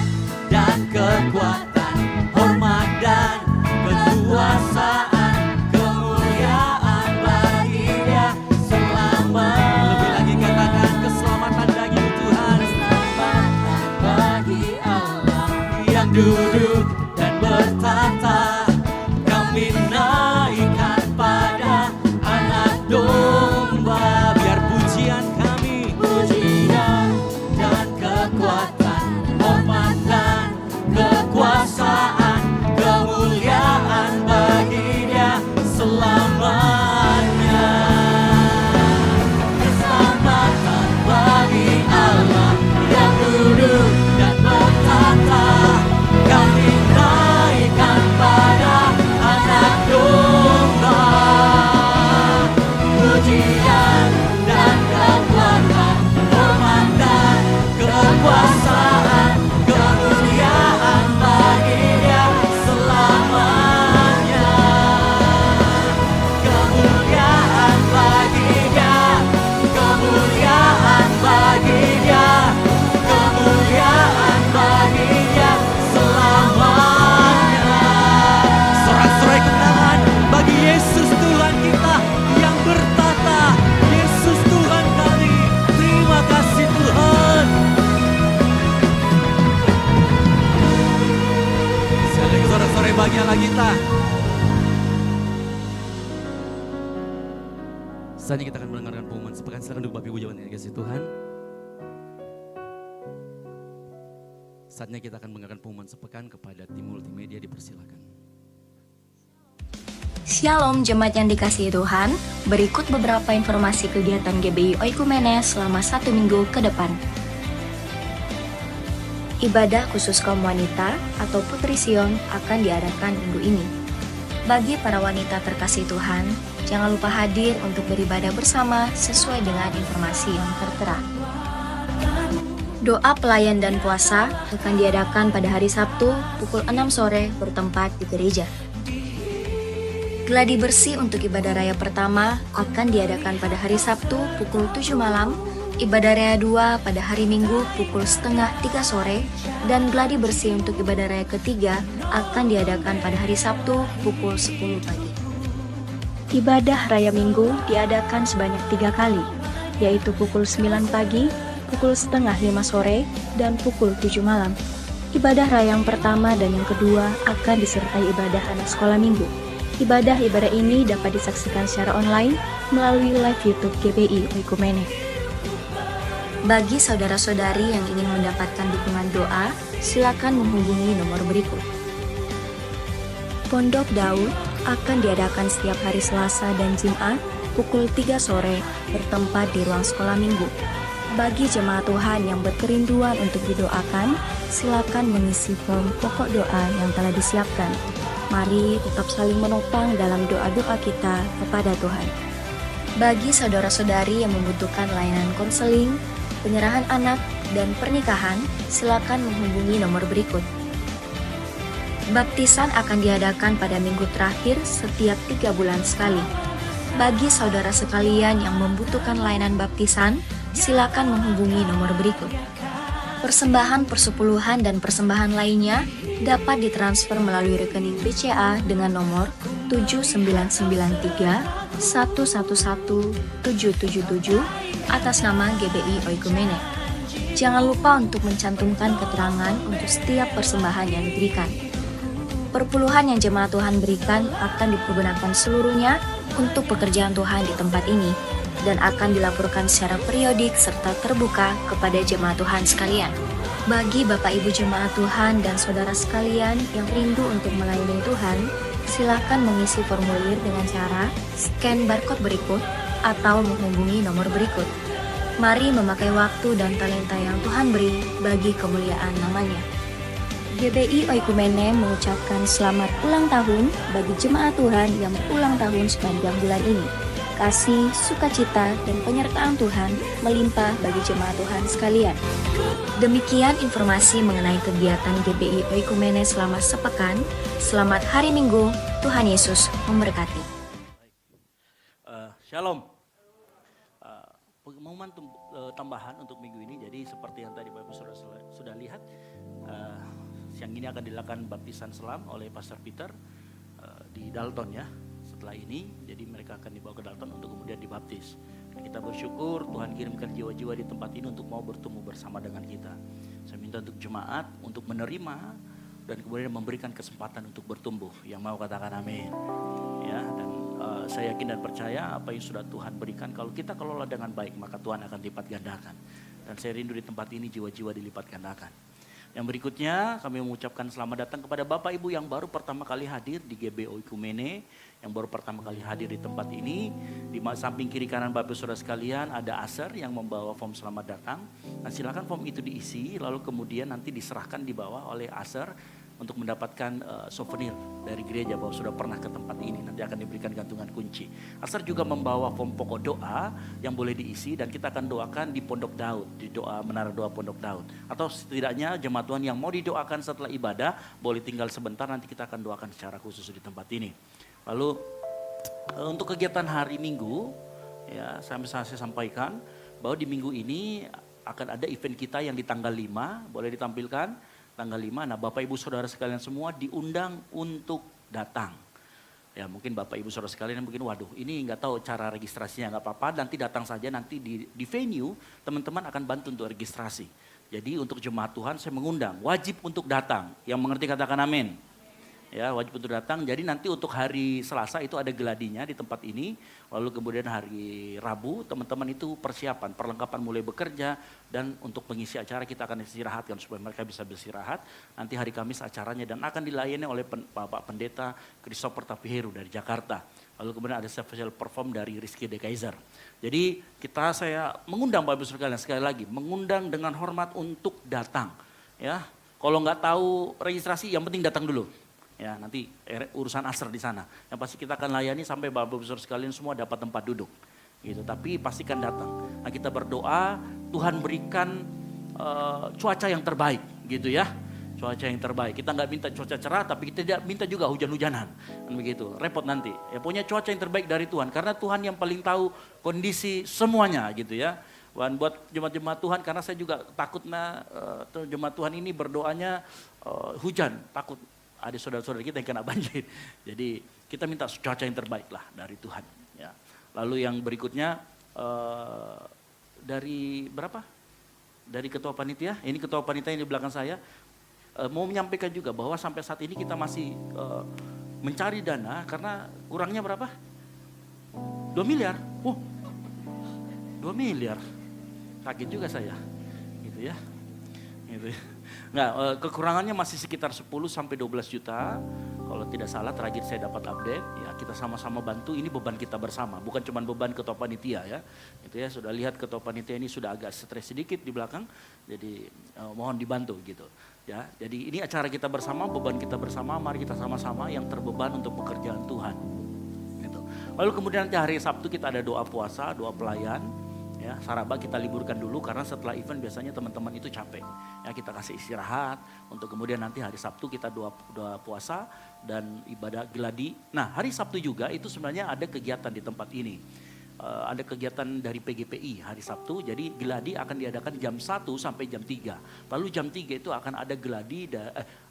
dan kekuatan, hormat dan kekuasaan, kemuliaan bagi Dia selamanya. Lebih lagi katakan keselamatan bagi Tuhan. Keselamatan bagi Allah yang duduk dan bertata, kami naikkan pada anak domba. Biar pujian kami, Pujian dan kekuatan, hormat dan kekuasaan, kemuliaan bagi Dia selamanya. Keselamatan bagi Allah yang duduk dan bertata, kami naikkan pada anak domba. Pujian dan kekuatan, hormat dan kekuasaan, kemuliaan bagi Dia selamanya. Kemuliaan bagi Dia, kemuliaan bagi Dia, kemuliaan bagi Dia selamanya. sorak-sorai kemenangan bagi Yesus Tuhan kita yang bertata. Yesus Tuhan kami, terima kasih Tuhan. Sekali lagi sorak-sorai bagi Allah kita. Saatnya kita akan mendengarkan pengumuman sepekan. Silakan duduk Bapak Ibu jemaat yang dikasihi Tuhan. Saatnya kita akan mendengarkan pengumuman sepekan kepada tim multimedia, dipersilakan. Shalom jemaat yang dikasihi Tuhan, berikut beberapa informasi kegiatan GBI Oikumene selama 1 minggu ke depan. Ibadah khusus kaum wanita atau Putri Sion akan diadakan minggu ini. Bagi para wanita terkasih Tuhan, jangan lupa hadir untuk beribadah bersama sesuai dengan informasi yang tertera. Doa pelayan dan puasa akan diadakan pada hari Sabtu pukul 6 sore bertempat di gereja. Gladi bersih untuk ibadah raya pertama akan diadakan pada hari Sabtu pukul 7 malam, ibadah raya 2 pada hari Minggu pukul setengah 3 sore, dan gladi bersih untuk ibadah raya ketiga akan diadakan pada hari Sabtu pukul 10 pagi. Ibadah raya Minggu diadakan sebanyak 3 kali, yaitu pukul 9 pagi, pukul setengah 5 sore, dan pukul 7 malam. Ibadah raya yang pertama dan yang kedua akan disertai ibadah anak sekolah minggu. Ibadah-ibadah ini dapat disaksikan secara online melalui live YouTube GBI Oikumene. Bagi saudara-saudari yang ingin mendapatkan dukungan doa, silakan menghubungi nomor berikut. Pondok Daud akan diadakan setiap hari Selasa dan Jumat pukul 3 sore bertempat di ruang sekolah minggu. Bagi jemaat Tuhan yang berkerinduan untuk didoakan, silakan mengisi form pokok doa yang telah disiapkan. Mari tetap saling menopang dalam doa-doa kita kepada Tuhan. Bagi saudara-saudari yang membutuhkan layanan konseling, penyerahan anak, dan pernikahan, silakan menghubungi nomor berikut. Baptisan akan diadakan pada minggu terakhir setiap 3 bulan sekali. Bagi saudara sekalian yang membutuhkan layanan baptisan, silakan menghubungi nomor berikut. Persembahan persepuluhan dan persembahan lainnya dapat ditransfer melalui rekening BCA dengan nomor 7993 111 777 atas nama GBI Oikumene. Jangan lupa untuk mencantumkan keterangan untuk setiap persembahan yang diberikan. Perpuluhan yang jemaat Tuhan berikan akan dipergunakan seluruhnya untuk pekerjaan Tuhan di tempat ini dan akan dilaporkan secara periodik serta terbuka kepada jemaat Tuhan sekalian. Bagi Bapak Ibu jemaat Tuhan dan saudara sekalian yang rindu untuk melayani Tuhan, silakan mengisi formulir dengan cara scan barcode berikut atau menghubungi nomor berikut. Mari memakai waktu dan talenta yang Tuhan beri bagi kemuliaan namanya. GBI Oikumene mengucapkan selamat ulang tahun bagi jemaat Tuhan yang berulang tahun sepanjang bulan ini. Kasih, sukacita, dan penyertaan Tuhan melimpah bagi jemaat Tuhan sekalian. Demikian informasi mengenai kegiatan GBI Oikumene selama sepekan. Selamat hari Minggu, Tuhan Yesus memberkati. Shalom. Pengumuman tambahan untuk minggu ini, jadi seperti yang tadi Bapak sudah lihat, siang ini akan dilakukan baptisan selam oleh Pastor Peter di Dalton ya. Setelah ini, jadi mereka akan dibawa ke Dalton untuk kemudian dibaptis. Dan kita bersyukur Tuhan kirimkan jiwa-jiwa di tempat ini untuk mau bertumbuh bersama dengan kita. Saya minta untuk jemaat untuk menerima dan kemudian memberikan kesempatan untuk bertumbuh. Yang mau katakan amin. Ya, dan saya yakin dan percaya apa yang sudah Tuhan berikan, kalau kita kelola dengan baik maka Tuhan akan lipat gandakan. Dan saya rindu di tempat ini jiwa-jiwa dilipat gandakan. Yang berikutnya kami mengucapkan selamat datang kepada Bapak Ibu yang baru pertama kali hadir di GBI Oikumene, yang baru pertama kali hadir di tempat ini. Di samping kiri kanan Bapak Saudara sekalian ada Aser yang membawa form selamat datang. Nah, silakan form itu diisi lalu kemudian nanti diserahkan di bawah oleh Aser untuk mendapatkan souvenir dari gereja bahwa sudah pernah ke tempat ini. Nanti akan diberikan gantungan kunci. Aser juga membawa form pokok doa yang boleh diisi dan kita akan doakan di Pondok Daud, di doa Menara Doa Pondok Daud. Atau setidaknya jemaat Tuhan yang mau didoakan setelah ibadah boleh tinggal sebentar, nanti kita akan doakan secara khusus di tempat ini. Lalu untuk kegiatan hari Minggu, ya saya sampaikan bahwa di minggu ini akan ada event kita yang di tanggal 5, boleh ditampilkan. Tanggal 5, nah Bapak Ibu Saudara sekalian semua diundang untuk datang. Ya mungkin Bapak Ibu Saudara sekalian mungkin waduh ini nggak tahu cara registrasinya, nggak apa-apa nanti datang saja, nanti di venue teman-teman akan bantu untuk registrasi. Jadi untuk jemaat Tuhan saya mengundang, wajib untuk datang, yang mengerti katakan amin. Ya wajib untuk datang, jadi nanti untuk hari Selasa itu ada geladinya di tempat ini, lalu kemudian hari Rabu teman-teman itu persiapan, perlengkapan mulai bekerja, dan untuk pengisi acara kita akan istirahatkan supaya mereka bisa beristirahat. Nanti hari Kamis acaranya dan akan dilayani oleh Bapak Pendeta Christopher Tapiheru dari Jakarta. Lalu kemudian ada special perform dari Rizky De Kaiser. Jadi saya mengundang Bapak Ibu sekalian sekali lagi, mengundang dengan hormat untuk datang. Ya, kalau nggak tahu registrasi yang penting datang dulu. Ya, nanti urusan Aser di sana. Yang pasti kita akan layani sampai Bapak Ibu Saudara sekalian semua dapat tempat duduk. Gitu. Tapi pastikan datang. Nah, kita berdoa Tuhan berikan cuaca yang terbaik, gitu ya. Cuaca yang terbaik. Kita nggak minta cuaca cerah, tapi kita tidak minta juga hujan-hujanan. Kan begitu. Repot nanti. Ya punya cuaca yang terbaik dari Tuhan, karena Tuhan yang paling tahu kondisi semuanya, gitu ya. Dan buat jemaat-jemaat Tuhan, karena saya juga takutnya jemaat Tuhan ini berdoanya hujan, takut ada saudara-saudara kita yang kena banjir. Jadi kita minta cuaca yang terbaik lah dari Tuhan. Ya. Lalu yang berikutnya dari berapa? Dari ketua panitia. Ini ketua panitia yang di belakang saya mau menyampaikan juga bahwa sampai saat ini kita masih mencari dana karena kurangnya berapa? 2 miliar. 2 miliar. Kaget juga saya. Gitu ya. Gitu ya. Nah, kekurangannya masih sekitar 10 sampai 12 juta. Kalau tidak salah terakhir saya dapat update, ya kita sama-sama bantu, ini beban kita bersama, bukan cuma beban ketua panitia ya. Itu ya, sudah lihat ketua panitia ini sudah agak stres sedikit di belakang. Jadi mohon dibantu gitu. Ya, jadi ini acara kita bersama, beban kita bersama, mari kita sama-sama yang terbeban untuk pekerjaan Tuhan. Gitu. Lalu kemudian nanti hari Sabtu kita ada doa puasa, doa pelayan. Ya, Saraba kita liburkan dulu karena setelah event biasanya teman-teman itu capek. Ya, kita kasih istirahat untuk kemudian nanti hari Sabtu kita doa puasa dan ibadah geladi. Nah, hari Sabtu juga itu sebenarnya ada kegiatan di tempat ini. Ada kegiatan dari PGPI hari Sabtu, jadi geladi akan diadakan jam 1 sampai jam 3. Lalu jam 3 itu akan ada geladi,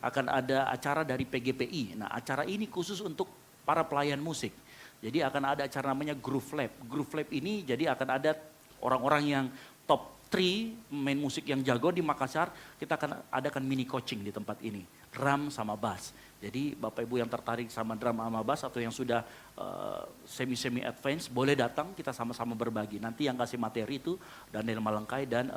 akan ada acara dari PGPI. Nah, acara ini khusus untuk para pelayan musik. Jadi akan ada acara namanya Groove Lab. Groove Lab ini jadi akan ada orang-orang yang top 3 main musik yang jago di Makassar. Kita akan adakan mini coaching di tempat ini, drum sama bass. Jadi Bapak Ibu yang tertarik sama drum sama bass atau yang sudah semi advance boleh datang, kita sama-sama berbagi. Nanti yang kasih materi itu Daniel Malengkai dan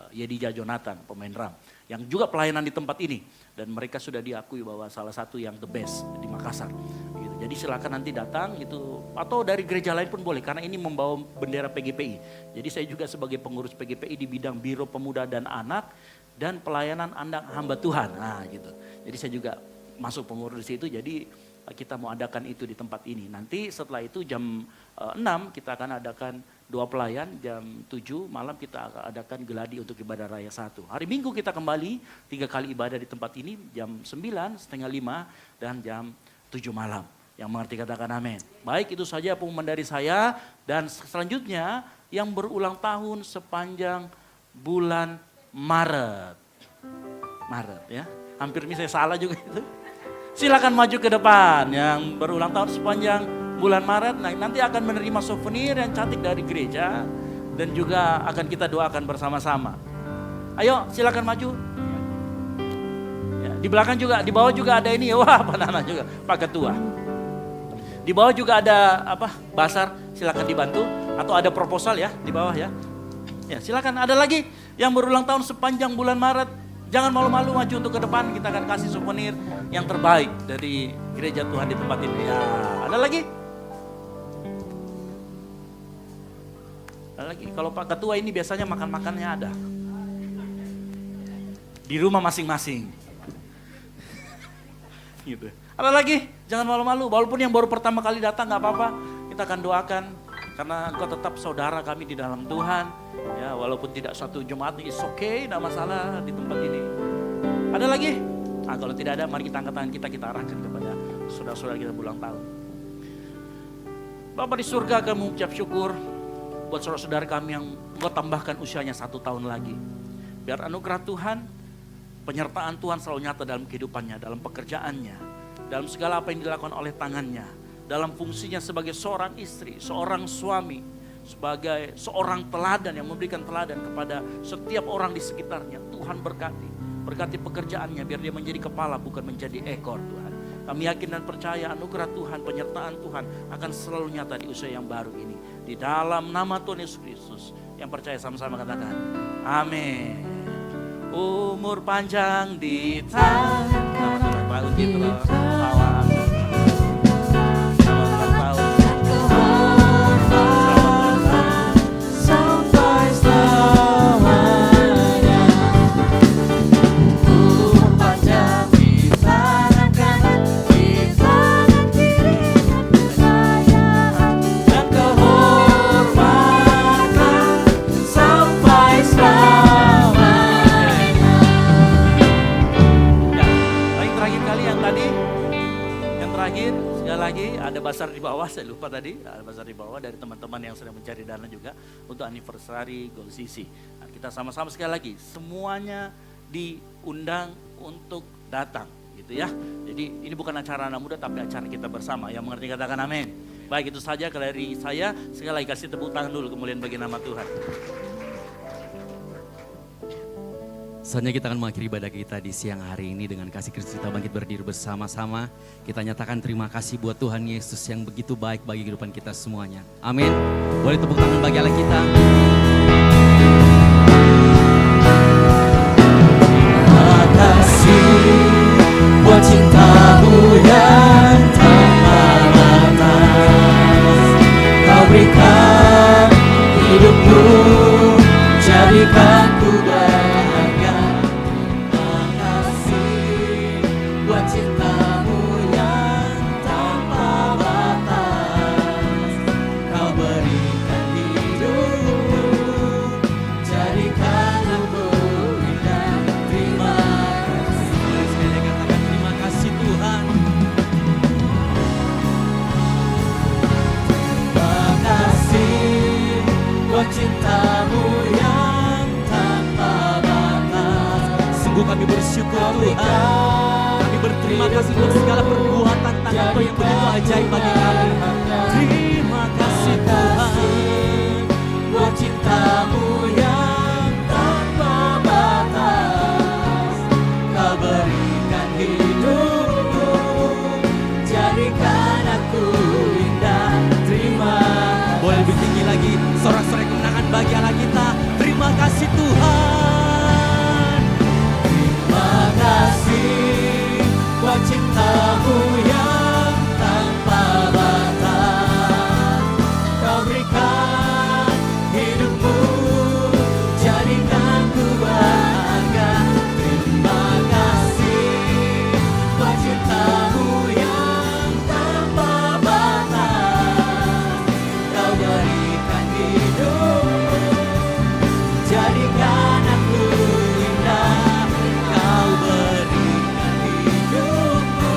Yedija Jonathan, pemain drum, yang juga pelayanan di tempat ini, dan mereka sudah diakui bahwa salah satu yang the best di Makassar. Gitu. Jadi silakan nanti datang itu, atau dari gereja lain pun boleh karena ini membawa bendera PGPI. Jadi saya juga sebagai pengurus PGPI di bidang Biro Pemuda dan Anak dan pelayanan anak hamba Tuhan. Nah, gitu. Jadi saya juga masuk pengurus di situ, jadi kita mau adakan itu di tempat ini. Nanti setelah itu jam 6 kita akan adakan 2 pelayan, jam 7 malam kita akan adakan geladi untuk ibadah raya 1. Hari Minggu kita kembali 3 kali ibadah di tempat ini, jam 9, setengah 5 dan jam 7 malam. Yang mengerti katakan amin. Baik, itu saja pengumuman dari saya, dan selanjutnya yang berulang tahun sepanjang bulan Maret ya. Hampir ini saya salah juga itu. Silakan maju ke depan yang berulang tahun sepanjang bulan Maret. Nah, nanti akan menerima souvenir yang cantik dari gereja dan juga akan kita doakan bersama-sama. Ayo silakan maju. Ya, di belakang juga, di bawah juga ada ini. Wah, Pak Nana juga, Pak Ketua. Di bawah juga ada basar, silakan dibantu, atau ada proposal ya di bawah ya. Ya, silakan, ada lagi yang berulang tahun sepanjang bulan Maret. Jangan malu-malu, maju untuk ke depan, kita akan kasih souvenir yang terbaik dari gereja Tuhan di tempat ini. Ya, ada lagi? Ada lagi. Kalau Pak Ketua ini biasanya makan-makannya ada. Di rumah masing-masing. Gitu. Ada lagi? Jangan malu-malu, walaupun yang baru pertama kali datang gak apa-apa. Kita akan doakan, karena engkau tetap saudara kami di dalam Tuhan. Ya, walaupun tidak satu jemaat, it's okay, tidak masalah di tempat ini. Ada lagi? Nah, kalau tidak ada, mari kita angkat tangan kita arahkan kepada saudara-saudara kita berulang tahun. Bapa di surga, kami mengucap syukur buat saudara-saudara kami yang engkau tambahkan usianya 1 tahun lagi. Biar anugerah Tuhan, penyertaan Tuhan selalu nyata dalam kehidupannya, dalam pekerjaannya, dalam segala apa yang dilakukan oleh tangannya, dalam fungsinya sebagai seorang istri, seorang suami, sebagai seorang teladan yang memberikan teladan kepada setiap orang di sekitarnya. Tuhan berkati pekerjaannya biar dia menjadi kepala bukan menjadi ekor, Tuhan. Kami yakin dan percaya anugerah Tuhan, penyertaan Tuhan akan selalu nyata di usia yang baru ini. Di dalam nama Tuhan Yesus Kristus, yang percaya sama-sama katakan amin. Umur panjang di tangan Tuhan. Ada basar di bawah, saya lupa tadi, ada basar di bawah dari teman-teman yang sedang mencari dana juga untuk anniversary Gold CC. Nah, kita sama-sama sekali lagi, semuanya diundang untuk datang gitu ya. Jadi ini bukan acara anak muda tapi acara kita bersama, yang mengerti katakan amin. Baik, itu saja dari saya, sekali lagi kasih tepuk tangan dulu kemudian bagi nama Tuhan. Saatnya kita akan mengakhiri ibadah kita di siang hari ini dengan kasih Kristus. Kita bangkit berdiri bersama-sama. Kita nyatakan terima kasih buat Tuhan Yesus yang begitu baik bagi kehidupan kita semuanya. Amin. Boleh tepuk tangan bagi Allah kita. Terima kasih buat cintamu yang tanpa batas. Kau berikan hidupmu, jadikan ku bahagia. Makasih buat cintamu yang tanpa batas. Kau berikan hidupmu, buat cintamu yang tanpa batas. Sungguh kami bersyukur Tuhan. Kami berterima kasih untuk segala perbuatan tangan Tuhan yang begitu ajaib bagi kami. Terima kasih Tuhan. Buat cintamu yang tanpa batas, kau berikan hidupku, jadikan aku indah. Terima. Boleh lebih tinggi lagi, sorak-sorai kemenangan bagi Allah kita. Terima kasih Tuhan. Terima kasih buat cintamu yang tanpa batas, kau berikan hidupmu, jadikan ku bahagia. Terima kasih buat cintamu yang tanpa batas, kau berikan hidupmu, jadikan aku indah. Kau berikan hidupmu,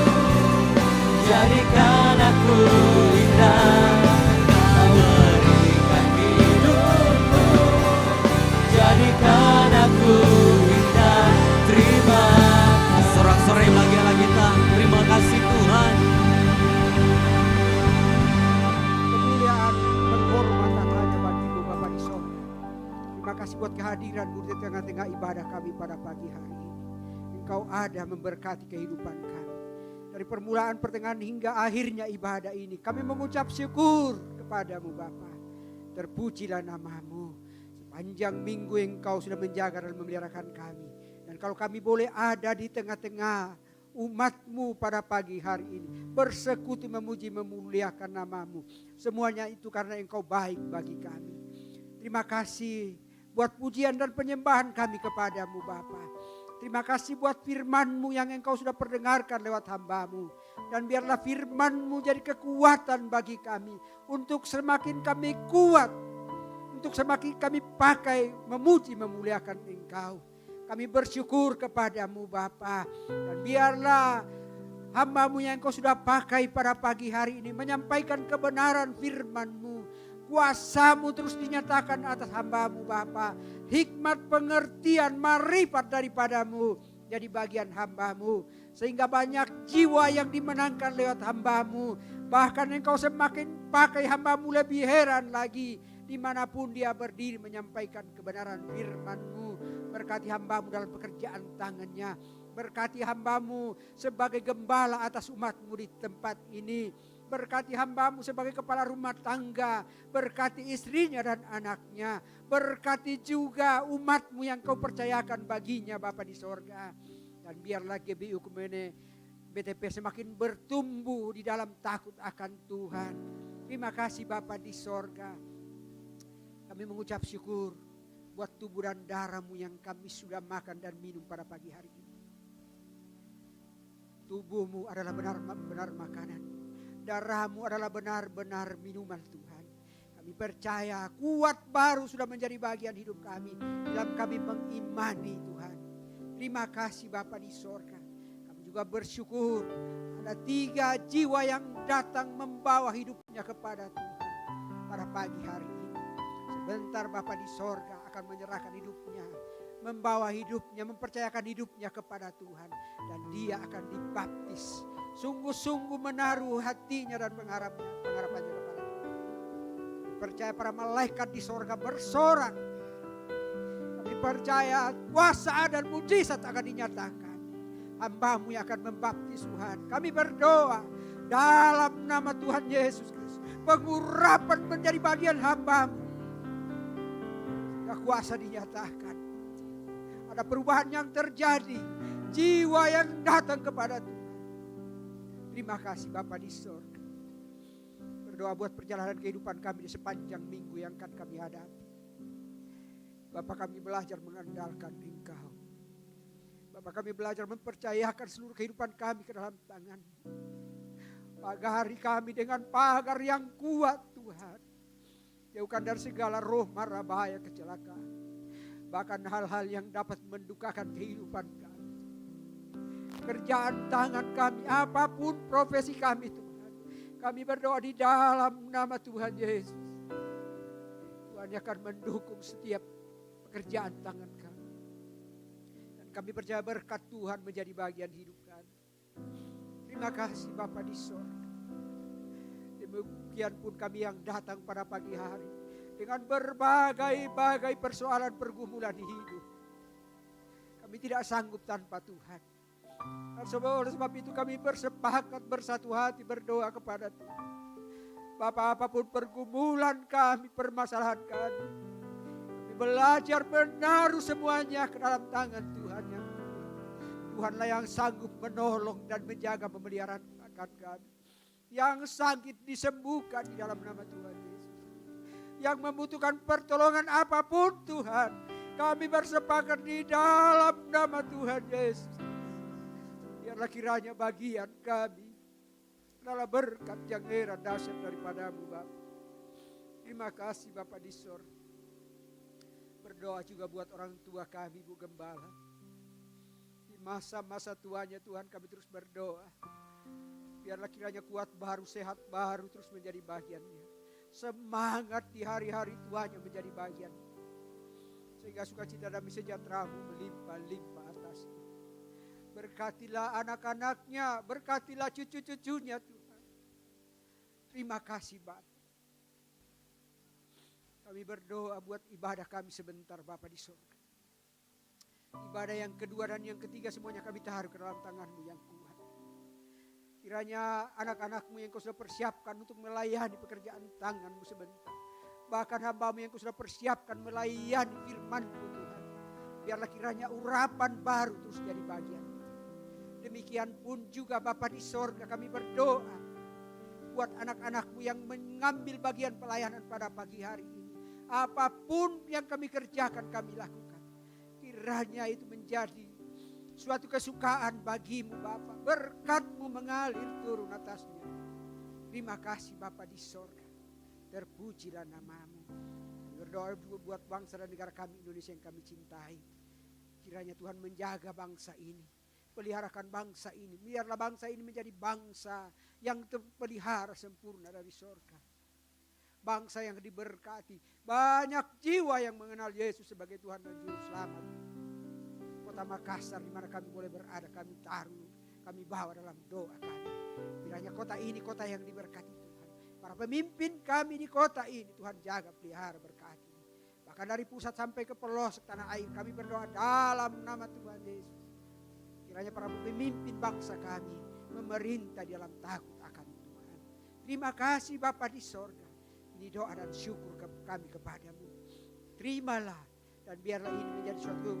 jadikan aku indah. Kau berikan hidupmu, jadikan aku indah. Terima kasih. Sorak-sorai bagi Allah kita. Terima kasih Tuhan. Kemuliaan penghormatan hanya bagi-Mu Bapa di sorga. Terima kasih buat kehadiran-Mu di tengah-tengah ibadah kami pada pagi hari ini. Engkau ada memberkati kehidupan kami. Dari permulaan, pertengahan hingga akhirnya ibadah ini, kami mengucap syukur kepadamu Bapa. Terpujilah nama-Mu. Sepanjang minggu Engkau sudah menjaga dan memeliharakan kami. Dan kalau kami boleh ada di tengah-tengah umat-Mu pada pagi hari ini, bersekutu memuji memuliakan nama-Mu, semuanya itu karena Engkau baik bagi kami. Terima kasih buat pujian dan penyembahan kami kepadamu Bapa. Terima kasih buat firman-Mu yang Engkau sudah perdengarkan lewat hamba-Mu. Dan biarlah firman-Mu jadi kekuatan bagi kami untuk semakin kami kuat, untuk semakin kami pakai memuji memuliakan Engkau. Kami bersyukur kepadamu Bapa. Dan biarlah hamba-Mu yang Engkau sudah pakai pada pagi hari ini menyampaikan kebenaran firman-Mu. Kuasa-Mu terus dinyatakan atas hamba-Mu Bapa. Hikmat, pengertian, marifat daripadamu jadi bagian hamba-Mu. Sehingga banyak jiwa yang dimenangkan lewat hamba-Mu. Bahkan Engkau semakin pakai hamba-Mu lebih heran lagi. Dimanapun dia berdiri menyampaikan kebenaran firman-Mu. Berkati hamba-Mu dalam pekerjaan tangannya. Berkati hamba-Mu sebagai gembala atas umat-Mu di tempat ini. Berkati hamba-Mu sebagai kepala rumah tangga. Berkati istrinya dan anaknya. Berkati juga umat-Mu yang Kau percayakan baginya Bapa di sorga. Dan biarlah GBI Ukumene BTP semakin bertumbuh di dalam takut akan Tuhan. Terima kasih Bapa di sorga. Kami mengucap syukur buat tubuh dan darah-Mu yang kami sudah makan dan minum pada pagi hari ini. Tubuh-Mu adalah benar-benar makanan. Darah-Mu adalah benar-benar minuman Tuhan. Kami percaya kuat baru sudah menjadi bagian hidup kami. Dalam kami mengimani Tuhan. Terima kasih Bapa di sorga. Kami juga bersyukur ada 3 jiwa yang datang membawa hidupnya kepada Tuhan pada pagi hari ini. Sebentar Bapa di sorga akan menyerahkan hidupnya, membawa hidupnya, mempercayakan hidupnya kepada Tuhan. Dan dia akan dibaptis. Sungguh-sungguh menaruh hatinya dan pengharapannya kepada Tuhan. Percaya para malaikat di sorga bersorak. Kami percaya kuasa dan mujizat akan dinyatakan. Hamba-Mu yang akan membaptis Tuhan. Kami berdoa dalam nama Tuhan Yesus Kristus. Pengurapan menjadi bagian hamba-Mu. Kuasa dinyatakan. Ada perubahan yang terjadi. Jiwa yang datang kepada Tuhan. Terima kasih Bapa di sorga. Berdoa buat perjalanan kehidupan kami di sepanjang minggu yang akan kami hadapi. Bapa kami belajar mengandalkan Engkau. Bapa kami belajar mempercayakan seluruh kehidupan kami ke dalam tangan. Pagari kami dengan pagar yang kuat Tuhan. Jauhkan dari segala roh mara bahaya kecelakaan. Bahkan hal-hal yang dapat mendukakan kehidupan kami. Kerjaan tangan kami, apapun profesi kami Tuhan. Kami berdoa di dalam nama Tuhan Yesus. Tuhan Tuhan yang akan mendukung setiap pekerjaan tangan kami. Dan kami percaya berkat Tuhan menjadi bagian hidup kami. Terima kasih Bapa di sorga. Demikian pun kami yang datang pada pagi hari dengan berbagai persoalan pergumulan hidup. Kami tidak sanggup tanpa Tuhan. Dan oleh sebab itu kami bersepakat bersatu hati berdoa kepada Tuhan. Bapa, apapun pergumulan kami, permasalahan kami, kami belajar menaruh semuanya ke dalam tangan Tuhan yang kuat. Tuhanlah yang sanggup menolong dan menjaga memelihara kami. Yang sakit disembuhkan di dalam nama Tuhan Yesus. Yang membutuhkan pertolongan apapun Tuhan, kami bersepakat di dalam nama Tuhan Yesus. Biarlah kiranya bagian kami adalah berkat yang heran dahsyat daripadamu Bapa. Terima kasih Bapa di sorga. Berdoa juga buat orang tua kami, Bu Gembala. Di masa-masa tuanya Tuhan kami terus berdoa. Biarlah kiranya kuat baru, sehat baru terus menjadi bagiannya. Semangat di hari-hari tuanya menjadi bagian. Sehingga sukacita damai sejahtera-Mu melimpah-limpah atasnya. Berkatilah anak-anaknya, berkatilah cucu-cucunya Tuhan. Terima kasih Bapa. Kami berdoa buat ibadah kami sebentar Bapa di surga. Ibadah yang kedua dan yang ketiga semuanya kami taruh ke dalam tangan-Mu yang kuat. Kiranya anak-anak-Mu yang Kau sudah persiapkan untuk melayani pekerjaan tangan-Mu sebentar. Bahkan hamba-Mu yang Kau sudah persiapkan melayani firman-Mu Tuhan. Biarlah kiranya urapan baru terus jadi bagian. Demikian pun juga Bapa di sorga kami berdoa. Buat anak-anak-Mu yang mengambil bagian pelayanan pada pagi hari ini. Apapun yang kami kerjakan kami lakukan. Kiranya itu menjadi suatu kesukaan bagimu Bapa. Berkat-Mu mengalir turun atasnya. Terima kasih Bapa di sorga. Terpujilah nama-Mu. Berdoa buat bangsa dan negara kami Indonesia yang kami cintai. Kiranya Tuhan menjaga bangsa ini. Peliharakan bangsa ini. Biarlah bangsa ini menjadi bangsa yang terpelihara sempurna dari sorga. Bangsa yang diberkati. Banyak jiwa yang mengenal Yesus sebagai Tuhan dan Juru Selamat. Kota Makassar di mana kami boleh berada, kami taruh, kami bawa dalam doa kami. Kiranya kota ini kota yang diberkati Tuhan. Para pemimpin kami di kota ini Tuhan jaga, pelihara, berkati. Bahkan dari pusat sampai ke pelosok tanah air kami berdoa dalam nama Tuhan Yesus. Kiranya para pemimpin bangsa kami memerintah di dalam takut akan Tuhan. Terima kasih Bapa di sorga. Ini doa dan syukur kami kepadamu. Terimalah dan biarlah ini menjadi suatu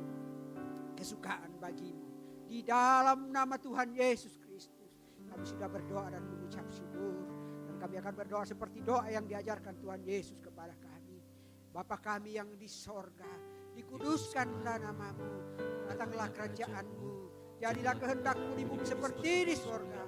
kesukaan bagimu. Di dalam nama Tuhan Yesus Kristus kami sudah berdoa dan mengucap syukur. Dan kami akan berdoa seperti doa yang diajarkan Tuhan Yesus kepada kami. Bapa kami yang di sorga, dikuduskanlah namamu, datanglah kerajaanmu, jadilah kehendak-Mu di bumi seperti di sorga.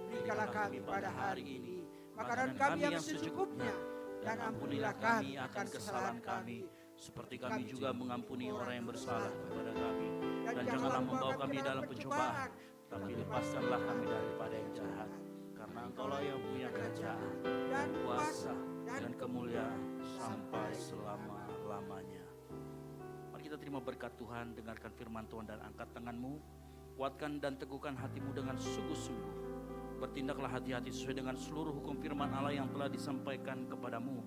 Berikanlah kami pada hari ini makanan kami yang secukupnya, dan ampunilah kami akan kesalahan kami, seperti kami juga mengampuni orang yang bersalah kepada kami. Dan janganlah membawa kami dalam pencobaan, tapi lepaskanlah kami daripada yang jahat. Karena Engkaulah yang punya kerajaan, dan kuasa, dan kemuliaan sampai selama-lamanya. Mari kita terima berkat Tuhan, dengarkan firman Tuhan dan angkat tanganmu. Kuatkan dan teguhkan hatimu dengan sungguh-sungguh. Bertindaklah hati-hati sesuai dengan seluruh hukum firman Allah yang telah disampaikan kepadamu.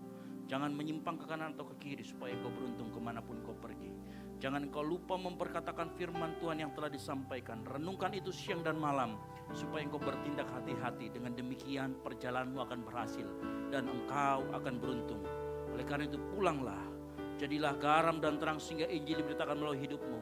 Jangan menyimpang ke kanan atau ke kiri supaya kau beruntung kemanapun kau pergi. Jangan kau lupa memperkatakan firman Tuhan yang telah disampaikan. Renungkan itu siang dan malam supaya engkau bertindak hati-hati. Dengan demikian perjalananmu akan berhasil dan engkau akan beruntung. Oleh karena itu pulanglah, jadilah garam dan terang sehingga Injil diberitakan melalui hidupmu.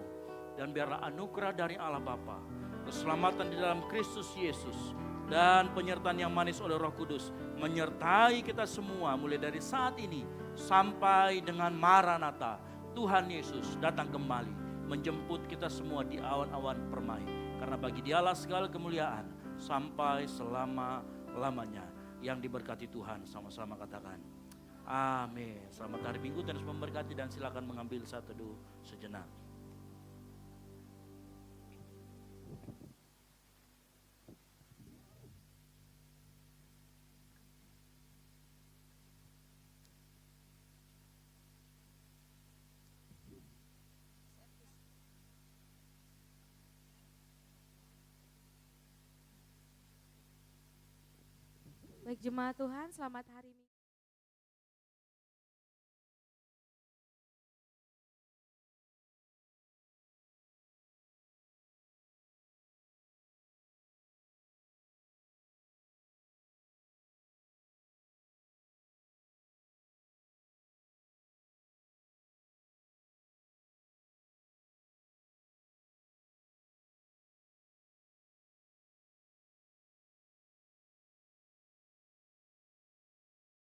Dan biarlah anugerah dari Allah Bapa, keselamatan di dalam Kristus Yesus, dan penyertaan yang manis oleh Roh Kudus menyertai kita semua mulai dari saat ini sampai dengan Maranatha. Tuhan Yesus datang kembali menjemput kita semua di awan-awan permai. Karena bagi Dialah segala kemuliaan sampai selama-lamanya. Yang diberkati Tuhan, sama-sama katakan amin. Selamat hari Minggu, terus memberkati, dan silakan mengambil satu teduh sejenak. Jemaat Tuhan, selamat hari Minggu.